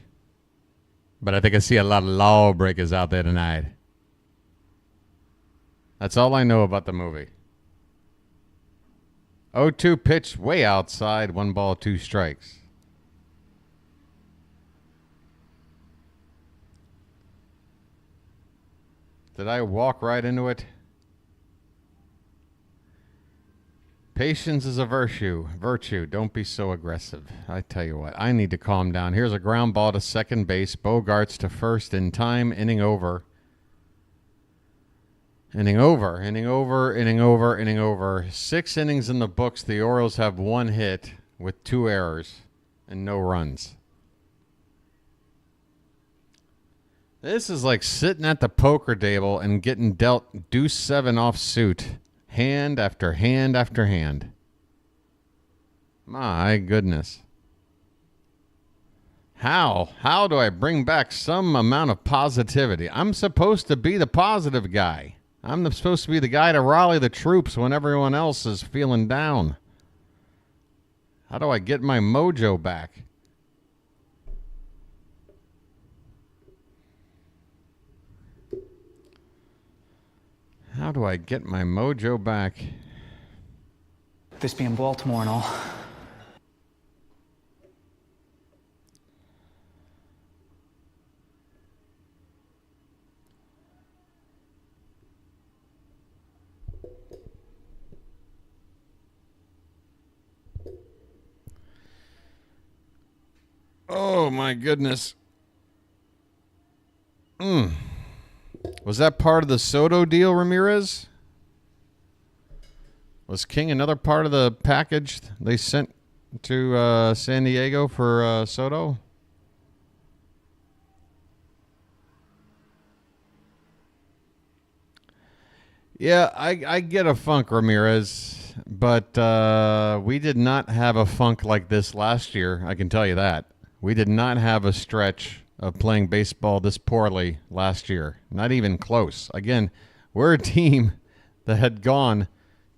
But I think I see a lot of lawbreakers out there tonight. That's all I know about the movie. 0-2 pitch way outside. 1 ball, 2 strikes. Did I walk right into it? Patience is a virtue. Don't be so aggressive. I tell you what, I need to calm down. Here's a ground ball to second base. Bogarts to first in time. Inning over. Inning over. 6 innings in the books. The Orioles have 1 hit with 2 errors and no runs. This is like sitting at the poker table and getting dealt deuce 7 off suit. Hand after hand after hand. My goodness. How do I bring back some amount of positivity? I'm supposed to be the positive guy. I'm supposed to be the guy to rally the troops when everyone else is feeling down. How do I get my mojo back? How do I get my mojo back? This being Baltimore and all. Oh, my goodness. Was that part of the Soto deal, Ramirez? Was King another part of the package they sent to San Diego for Soto? Yeah, I get a funk, Ramirez, but we did not have a funk like this last year. I can tell you that. We did not have a stretch of playing baseball this poorly last year. Not even close. Again, we're a team that had gone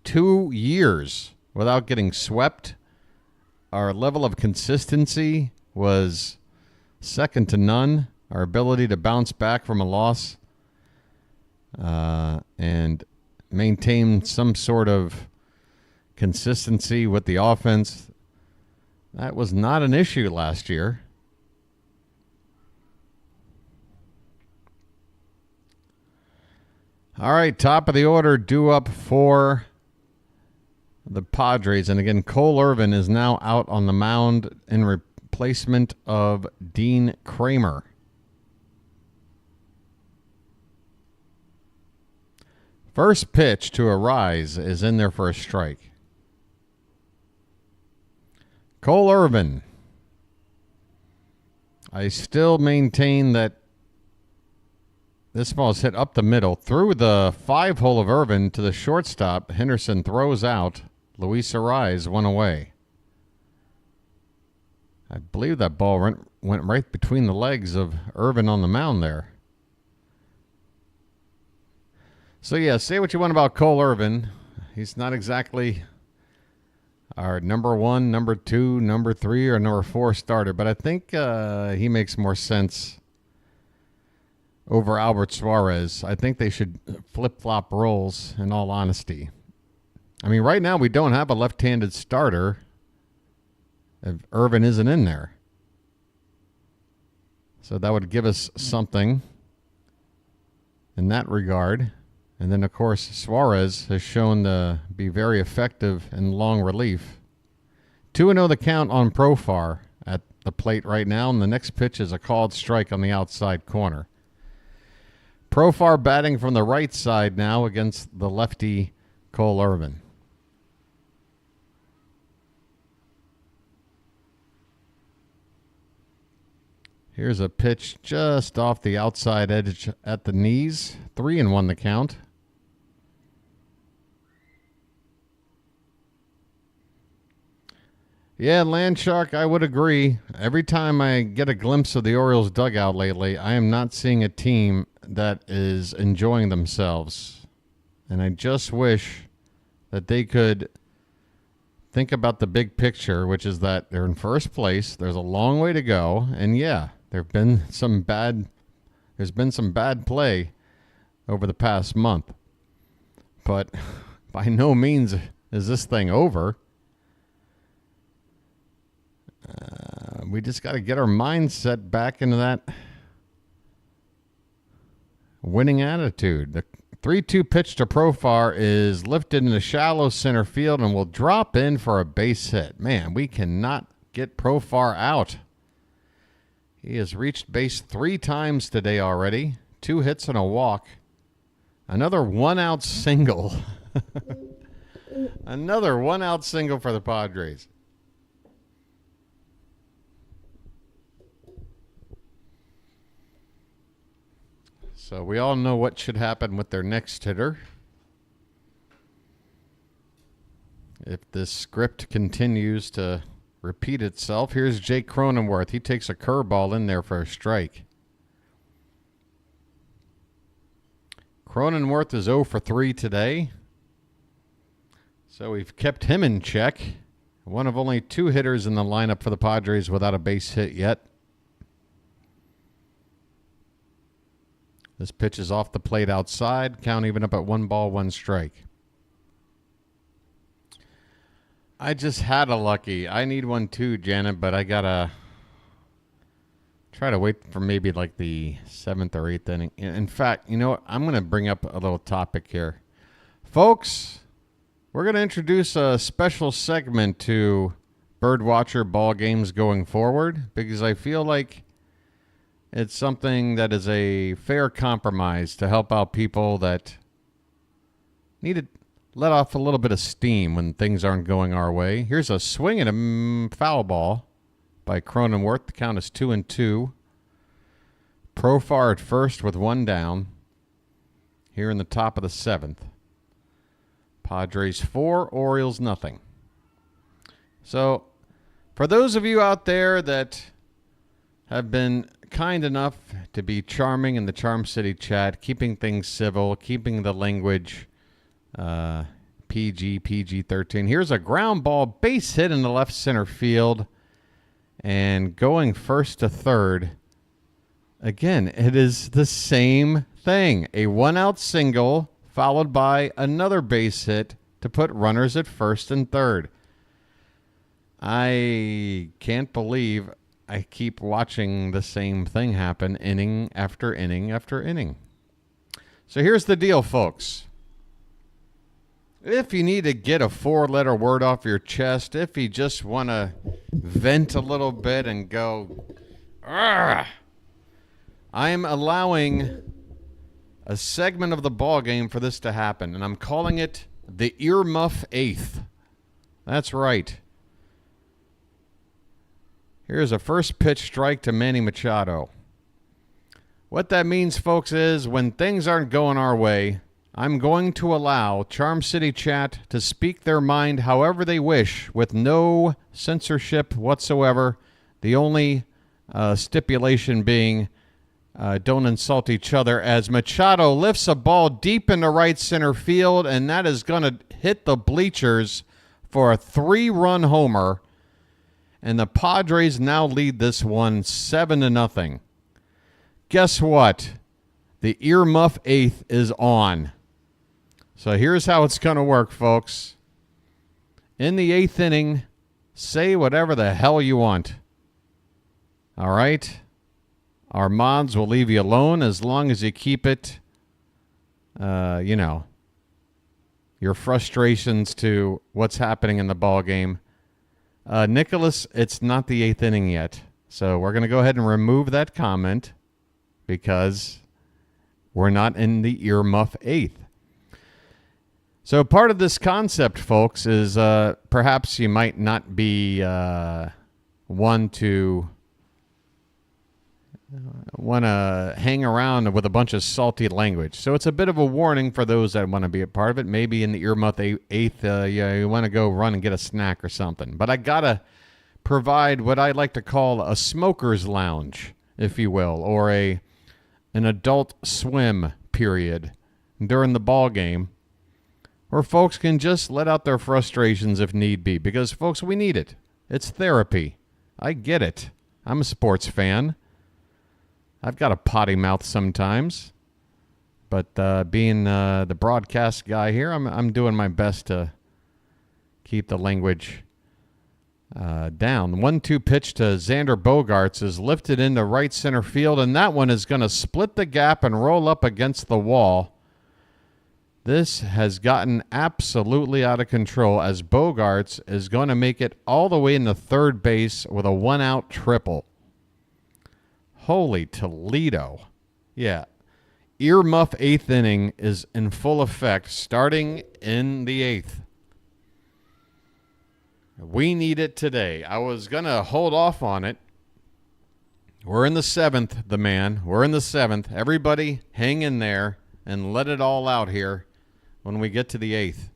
2 years without getting swept. Our level of consistency was second to none. Our ability to bounce back from a loss and maintain some sort of consistency with the offense, that was not an issue last year. All right, top of the order, due up for the Padres. And again, Cole Irvin is now out on the mound in replacement of Dean Kramer. First pitch to Arise is in there for a strike. Cole Irvin. I still maintain that This ball is hit up the middle through the 5-hole of Irvin to the shortstop. Henderson throws out. Luis Ariz one away. I believe that ball went right between the legs of Irvin on the mound there. So, yeah, say what you want about Cole Irvin. He's not exactly our number 1, number 2, number 3, or number 4 starter, but I think he makes more sense over Albert Suarez. I think they should flip-flop roles, in all honesty. I mean, right now we don't have a left-handed starter if Irvin isn't in there. So that would give us something in that regard. And then, of course, Suarez has shown to be very effective in long relief. 2-0 the count on Profar at the plate right now, and the next pitch is a called strike on the outside corner. Profar batting from the right side now against the lefty Cole Irvin. Here's a pitch just off the outside edge at the knees. 3-1 the count. Yeah, Landshark, I would agree. Every time I get a glimpse of the Orioles dugout lately, I am not seeing a team that is enjoying themselves. And I just wish that they could think about the big picture, which is that they're in first place. There's a long way to go. And yeah, there's been some bad play over the past month. But by no means is this thing over. We just got to get our mindset back into that winning attitude. The 3-2 pitch to Profar is lifted into shallow center field and will drop in for a base hit. Man, we cannot get Profar out. He has reached base 3 times today already. 2 hits and a walk. Another 1-out single. Another 1-out single for the Padres. So we all know what should happen with their next hitter. If this script continues to repeat itself, here's Jake Cronenworth. He takes a curveball in there for a strike. Cronenworth is 0 for 3 today. So we've kept him in check. One of only 2 hitters in the lineup for the Padres without a base hit yet. This pitch is off the plate outside. Count even up at 1 ball, 1 strike. I just had a lucky. I need one too, Janet, but I got to try to wait for maybe like the 7th or 8th inning. In fact, you know what? I'm going to bring up a little topic here. Folks, we're going to introduce a special segment to Birdwatcher ball games going forward because I feel like it's something that is a fair compromise to help out people that need to let off a little bit of steam when things aren't going our way. Here's a swing and a foul ball by Cronenworth. The count is 2-2. Profar at first with 1 down. Here in the top of the 7th. Padres 4, Orioles nothing. So, for those of you out there that have been kind enough to be charming in the Charm City chat, keeping things civil, keeping the language PG-13. Here's a ground ball base hit in the left center field and going first to third. Again, it is the same thing. A 1-out single followed by another base hit to put runners at first and third. I can't believe I keep watching the same thing happen inning after inning after inning. So here's the deal, folks. If you need to get a 4-letter word off your chest, if you just want to vent a little bit and go, "Argh," I'm allowing a segment of the ball game for this to happen, and I'm calling it the Earmuff 8th. That's right. Here's a first pitch strike to Manny Machado. What that means, folks, is when things aren't going our way, I'm going to allow Charm City Chat to speak their mind however they wish with no censorship whatsoever. The only stipulation being don't insult each other, as Machado lifts a ball deep into right center field, and that is going to hit the bleachers for a 3-run homer. And the Padres now lead this one 7-0. Guess what? The earmuff 8th is on. So here's how it's going to work, folks. In the 8th inning, say whatever the hell you want. All right? Our mods will leave you alone as long as you keep it, your frustrations to what's happening in the ball game. Nicholas, it's not the 8th inning yet. So we're going to go ahead and remove that comment because we're not in the earmuff 8th. So part of this concept, folks, is perhaps you might not be one to want to hang around with a bunch of salty language. So it's a bit of a warning for those that want to be a part of it. Maybe in the earmuff 8th, you want to go run and get a snack or something. But I got to provide what I like to call a smoker's lounge, if you will, or an adult swim period during the ball game where folks can just let out their frustrations if need be. Because, folks, we need it. It's therapy. I get it. I'm a sports fan. I've got a potty mouth sometimes. But being the broadcast guy here, I'm doing my best to keep the language down. The 1-2 pitch to Xander Bogaerts is lifted into right center field, and that one is going to split the gap and roll up against the wall. This has gotten absolutely out of control as Bogaerts is going to make it all the way into third base with a 1-out triple. Holy Toledo. Yeah. Earmuff 8th inning is in full effect starting in the 8th. We need it today. I was going to hold off on it. We're in the 7th, the man. We're in the 7th. Everybody hang in there and let it all out here when we get to the 8th.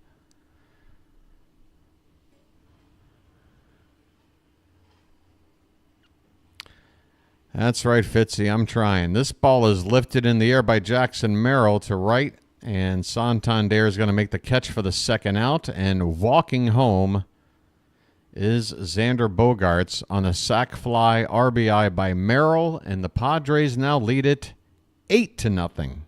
That's right, Fitzy. I'm trying. This ball is lifted in the air by Jackson Merrill to right, and Santander is going to make the catch for the second out, and walking home is Xander Bogaerts on a sac fly RBI by Merrill, and the Padres now lead it 8-0.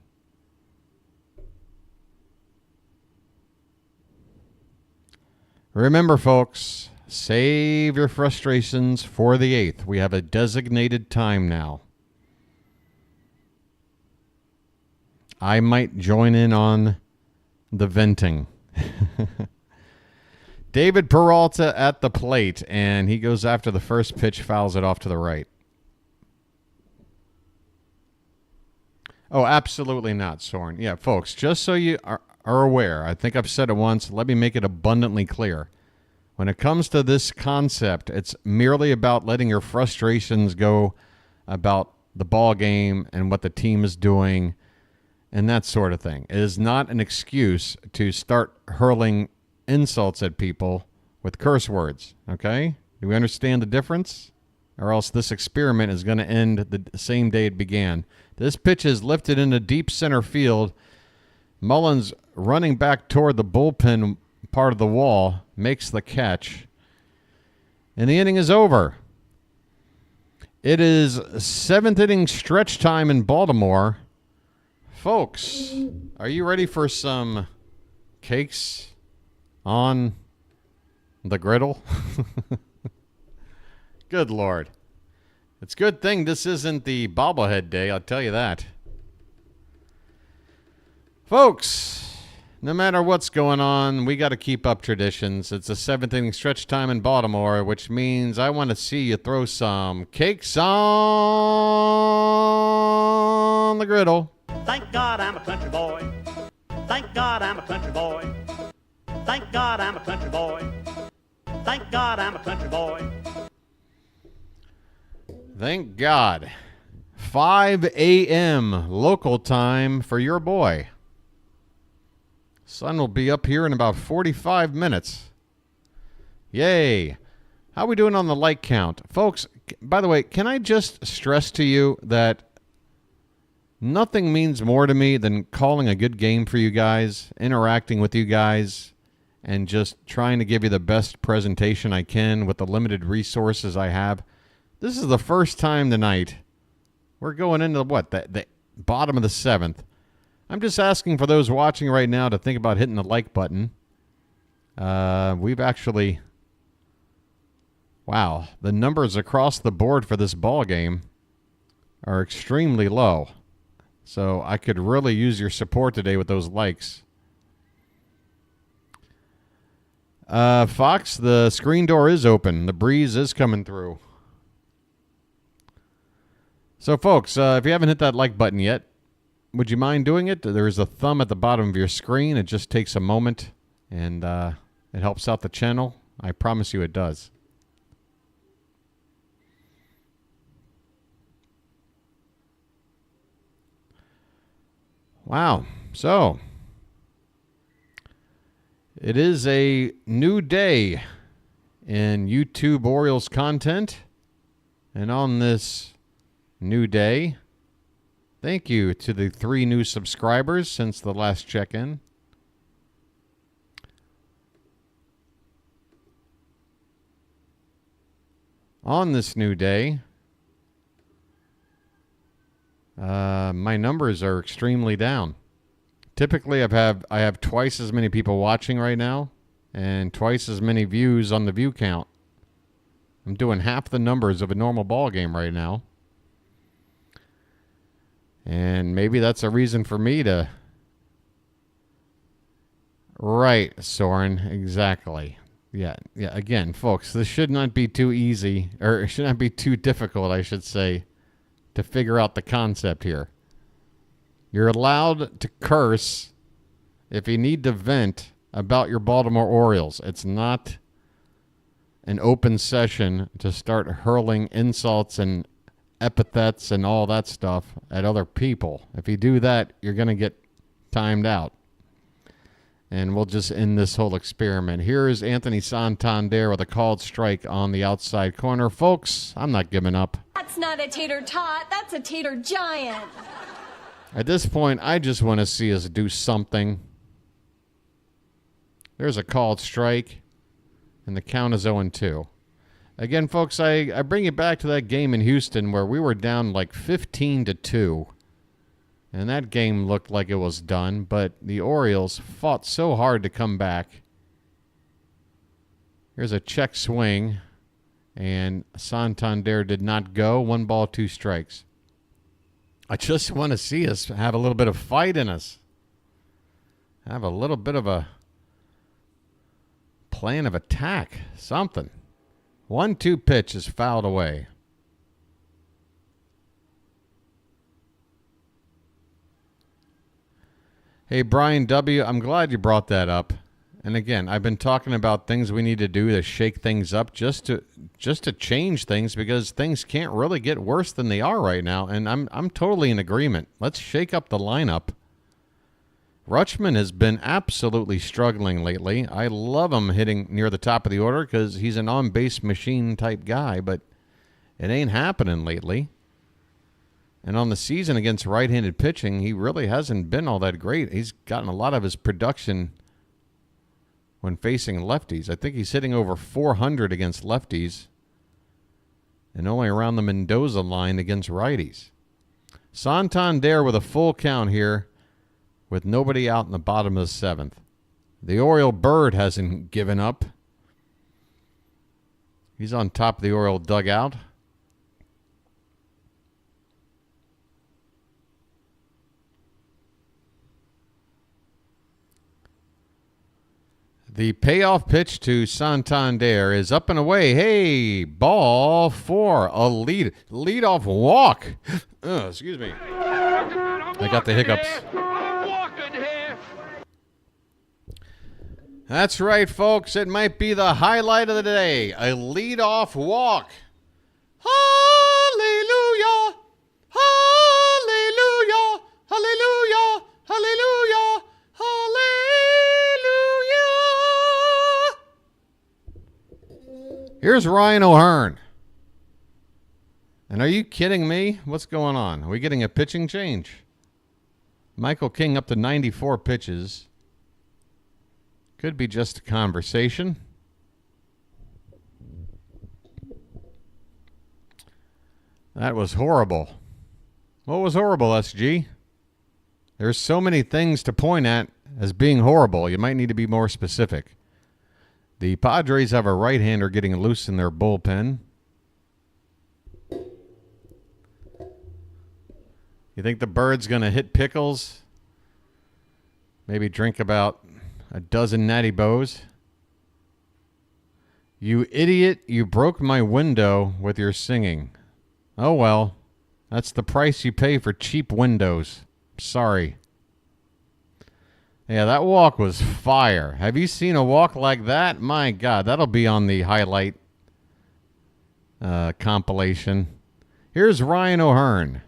Remember, folks, save your frustrations for the 8th. We have a designated time now. I might join in on the venting. David Peralta at the plate, and he goes after the first pitch, fouls it off to the right. Oh, absolutely not, Soren. Yeah, folks, just so you are aware, I think I've said it once, let me make it abundantly clear. When it comes to this concept, it's merely about letting your frustrations go about the ball game and what the team is doing and that sort of thing. It is not an excuse to start hurling insults at people with curse words, okay? Do we understand the difference? Or else this experiment is going to end the same day it began. This pitch is lifted into deep center field. Mullins running back toward the bullpen part of the wall makes the catch. And the inning is over. It is 7th inning stretch time in Baltimore. Folks, are you ready for some cakes on the griddle? Good Lord. It's a good thing this isn't the bobblehead day, I'll tell you that. Folks, no matter what's going on, we got to keep up traditions. It's a 7th inning stretch time in Baltimore, which means I want to see you throw some cakes on the griddle. Thank God I'm a country boy. Thank God I'm a country boy. Thank God I'm a country boy. Thank God I'm a country boy. Thank God. 5 a.m. local time for your boy. Sun will be up here in about 45 minutes. Yay. How are we doing on the like count? Folks, by the way, can I just stress to you that nothing means more to me than calling a good game for you guys, interacting with you guys, and just trying to give you the best presentation I can with the limited resources I have. This is the first time tonight. We're going into the bottom of the 7th. I'm just asking for those watching right now to think about hitting the like button. We've actually... Wow, the numbers across the board for this ball game are extremely low. So I could really use your support today with those likes. Fox, the screen door is open. The breeze is coming through. So, folks, if you haven't hit that like button yet, would you mind doing it? There's a thumb at the bottom of your screen. It just takes a moment, and it helps out the channel. I promise you it does. Wow. So, it is a new day in YouTube Orioles content. And on this new day, thank you to the 3 new subscribers since the last check-in. On this new day, my numbers are extremely down. Typically, I have twice as many people watching right now and twice as many views on the view count. I'm doing half the numbers of a normal ball game right now. And maybe that's a reason for me to... Right, Soren, exactly. Yeah, again, folks, this should not be too easy, or it should not be too difficult, I should say, to figure out the concept here. You're allowed to curse if you need to vent about your Baltimore Orioles. It's not an open session to start hurling insults and epithets and all that stuff at other people. If you do that, you're going to get timed out. And we'll just end this whole experiment. Here is Anthony Santander with a called strike on the outside corner. Folks, I'm not giving up. That's not a tater tot. That's a tater giant. At this point, I just want to see us do something. There's a called strike, and the count is 0-2. Again, folks, I bring you back to that game in Houston where we were down like 15-2. And that game looked like it was done, but the Orioles fought so hard to come back. Here's a check swing, and Santander did not go. 1 ball, 2 strikes. I just want to see us have a little bit of fight in us. Have a little bit of a plan of attack. Something. 1-2 pitch is fouled away. Hey, Brian W., I'm glad you brought that up. And again, I've been talking about things we need to do to shake things up just to change things because things can't really get worse than they are right now. And I'm totally in agreement. Let's shake up the lineup. Rutschman has been absolutely struggling lately. I love him hitting near the top of the order because he's an on-base machine type guy, but it ain't happening lately. And on the season against right-handed pitching, he really hasn't been all that great. He's gotten a lot of his production when facing lefties. I think he's hitting over 400 against lefties and only around the Mendoza line against righties. Santander with a full count here with nobody out in the bottom of the 7th. The Oriole bird hasn't given up. He's on top of the Oriole dugout. The payoff pitch to Santander is up and away. Hey, ball 4. A leadoff walk. Excuse me. I got the hiccups. That's right, folks. It might be the highlight of the day. A leadoff walk. Hallelujah. Hallelujah. Here's Ryan O'Hearn. And are you kidding me? What's going on? Are we getting a pitching change? Michael King up to 94 pitches. Could be just a conversation. That was horrible. What was horrible, SG? There's so many things to point at as being horrible. You might need to be more specific. The Padres have a right-hander getting loose in their bullpen. You think the bird's going to hit Pickles? Maybe drink about a dozen Natty Bows? You idiot, you broke my window with your singing. Oh well, that's the price you pay for cheap windows. Sorry. Yeah, that walk was fire. Have you seen a walk like that? My God, that'll be on the highlight compilation. Here's Ryan O'Hearn.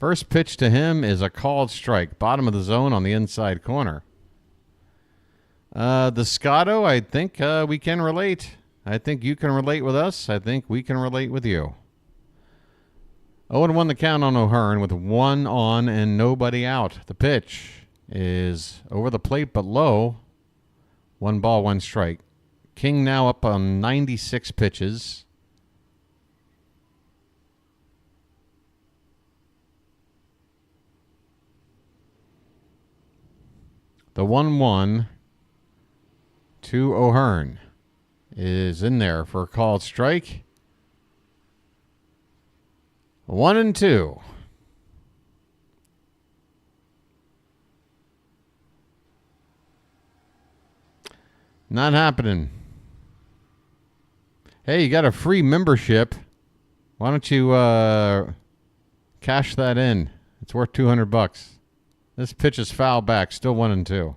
First pitch to him is a called strike. Bottom of the zone on the inside corner. The Scotto, I think we can relate. I think you can relate with us. I think we can relate with you. 0-1 the count on O'Hearn with 1 on and nobody out. The pitch is over the plate but low. 1 ball, 1 strike. King now up on 96 pitches. The 1-1 to O'Hearn is in there for a called strike. 1-2. Not happening. Hey, you got a free membership. Why don't you cash that in? It's worth $200. This pitch is foul back. Still 1-2.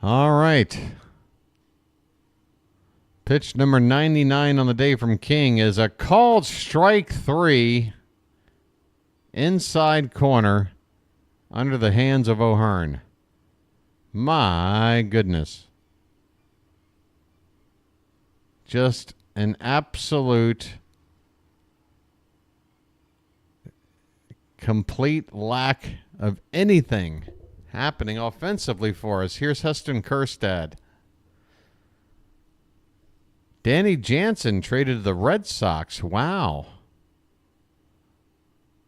All right. Pitch number 99 on the day from King is a called strike 3. Inside corner under the hands of O'Hearn. My goodness. Just an absolute complete lack of anything happening offensively for us. Here's Heston Kjerstad. Danny Jansen traded to the Red Sox. Wow.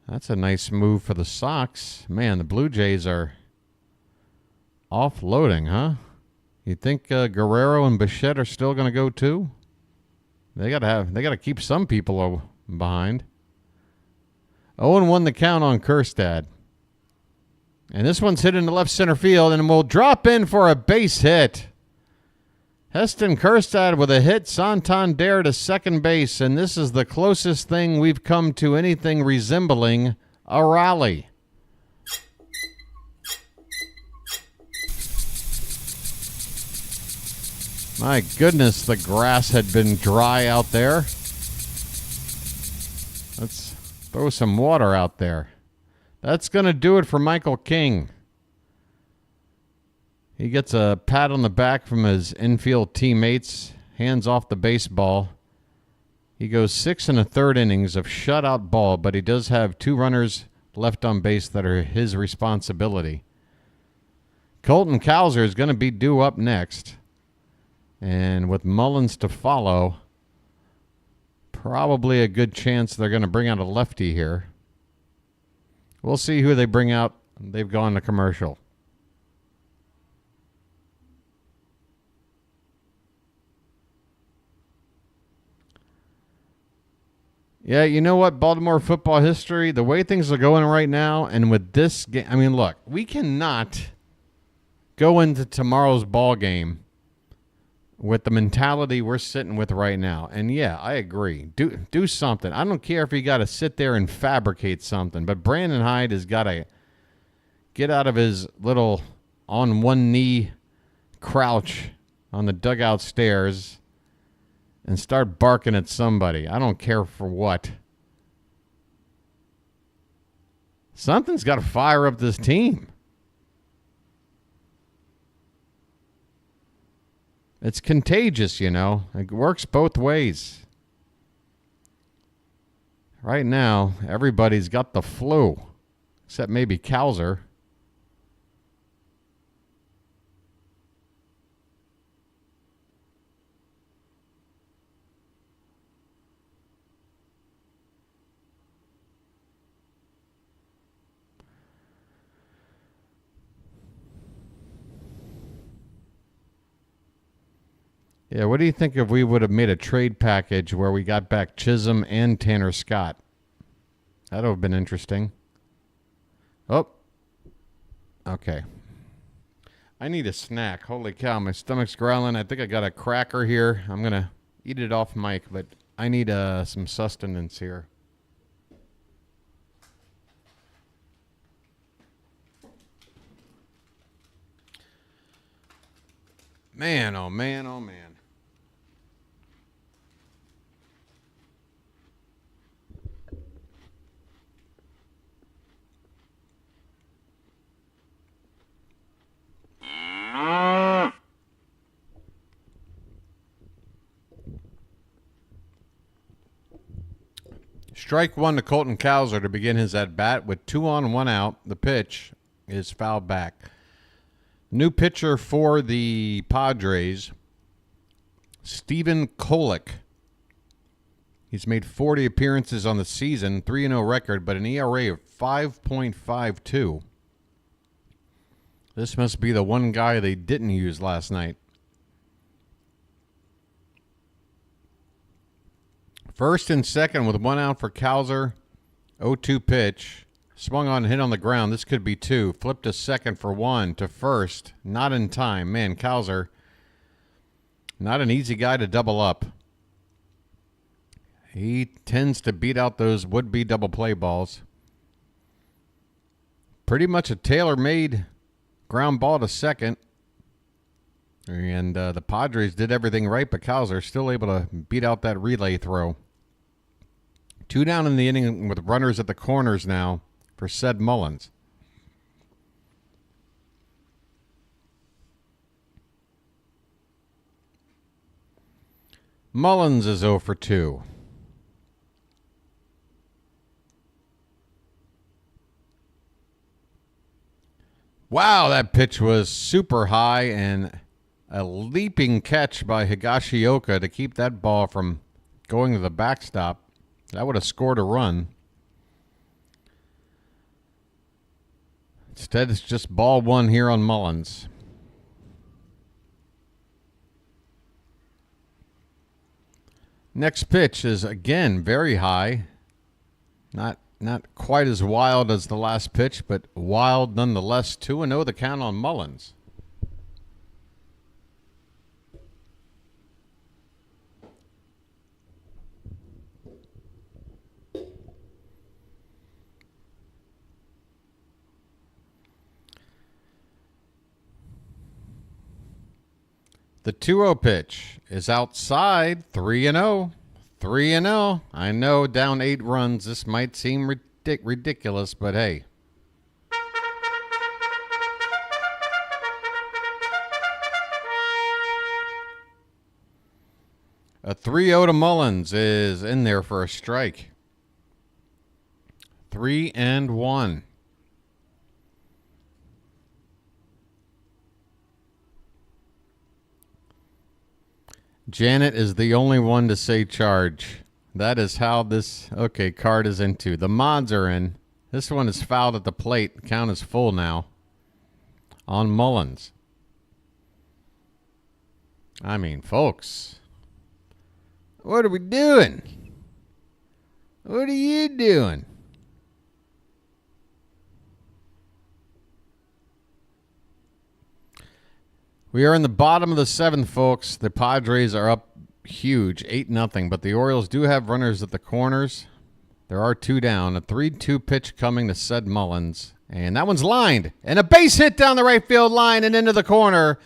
That's a nice move for the Sox. Man, the Blue Jays are offloading, huh? You think Guerrero and Bichette are still going to go too? They got to keep some people behind. 0-1 the count on Kjerstad. And this one's hit into left center field and will drop in for a base hit. Heston Kjerstad with a hit Santander to second base, and this is the closest thing we've come to anything resembling a rally. My goodness, the grass had been dry out there. Let's throw some water out there. That's going to do it for Michael King. He gets a pat on the back from his infield teammates, hands off the baseball. He goes 6 1/3 innings of shutout ball, but he does have 2 runners left on base that are his responsibility. Colton Cowser is going to be due up next. And with Mullins to follow, probably a good chance they're going to bring out a lefty here. We'll see who they bring out. They've gone to commercial. Yeah, you know what? Baltimore football history, the way things are going right now, and with this game, I mean, look, we cannot go into tomorrow's ball game with the mentality we're sitting with right now. And yeah, I agree. Do something. I don't care if you got to sit there and fabricate something, but Brandon Hyde has got to get out of his little on one knee crouch on the dugout stairs and start barking at somebody. I don't care for what. Something's got to fire up this team. It's contagious, you know. It works both ways. Right now, everybody's got the flu, except maybe Cowser. Yeah, what do you think if we would have made a trade package where we got back Chisholm and Tanner Scott? That would have been interesting. Oh. Okay. I need a snack. Holy cow, my stomach's growling. I think I got a cracker here. I'm going to eat it off mic, but I need some sustenance here. Man, oh man, oh man. Strike one to Colton Cowser to begin his at-bat with 2 on, 1 out. The pitch is fouled back. New pitcher for the Padres, Stephen Kolek. He's made 40 appearances on the season, 3-0 record, but an ERA of 5.52. This must be the one guy they didn't use last night. First and second with 1 out for Cowser. 0-2 pitch. Swung on and hit on the ground. This could be 2. Flipped to second for 1. To first. Not in time. Man, Cowser, not an easy guy to double up. He tends to beat out those would-be double play balls. Pretty much a tailor-made ground ball to second. And the Padres did everything right, but Cowser still able to beat out that relay throw. 2 down in the inning with runners at the corners now for Sed Mullins. Mullins is 0 for 2. Wow, that pitch was super high and a leaping catch by Higashioka to keep that ball from going to the backstop. That would have scored a run. Instead, it's just ball 1 here on Mullins. Next pitch is, again, very high. Not quite as wild as the last pitch, but wild nonetheless. 2-0 the count on Mullins. The 2-0 pitch is outside. 3-0. 3-0. I know, down 8 runs. This might seem ridiculous, but hey. A 3-0 to Mullins is in there for a strike. 3-1. Janet is the only one to say charge. That is how this, okay, card is into. The mods are in. This one is fouled at the plate. Count is full now on Mullins. I mean, folks, what are we doing? What are you doing? We are in the bottom of the 7th, folks. The Padres are up huge, 8-0, but the Orioles do have runners at the corners. There are 2 down. A 3-2 pitch coming to Sed Mullins. And that one's lined. And a base hit down the right field line and into the corner.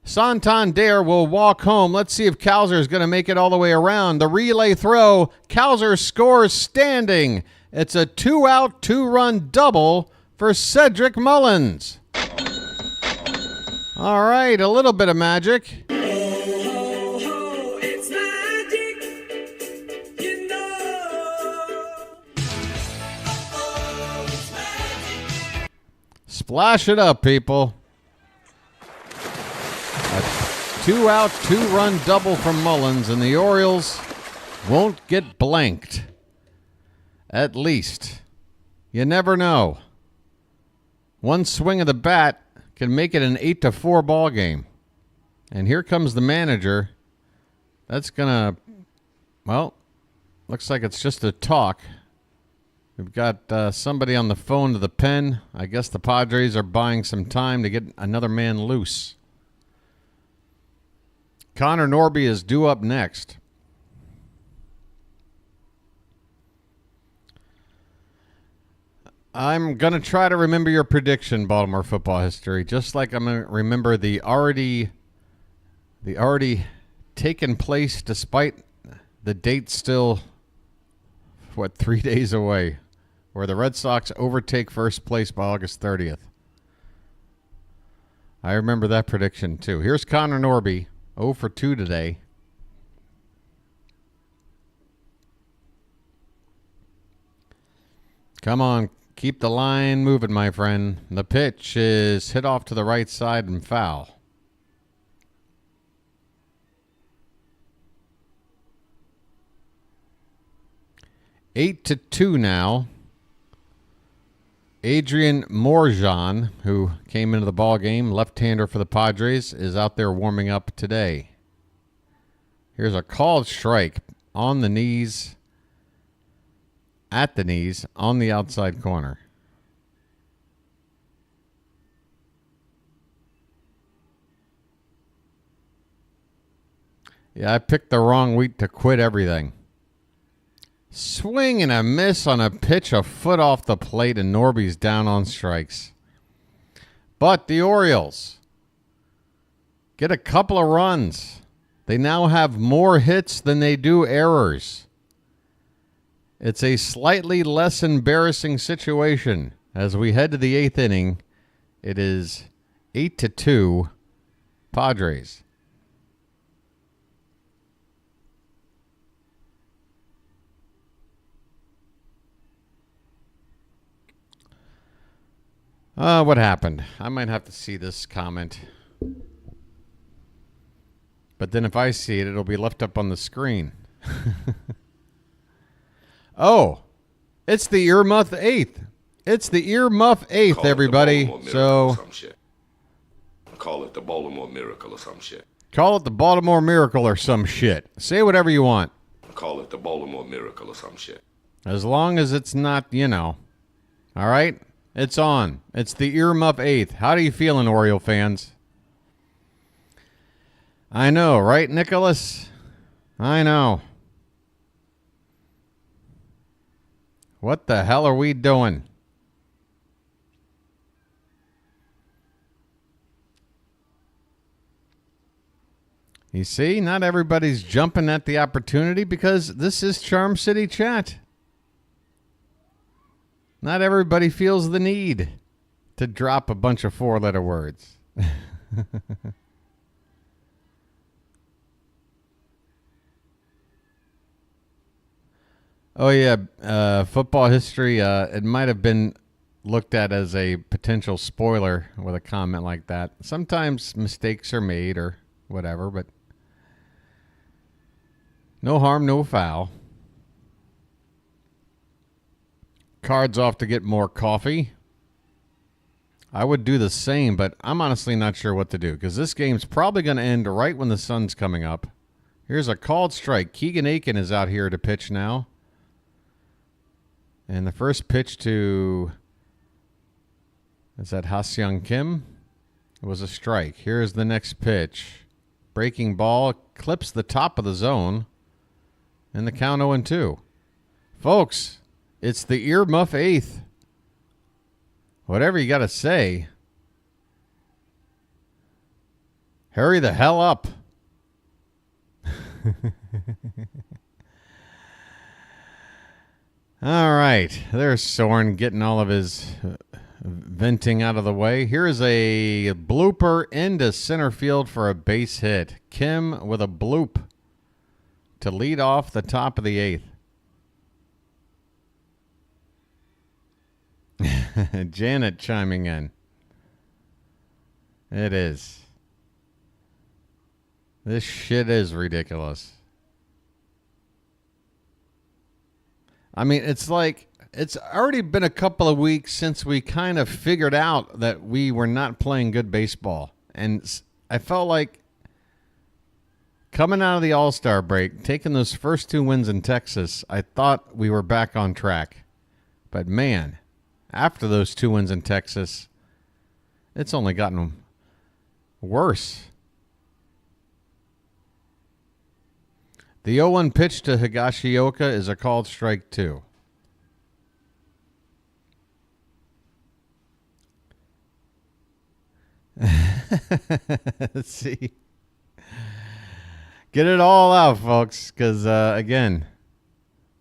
Santander will walk home. Let's see if Cowser is going to make it all the way around. The relay throw. Cowser scores standing. It's a 2-out, 2-run double for Cedric Mullins. All right, a little bit of magic. Splash it up, people. A 2-out, 2-run double from Mullins, and the Orioles won't get blanked. At least. You never know. One swing of the bat can make it an 8-4 ball game. And here comes the manager. That's going to, well, looks like it's just a talk. We've got somebody on the phone to the pen. I guess the Padres are buying some time to get another man loose. Connor Norby is due up next. I'm going to try to remember your prediction, Baltimore football history, just like I'm going to remember the already taken place despite the date still, 3 days away, where the Red Sox overtake first place by August 30th. I remember that prediction, too. Here's Connor Norby, 0 for 2 today. Come on, keep the line moving, my friend. The pitch is hit off to the right side and foul. Eight to 2 now. Adrian Morjan, who came into the ball game, left-hander for the Padres, is out there warming up today. Here's a called strike on the knees, at the knees, on the outside corner. Yeah, I picked the wrong week to quit everything. Swing and a miss on a pitch a foot off the plate, and Norby's down on strikes. But the Orioles get a couple of runs. They now have more hits than they do errors. It's a slightly less embarrassing situation as we head to the 8th inning. It is 8 to 2 Padres. What happened? I might have to see this comment. But then if I see it, it'll be left up on the screen. Oh, it's the earmuff 8th. It's the earmuff 8th, everybody. So call it the Baltimore Miracle or some shit. Call it the Baltimore Miracle or some shit. Say whatever you want. Call it the Baltimore Miracle or some shit. As long as it's not, all right? It's on. It's the earmuff 8th. How do you feeling, Oriole fans? I know, right, Nicholas? I know. What the hell are we doing? You see, not everybody's jumping at the opportunity because this is Charm City Chat. Not everybody feels the need to drop a bunch of 4-letter words. Oh, yeah. Football history, it might have been looked at as a potential spoiler with a comment like that. Sometimes mistakes are made or whatever, but no harm, no foul. Cards off to get more coffee. I would do the same, but I'm honestly not sure what to do because this game's probably going to end right when the sun's coming up. Here's a called strike. Keegan Aiken is out here to pitch now. And the first pitch to, is that Ha-Seong Kim? It was a strike. Here's the next pitch. Breaking ball, clips the top of the zone. And the count 0-2. Folks, it's the earmuff 8th. Whatever you got to say. Hurry the hell up. All right. There's Soren getting all of his venting out of the way. Here's a blooper into center field for a base hit. Kim with a bloop to lead off the top of the 8th. Janet chiming in. It is. This shit is ridiculous. I mean, it's like, it's already been a couple of weeks since we kind of figured out that we were not playing good baseball. And I felt like coming out of the All-Star break, taking those first 2 wins in Texas, I thought we were back on track. But man, after those 2 wins in Texas, it's only gotten worse. The 0-1 pitch to Higashioka is a called strike 2. Let's see. Get it all out, folks, because, again,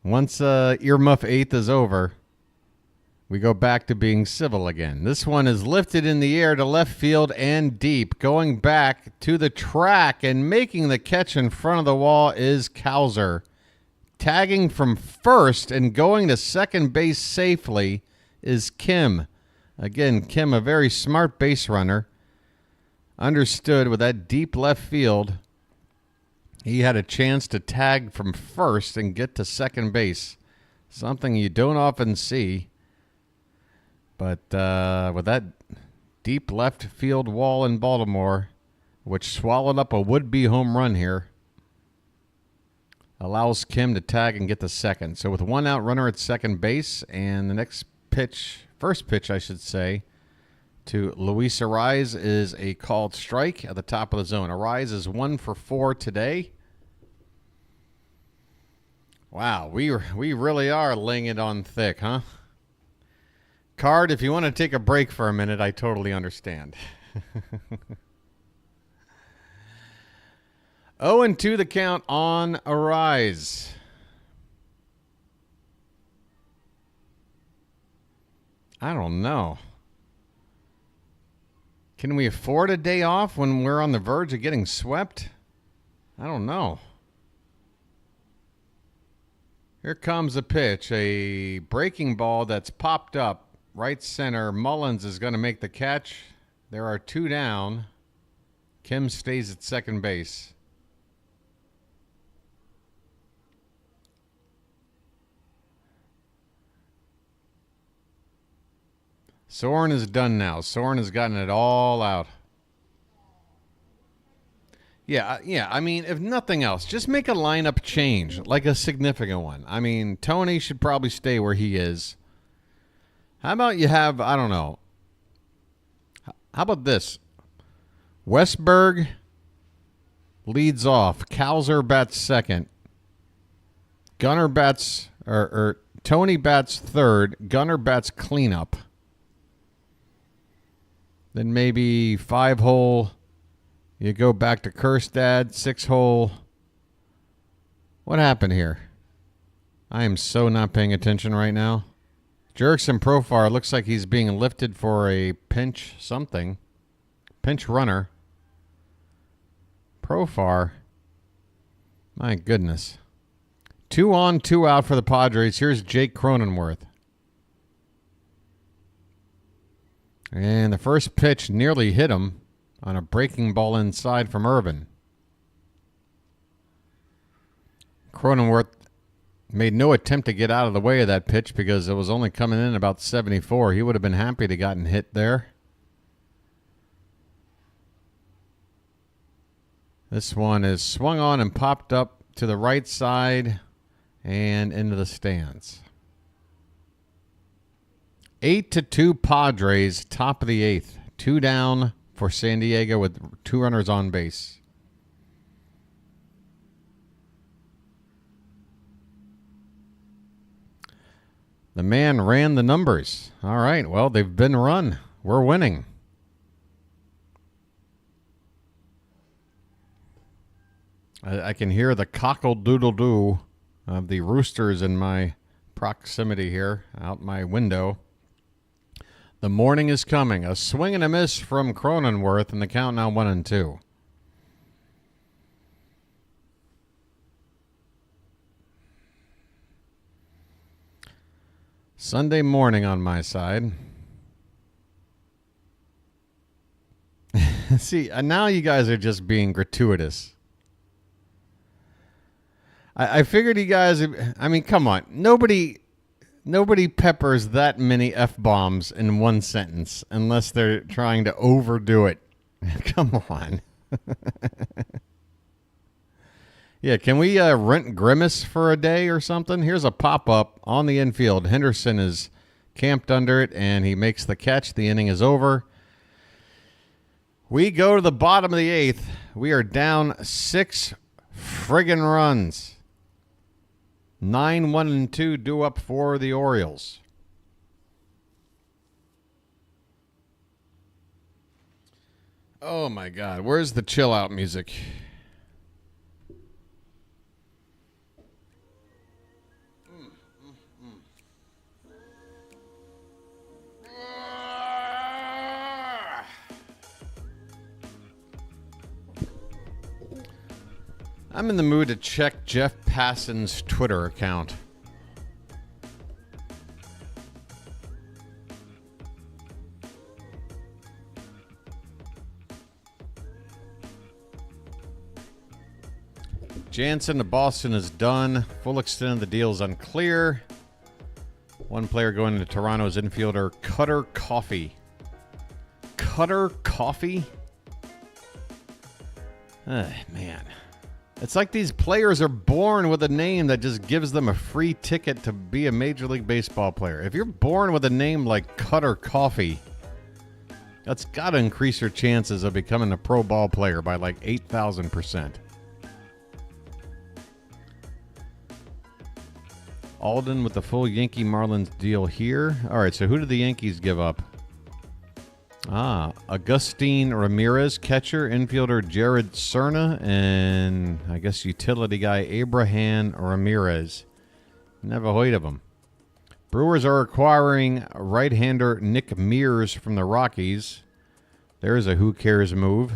once earmuff 8th is over, we go back to being civil again. This one is lifted in the air to left field and deep. Going back to the track and making the catch in front of the wall is Cowser. Tagging from first and going to second base safely is Kim. Again, Kim, a very smart base runner. Understood with that deep left field, he had a chance to tag from first and get to second base. Something you don't often see. But with that deep left field wall in Baltimore, which swallowed up a would-be home run here, allows Kim to tag and get the second. So with 1 out runner at second base, and the next pitch, first pitch I should say, to Luis Ariz is a called strike at the top of the zone. Ariz is 1 for 4 today. Wow, we really are laying it on thick, huh? Card, if you want to take a break for a minute, I totally understand. 0-2 the count on Ariz. I don't know. Can we afford a day off when we're on the verge of getting swept? I don't know. Here comes a pitch, a breaking ball that's popped up. Right center, Mullins is going to make the catch. There are 2 down. Kim stays at second base. Soren is done now. Soren has gotten it all out. Yeah, I mean, if nothing else, just make a lineup change, like a significant one. I mean, Tony should probably stay where he is. How about you have, I don't know. How about this? Westberg leads off. Cowser bats second. Gunnar bats, or Tony bats third. Gunnar bats cleanup. Then maybe 5-hole. You go back to Kerstad. 6-hole. What happened here? I am so not paying attention right now. Jurickson Profar looks like he's being lifted for a pinch something. Pinch runner. Profar. My goodness. 2 on, 2 out for the Padres. Here's Jake Cronenworth. And the first pitch nearly hit him on a breaking ball inside from Irvin. Cronenworth made no attempt to get out of the way of that pitch because it was only coming in about 74. He would have been happy to gotten hit there. This one is swung on and popped up to the right side and into the stands. 8-2 Padres, top of the 8th. 2 down for San Diego with 2 runners on base. The man ran the numbers. All right, well, they've been run. We're winning. I can hear the cockle-doodle-doo of the roosters in my proximity here, out my window. The morning is coming. A swing and a miss from Cronenworth, and the count now 1-2. Sunday morning on my side. See, now you guys are just being gratuitous. I figured you guys, I mean, come on. Nobody peppers that many F-bombs in one sentence unless they're trying to overdo it. Come on. Yeah, can we rent Grimace for a day or something? Here's a pop-up on the infield. Henderson is camped under it, and he makes the catch. The inning is over. We go to the bottom of the 8th. We are down 6 friggin' runs. 9-1-2 due up for the Orioles. Oh, my God. Where's the chill-out music? I'm in the mood to check Jeff Passan's Twitter account. Jansen to Boston is done. Full extent of the deal is unclear. One player going to Toronto's infielder, Cutter Coffee. Cutter Coffee? Man. It's like these players are born with a name that just gives them a free ticket to be a Major League Baseball player. If you're born with a name like Cutter Coffee, that's got to increase your chances of becoming a pro ball player by like 8,000%. Alden with the full Yankee Marlins deal here. All right, so who did the Yankees give up? Agustin Ramirez, catcher, infielder Jared Cerna, and I guess utility guy Abraham Ramirez. Never heard of him. Brewers are acquiring right-hander Nick Mears from the Rockies. There's a who cares move.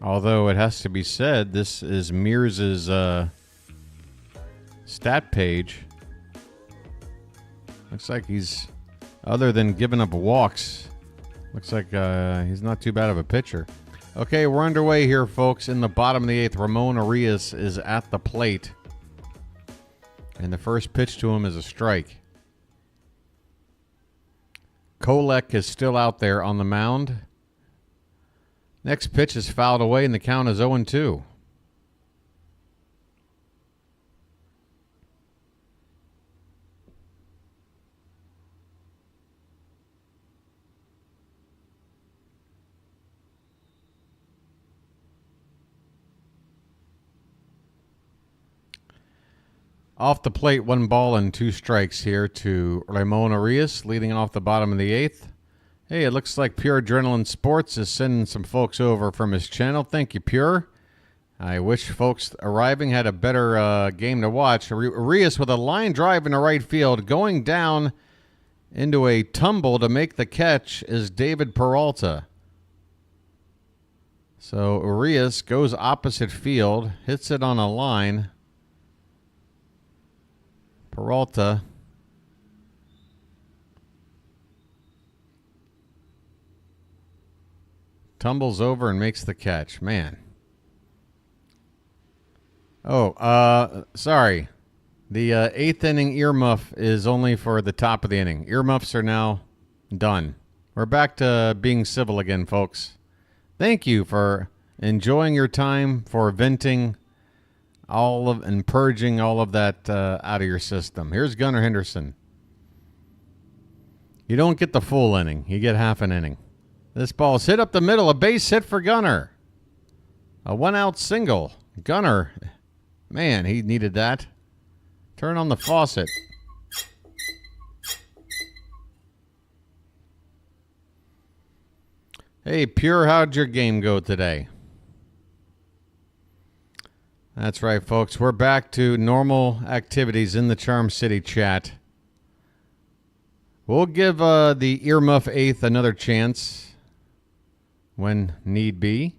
Although it has to be said, this is Mears' stat page. Looks like he's, other than giving up walks, looks like he's not too bad of a pitcher. Okay, we're underway here, folks. In the bottom of the 8th, Ramon Arias is at the plate. And the first pitch to him is a strike. Kolek is still out there on the mound. Next pitch is fouled away, and the count is 0-2. Off the plate, 1 ball and 2 strikes here to Ramon Arias, leading off the bottom of the 8th. Hey, it looks like Pure Adrenaline Sports is sending some folks over from his channel. Thank you, Pure. I wish folks arriving had a better game to watch. Arias with a line drive in the right field, going down into a tumble to make the catch is David Peralta. So Arias goes opposite field, hits it on a line. Peralta tumbles over and makes the catch. Man. Oh, sorry. The 8th inning earmuff is only for the top of the inning. Earmuffs are now done. We're back to being civil again, folks. Thank you for enjoying your time, for venting and purging all of that out of your system. Here's Gunnar Henderson. You don't get the full inning. You get half an inning. This ball's hit up the middle. A base hit for Gunnar. A 1-out single. Gunnar, man, he needed that. Turn on the faucet. Hey, Pure, how'd your game go today? That's right, folks. We're back to normal activities in the Charm City chat. We'll give the earmuff eighth another chance when need be.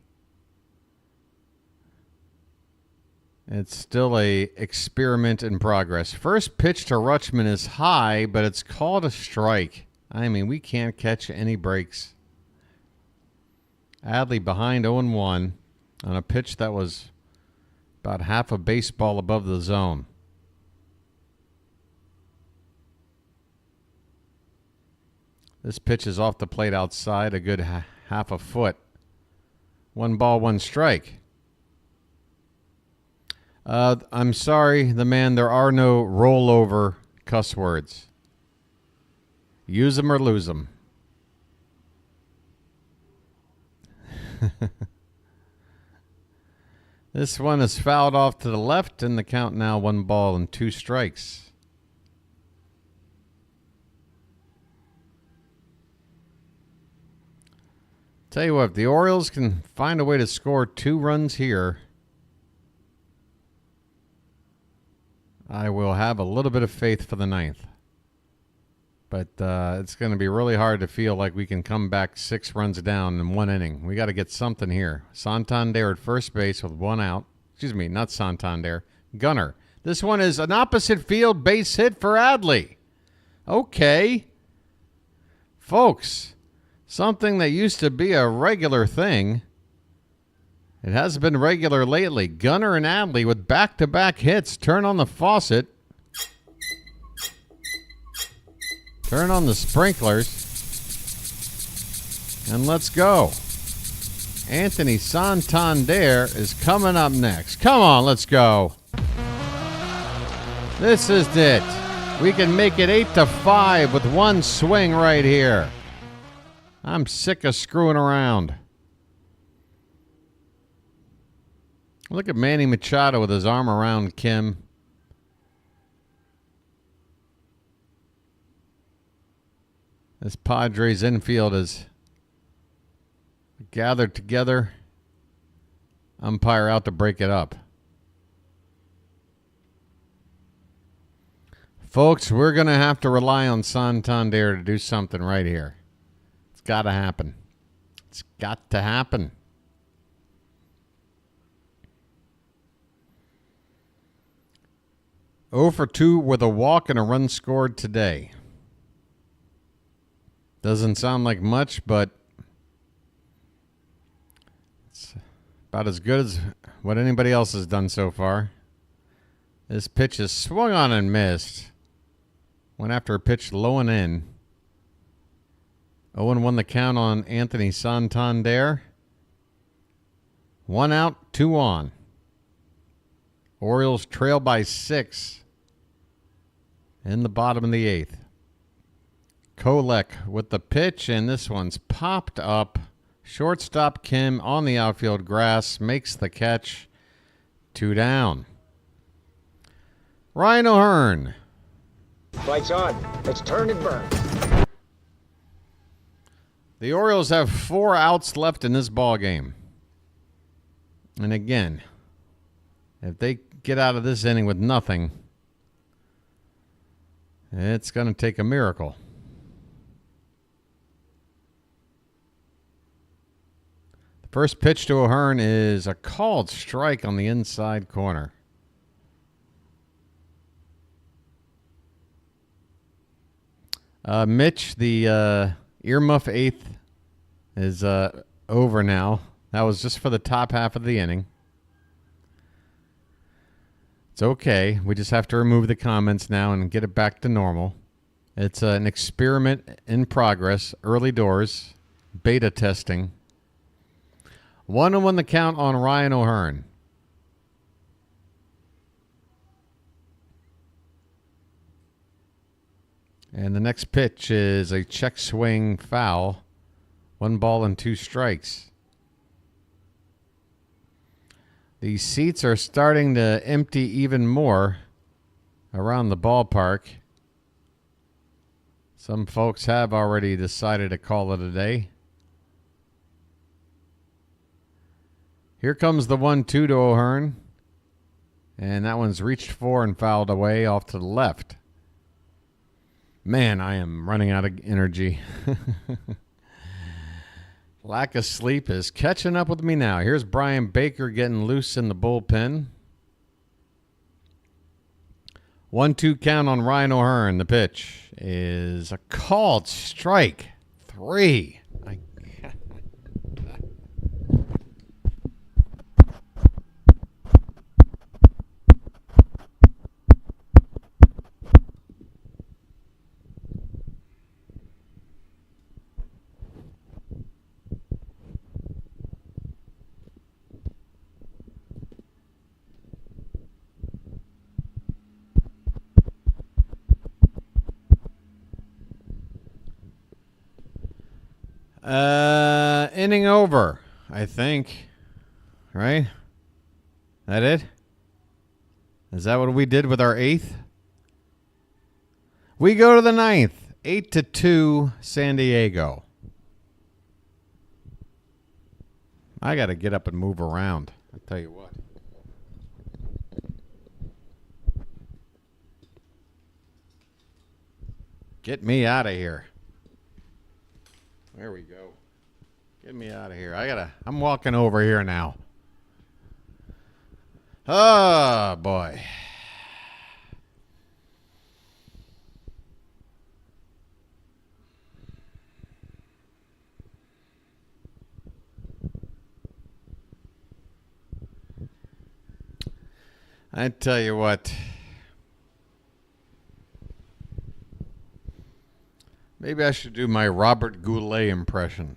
It's still a experiment in progress. First pitch to Rutschman is high, but it's called a strike. I mean, we can't catch any breaks. Adley behind 0-1 on a pitch that was about half a baseball above the zone. This pitch is off the plate outside a good half a foot. 1 ball, 1 strike. I'm sorry, the man, there are no rollover cuss words. Use them or lose them. This one is fouled off to the left, and the count now 1 ball and 2 strikes. Tell you what, if the Orioles can find a way to score 2 runs here, I will have a little bit of faith for the 9th. But it's going to be really hard to feel like we can come back 6 runs down in 1 inning. We got to get something here. Santander at first base with 1 out. Excuse me, not Santander. Gunnar. This one is an opposite field base hit for Adley. Okay. Folks, something that used to be a regular thing. It has been regular lately. Gunnar and Adley with back-to-back hits. Turn on the faucet. Turn on the sprinklers. And let's go. Anthony Santander is coming up next. Come on, let's go. This is it. We can make it 8-5 with 1 swing right here. I'm sick of screwing around. Look at Manny Machado with his arm around Kim. This Padres infield is gathered together. Umpire out to break it up. Folks, we're going to have to rely on Santander to do something right here. It's got to happen. It's got to happen. Oh for 2 with a walk and a run scored today. Doesn't sound like much, but it's about as good as what anybody else has done so far. This pitch is swung on and missed. Went after a pitch low and in. 0-1 the count on Anthony Santander. 1 out, 2 on. Orioles trail by 6 in the bottom of the 8th. Kolek with the pitch, and this one's popped up. Shortstop Kim on the outfield grass makes the catch. 2 down. Ryan O'Hearn. Lights on. Let's turn and burn. The Orioles have 4 outs left in this ball game. And again, if they get out of this inning with nothing, it's going to take a miracle. The first pitch to O'Hearn is a called strike on the inside corner. Mitch, the earmuff 8th is over now. That was just for the top half of the inning. It's okay. We just have to remove the comments now and get it back to normal. It's an experiment in progress, early doors, beta testing. 1-1 the count on Ryan O'Hearn. And the next pitch is a check swing foul. 1 ball and 2 strikes. The seats are starting to empty even more around the ballpark. Some folks have already decided to call it a day. Here comes the 1-2 to O'Hearn. And that one's reached for and fouled away off to the left. Man, I am running out of energy. Lack of sleep is catching up with me now. Here's Brian Baker getting loose in the bullpen. 1-2 count on Ryan O'Hearn. The pitch is a called strike. 3. Inning over, I think. Right? That it? Is that what we did with our 8th? We go to the 9th. 8-2 San Diego. I got to get up and move around. I'll tell you what. Get me out of here. There we go. Get me out of here. I'm walking over here now. Oh, boy. I tell you what. Maybe I should do my Robert Goulet impression.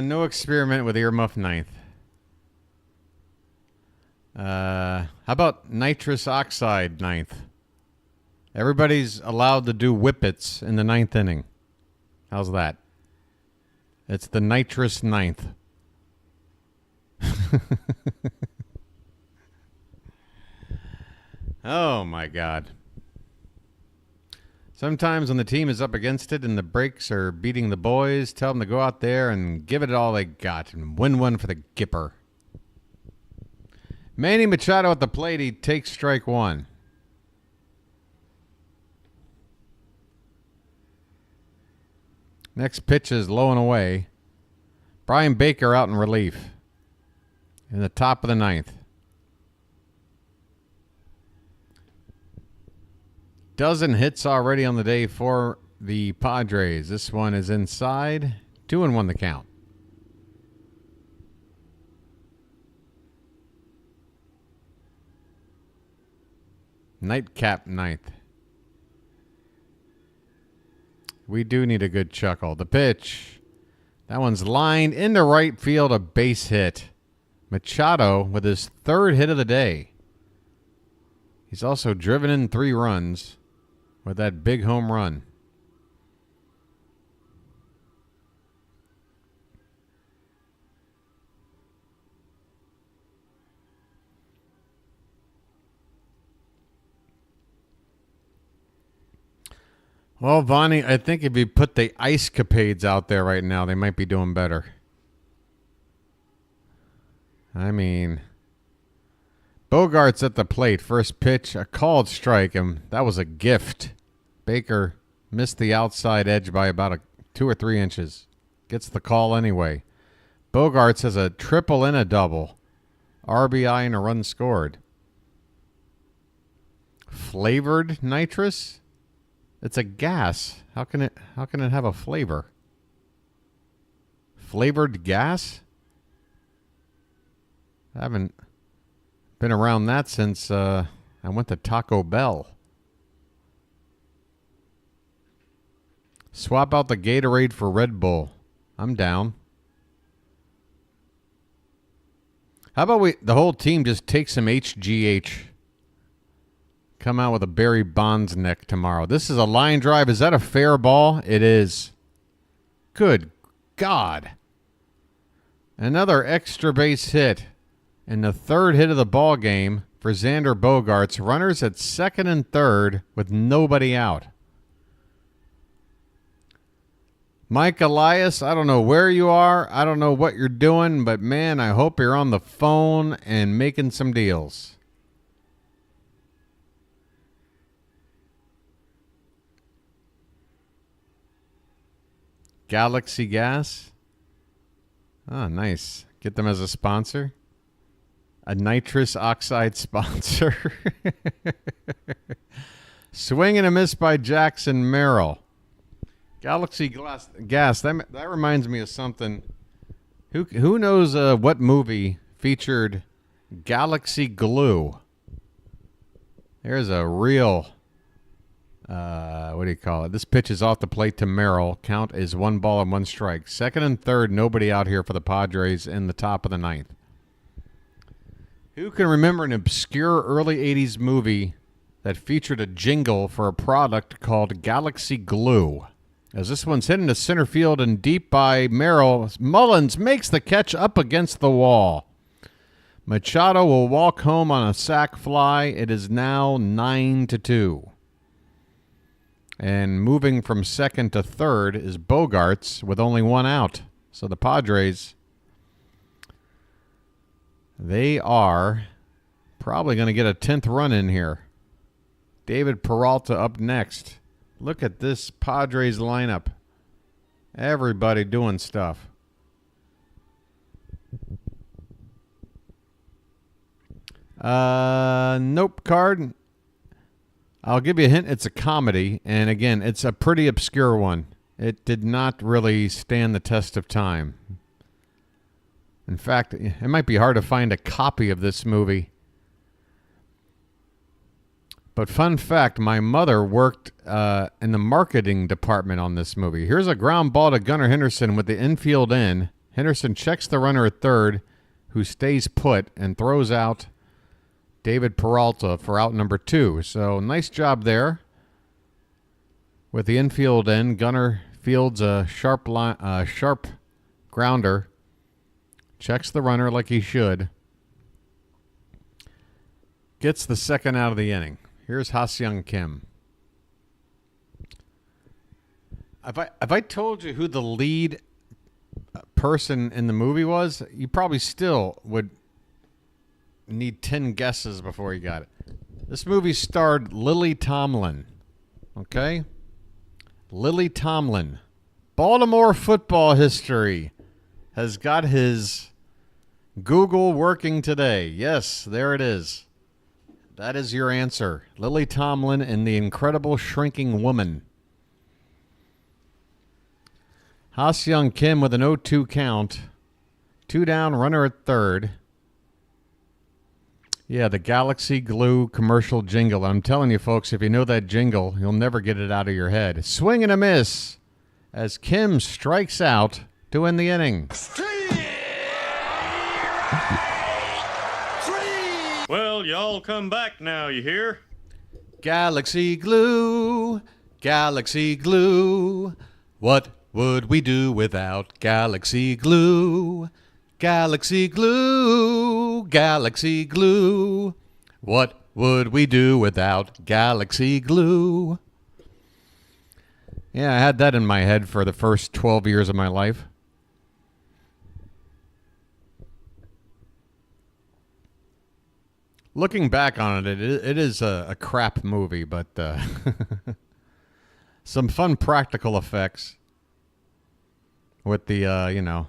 No experiment with earmuff 9th. How about nitrous oxide 9th? Everybody's allowed to do whippets in the 9th inning. How's that? It's the nitrous 9th. Oh, my God. Sometimes when the team is up against it and the breaks are beating the boys, tell them to go out there and give it all they got and win one for the Gipper. Manny Machado at the plate. He takes strike 1. Next pitch is low and away. Brian Baker out in relief in the top of the 9th. Dozen hits already on the day for the Padres. This one is inside. 2-1 the count. Nightcap 9th. We do need a good chuckle. The pitch. That one's lined into right field, a base hit. Machado with his 3rd hit of the day. He's also driven in 3 runs with that big home run. Well, Vonnie, I think if you put the Ice Capades out there right now, they might be doing better. I mean, Bogart's at the plate. First pitch, a called strike, and that was a gift. Baker missed the outside edge by about 2 or 3 inches. Gets the call anyway. Bogarts has a triple and a double. RBI and a run scored. Flavored nitrous? It's a gas. How can it have a flavor? Flavored gas? I haven't been around that since I went to Taco Bell. Swap out the Gatorade for Red Bull. I'm down. How about the whole team just take some HGH? Come out with a Barry Bonds neck tomorrow. This is a line drive. Is that a fair ball? It is. Good God. Another extra base hit. And the 3rd hit of the ball game for Xander Bogaerts. Runners at second and third with nobody out. Mike Elias, I don't know where you are. I don't know what you're doing, but man, I hope you're on the phone and making some deals. Galaxy Gas. Oh, nice. Get them as a sponsor. A nitrous oxide sponsor. Swing and a miss by Jackson Merrill. Galaxy Gas. That reminds me of something. Who knows what movie featured Galaxy Glue? There's a real... what do you call it? This pitch is off the plate to Merrill. Count is 1 ball and 1 strike. Second and third, nobody out here for the Padres in the top of the ninth. Who can remember an obscure early 80s movie that featured a jingle for a product called Galaxy Glue? As this one's hit into center field and deep by Merrill, Mullins makes the catch up against the wall. Machado will walk home on a sac fly. It is now 9-2. And moving from second to third is Bogaerts with only 1 out. So the Padres, they are probably going to get a 10th run in here. David Peralta up next. Look at this Padres lineup. Everybody doing stuff. Nope, card. I'll give you a hint. It's a comedy. And again, it's a pretty obscure one. It did not really stand the test of time. In fact, it might be hard to find a copy of this movie. But fun fact, my mother worked in the marketing department on this movie. Here's a ground ball to Gunnar Henderson with the infield in. Henderson checks the runner at third, who stays put and throws out David Peralta for out number 2. So nice job there. With the infield in, Gunnar fields a sharp grounder. Checks the runner like he should. Gets the second out of the inning. Here's Ha-Seong Kim. If I told you who the lead person in the movie was, you probably still would need 10 guesses before you got it. This movie starred Lily Tomlin. Okay? Lily Tomlin. Baltimore football history has got his Google working today. Yes, there it is. That is your answer. Lily Tomlin in The Incredible Shrinking Woman. Ha-Seong Kim with an 0-2 count. 2 down, runner at third. Yeah, the Galaxy Glue commercial jingle. I'm telling you, folks, if you know that jingle, you'll never get it out of your head. Swing and a miss as Kim strikes out to end the inning. Well, y'all come back now, you hear? Galaxy Glue, Galaxy Glue. What would we do without Galaxy Glue? Galaxy Glue, Galaxy Glue. What would we do without Galaxy Glue? Yeah, I had that in my head for the first 12 years of my life. Looking back on it, it is a crap movie, but some fun practical effects with the,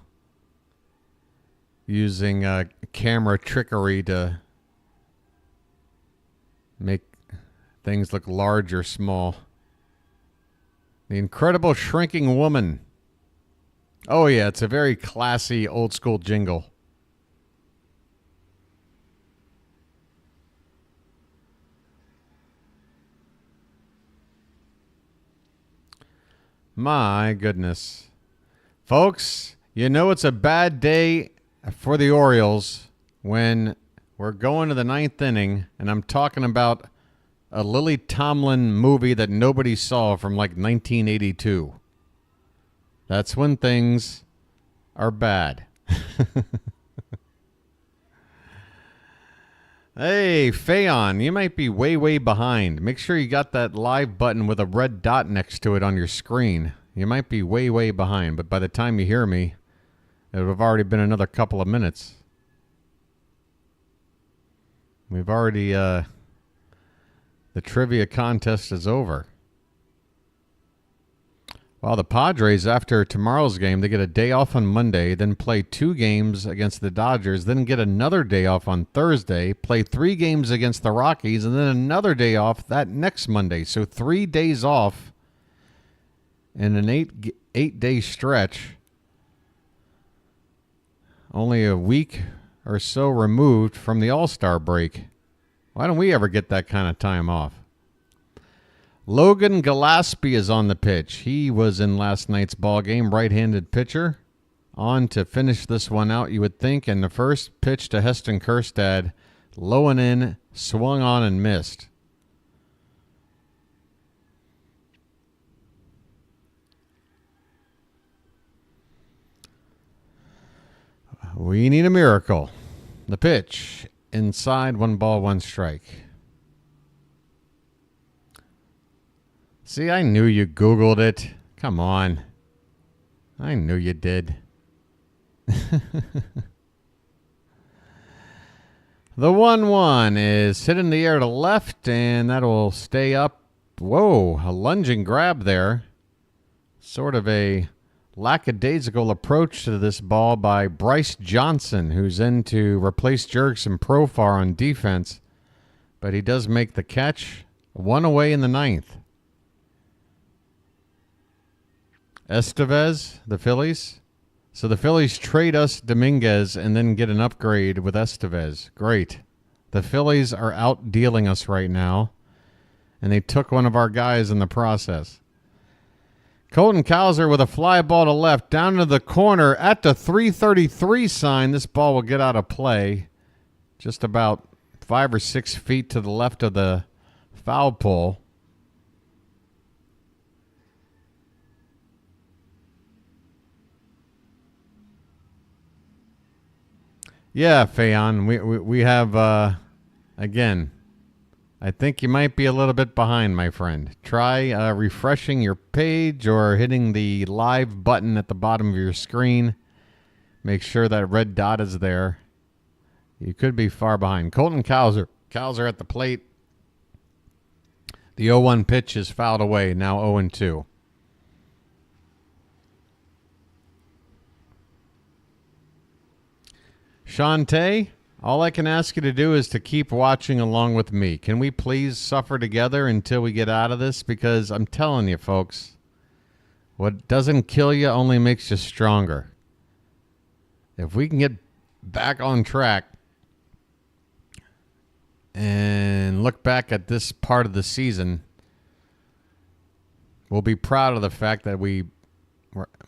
using camera trickery to make things look large or small. The Incredible Shrinking Woman. Oh, yeah, it's a very classy, old-school jingle. My goodness. Folks, you know it's a bad day for the Orioles when we're going to the 9th inning, and I'm talking about a Lily Tomlin movie that nobody saw from like 1982. That's when things are bad. Hey, Phaon, you might be way, way behind. Make sure you got that live button with a red dot next to it on your screen. You might be way, way behind, but by the time you hear me, it would have already been another couple of minutes. We've already, the trivia contest is over. Well, the Padres, after tomorrow's game, they get a day off on Monday, then play 2 games against the Dodgers, then get another day off on Thursday, play 3 games against the Rockies, and then another day off that next Monday. So 3 days off in an 8-day stretch. Only a week or so removed from the All-Star break. Why don't we ever get that kind of time off? Logan Gillespie is on the pitch. He was in last night's ball game, right-handed pitcher. On to finish this one out, you would think. And the first pitch to Heston Kjerstad, low and in, swung on and missed. We need a miracle. The pitch, inside, 1 ball, 1 strike. See, I knew you Googled it. Come on. I knew you did. The 1-1 is hit in the air to left, and that will stay up. Whoa, a lunging grab there. Sort of a lackadaisical approach to this ball by Bryce Johnson, who's in to replace Jurickson Profar on defense. But he does make the catch. 1 away in the 9th. Estevez, the Phillies. So the Phillies trade us Dominguez and then get an upgrade with Estevez. Great. The Phillies are out-dealing us right now, and they took one of our guys in the process. Colton Cowser with a fly ball to left, down to the corner at the 333 sign. This ball will get out of play just about 5 or 6 feet to the left of the foul pole. Yeah, Phaon, we have, again, I think you might be a little bit behind, my friend. Try refreshing your page or hitting the live button at the bottom of your screen. Make sure that red dot is there. You could be far behind. Colton Cowser at the plate. The 0-1 pitch is fouled away, now 0-2. Shantae, all I can ask you to do is to keep watching along with me. Can we please suffer together until we get out of this? Because I'm telling you, folks, what doesn't kill you only makes you stronger. If we can get back on track and look back at this part of the season, we'll be proud of the fact that we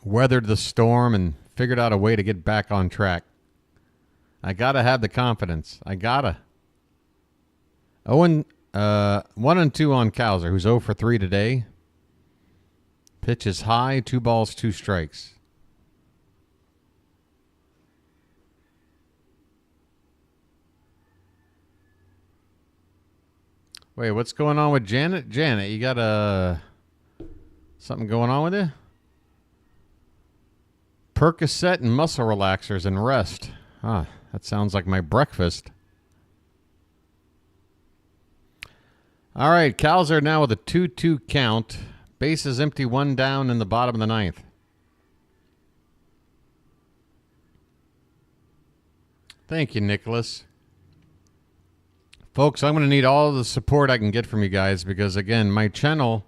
weathered the storm and figured out a way to get back on track. I gotta have the confidence. I gotta. 1-2 on Cowser, who's 0 for 3 today. Pitch is high, 2 balls, 2 strikes. Wait, what's going on with Janet? Janet, you got something going on with you? Percocet and muscle relaxers and rest. Huh. That sounds like my breakfast. All right, Cowser now with a 2-2 count. Bases empty, 1 down in the bottom of the 9th. Thank you, Nicholas. Folks, I'm going to need all the support I can get from you guys because, again, my channel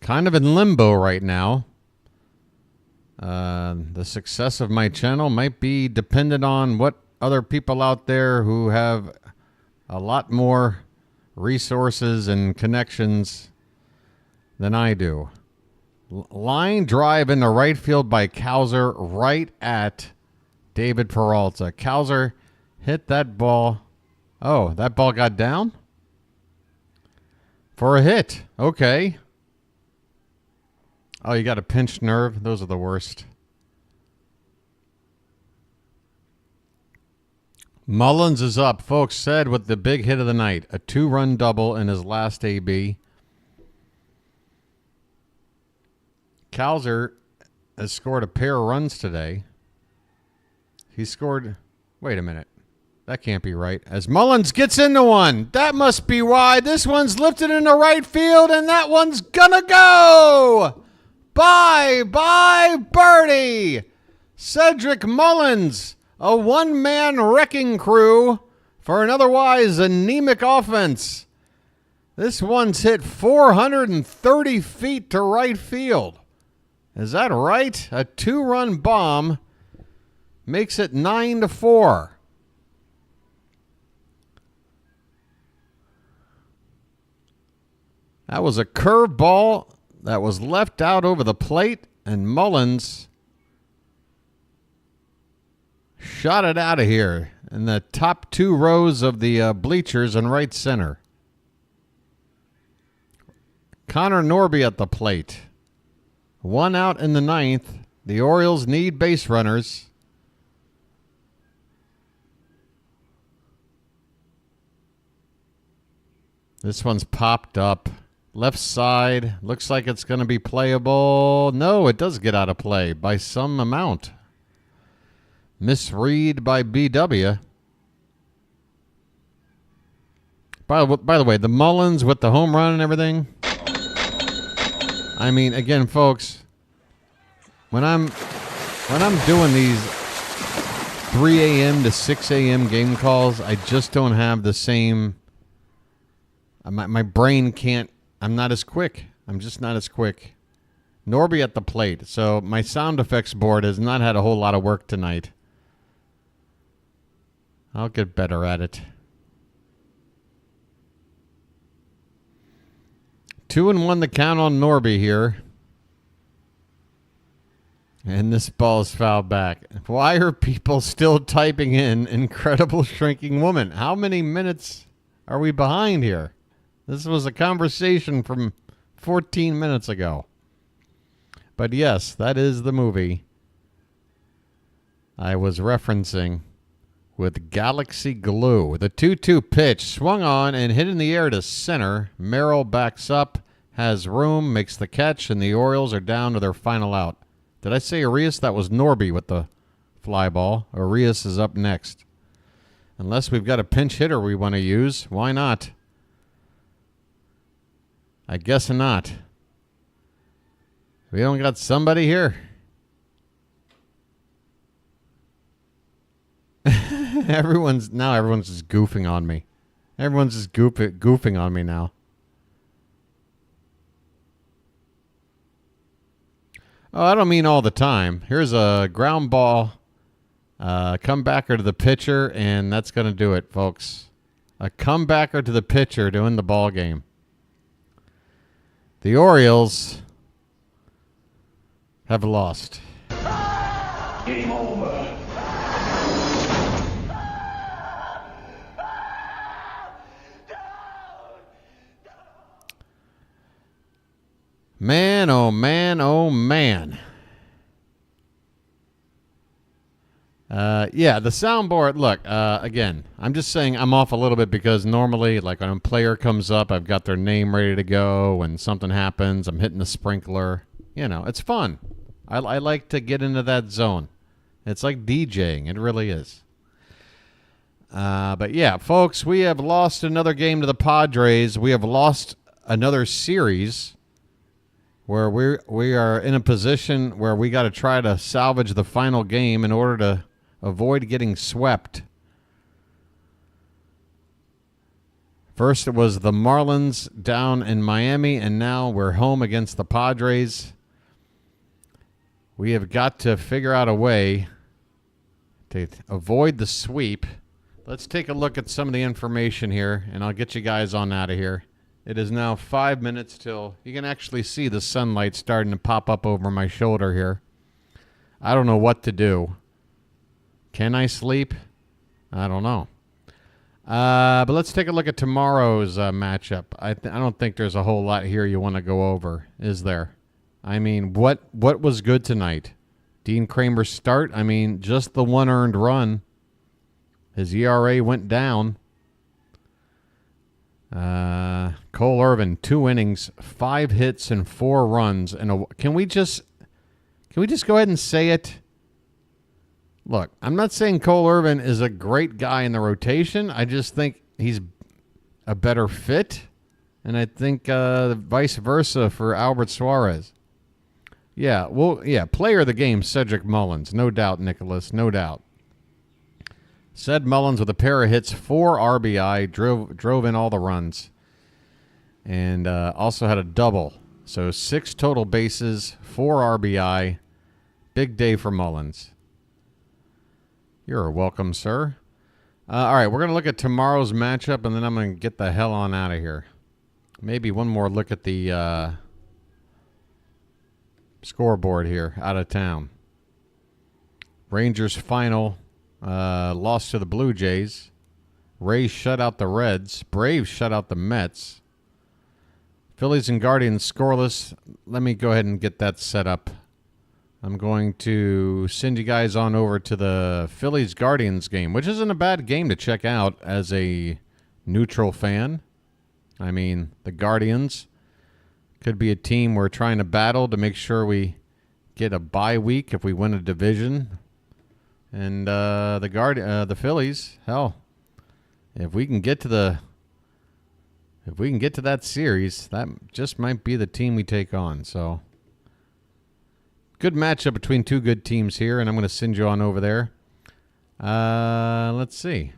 kind of in limbo right now. The success of my channel might be dependent on what other people out there who have a lot more resources and connections than I do. Line drive in the right field by Cowser right at David Peralta. Cowser hit that ball. Oh, that ball got down? For a hit. Okay. Oh, you got a pinched nerve? Those are the worst. Mullins is up. Folks said with the big hit of the night, a 2-run double in his last AB. Cowser has scored a pair of runs today. He scored... Wait a minute. That can't be right. As Mullins gets into one. That must be why. This one's lifted into right field, and that one's gonna go! Bye, birdie! Cedric Mullins, a one-man wrecking crew for an otherwise anemic offense. This one's hit 430 feet to right field. Is that right? A 2-run bomb makes it 9-4. That was a curveball that was left out over the plate, and Mullins shot it out of here in the top 2 rows of the bleachers in right center. Connor Norby at the plate. 1 out in the 9th. The Orioles need base runners. This one's popped up. Left side. Looks like it's going to be playable. No, it does get out of play by some amount. Misread by BW. By the way, the Mullins with the home run and everything. I mean, again, folks, when I'm doing these 3 a.m. to 6 a.m. game calls, I just don't have the same. My brain can't. I'm not as quick. I'm just not as quick. Norby at the plate. So my sound effects board has not had a whole lot of work tonight. I'll get better at it. 2-1 the count on Norby here. And this ball is fouled back. Why are people still typing in incredible shrinking woman? How many minutes are we behind here? This was a conversation from 14 minutes ago. But yes, that is the movie I was referencing with Galaxy Glue. The 2-2 pitch swung on and hit in the air to center. Merrill backs up, has room, makes the catch, and the Orioles are down to their final out. Did I say Arias? That was Norby with the fly ball. Arias is up next. Unless we've got a pinch hitter we want to use, why not? I guess not. We don't got somebody here. Everyone's just goofing on me. Everyone's just goofing on me now. Oh, I don't mean all the time. Here's a ground ball. Comebacker to the pitcher, and that's going to do it, folks. A comebacker to the pitcher to win the ball game. The Orioles have lost. Game over. Man, oh man, oh man. Yeah, the soundboard, look, again, I'm just saying I'm off a little bit because normally, like when a player comes up, I've got their name ready to go. When something happens, I'm hitting the sprinkler. You know, it's fun. I like to get into that zone. It's like DJing. It really is. But yeah, folks, we have lost another game to the Padres. We have lost another series where we are in a position where we got to try to salvage the final game in order to avoid getting swept. First it was the Marlins down in Miami, and now we're home against the Padres. We have got to figure out a way to avoid the sweep. Let's take a look at some of the information here, and I'll get you guys on out of here. It is now 5 minutes till you can actually see the sunlight starting to pop up over my shoulder here. I don't know what to do. Can I sleep? I don't know. But let's take a look at tomorrow's matchup. I don't think there's a whole lot here you want to go over, is there? I mean, what was good tonight? Dean Kramer's start? I mean, just the one earned run His ERA went down. Cole Irvin, 2 innings, 5 hits, and 4 runs. Can we just go ahead and say it? Look, I'm not saying Cole Irvin is a great guy in the rotation. I just think he's a better fit. And I think vice versa for Albert Suarez. Yeah, player of the game, Cedric Mullins. No doubt, Nicholas, no doubt. Ced Mullins with a pair of hits, 4 RBI, drove in all the runs. And also had a double. So 6 total bases, 4 RBI. Big day for Mullins. You're welcome, sir. All right, we're going to look at tomorrow's matchup, and then I'm going to get the hell on out of here. Maybe one more look at the scoreboard here, out of town. Rangers final, lost to the Blue Jays. Rays shut out the Reds. Braves shut out the Mets. Phillies and Guardians scoreless. Let me go ahead and get that set up. I'm going to send you guys on over to the Phillies-Guardians game, which isn't a bad game to check out as a neutral fan. I mean, the Guardians could be a team we're trying to battle to make sure we get a bye week if we win a division. And the Phillies, hell, if we can get to that series, that just might be the team we take on. So, good matchup between 2 good teams here, and I'm going to send you on over there. Let's see.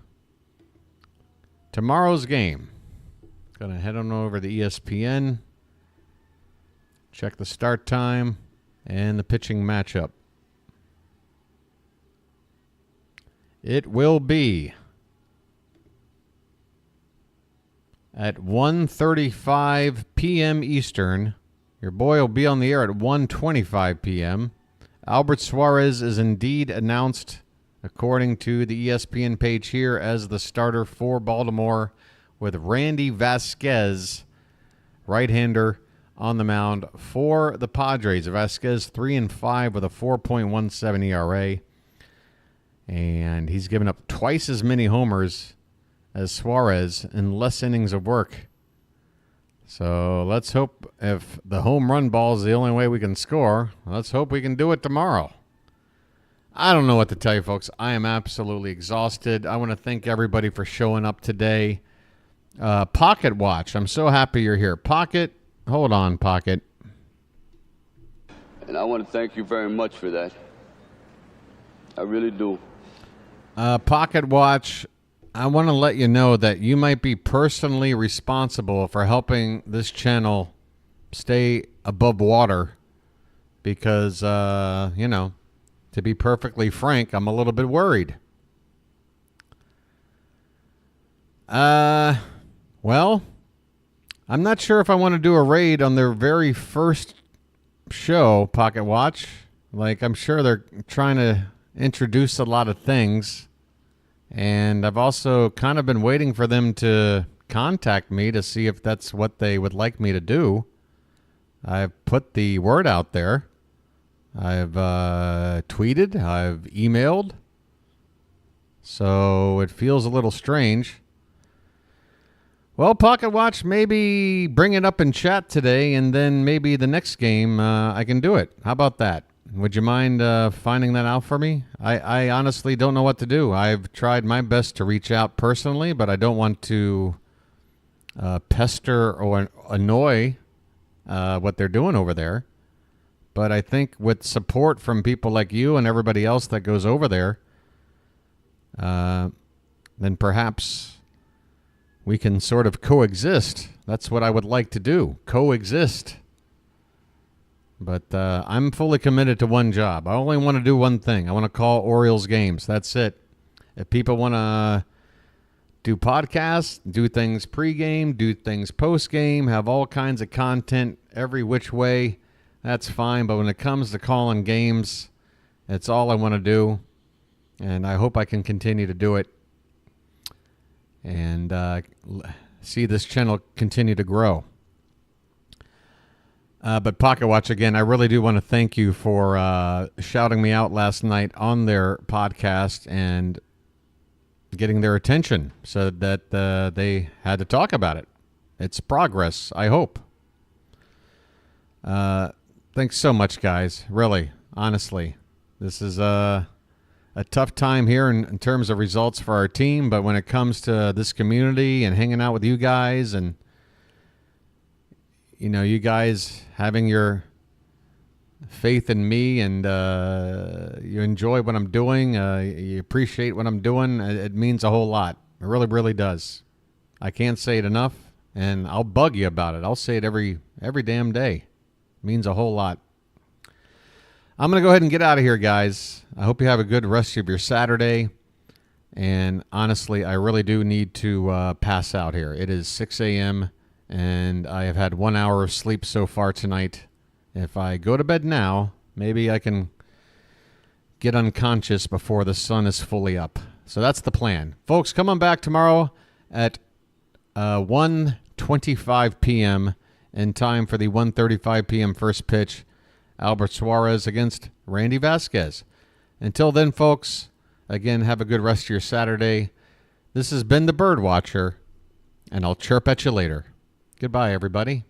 Tomorrow's game. Going to head on over to ESPN. Check the start time and the pitching matchup. It will be at 1:35 p.m. Eastern. Your boy will be on the air at 1:25 p.m. Albert Suarez is indeed announced, according to the ESPN page here, as the starter for Baltimore, with Randy Vasquez, right-hander, on the mound for the Padres. Vasquez 3-5 with a 4.17 ERA. And he's given up twice as many homers as Suarez in less innings of work. So let's hope, if the home run ball is the only way we can score, let's hope we can do it tomorrow. I don't know what to tell you, folks. I am absolutely exhausted. I want to thank everybody for showing up today. Pocket Watch, I'm so happy you're here. Pocket, hold on, Pocket. And I want to thank you very much for that. I really do. Pocket Watch, I want to let you know that you might be personally responsible for helping this channel stay above water because, to be perfectly frank, I'm a little bit worried. Well, I'm not sure if I want to do a raid on their very first show, Pocket Watch. Like, I'm sure they're trying to introduce a lot of things. And I've also kind of been waiting for them to contact me to see if that's what they would like me to do. I've put the word out there. I've tweeted. I've emailed. So it feels a little strange. Well, Pocket Watch, maybe bring it up in chat today, and then maybe the next game I can do it. How about that? Would you mind finding that out for me? I honestly don't know what to do. I've tried my best to reach out personally, but I don't want to pester or annoy what they're doing over there. But I think with support from people like you and everybody else that goes over there, then perhaps we can sort of coexist. That's what I would like to do, coexist. But I'm fully committed to one job. I only want to do one thing. I want to call Orioles games. That's it. If people want to do podcasts, do things pregame, do things postgame, have all kinds of content every which way, that's fine. But when it comes to calling games, it's all I want to do. And I hope I can continue to do it. And see this channel continue to grow. But Pocket Watch, again, I really do want to thank you for shouting me out last night on their podcast and getting their attention so that they had to talk about it. It's progress, I hope. Thanks so much, guys. Really, honestly. This is a tough time here in terms of results for our team, but when it comes to this community and hanging out with you guys and, you guys having your faith in me and you enjoy what I'm doing, you appreciate what I'm doing, it means a whole lot. It really, really does. I can't say it enough, and I'll bug you about it. I'll say it every damn day. It means a whole lot. I'm going to go ahead and get out of here, guys. I hope you have a good rest of your Saturday. And honestly, I really do need to pass out here. It is 6 a.m., and I have had 1 hour of sleep so far tonight. If I go to bed now, maybe I can get unconscious before the sun is fully up. So that's the plan. Folks, come on back tomorrow at 1:25 p.m. in time for the 1:35 p.m. first pitch. Albert Suarez against Randy Vasquez. Until then, folks, again, have a good rest of your Saturday. This has been the Bird Watcher, and I'll chirp at you later. Goodbye, everybody.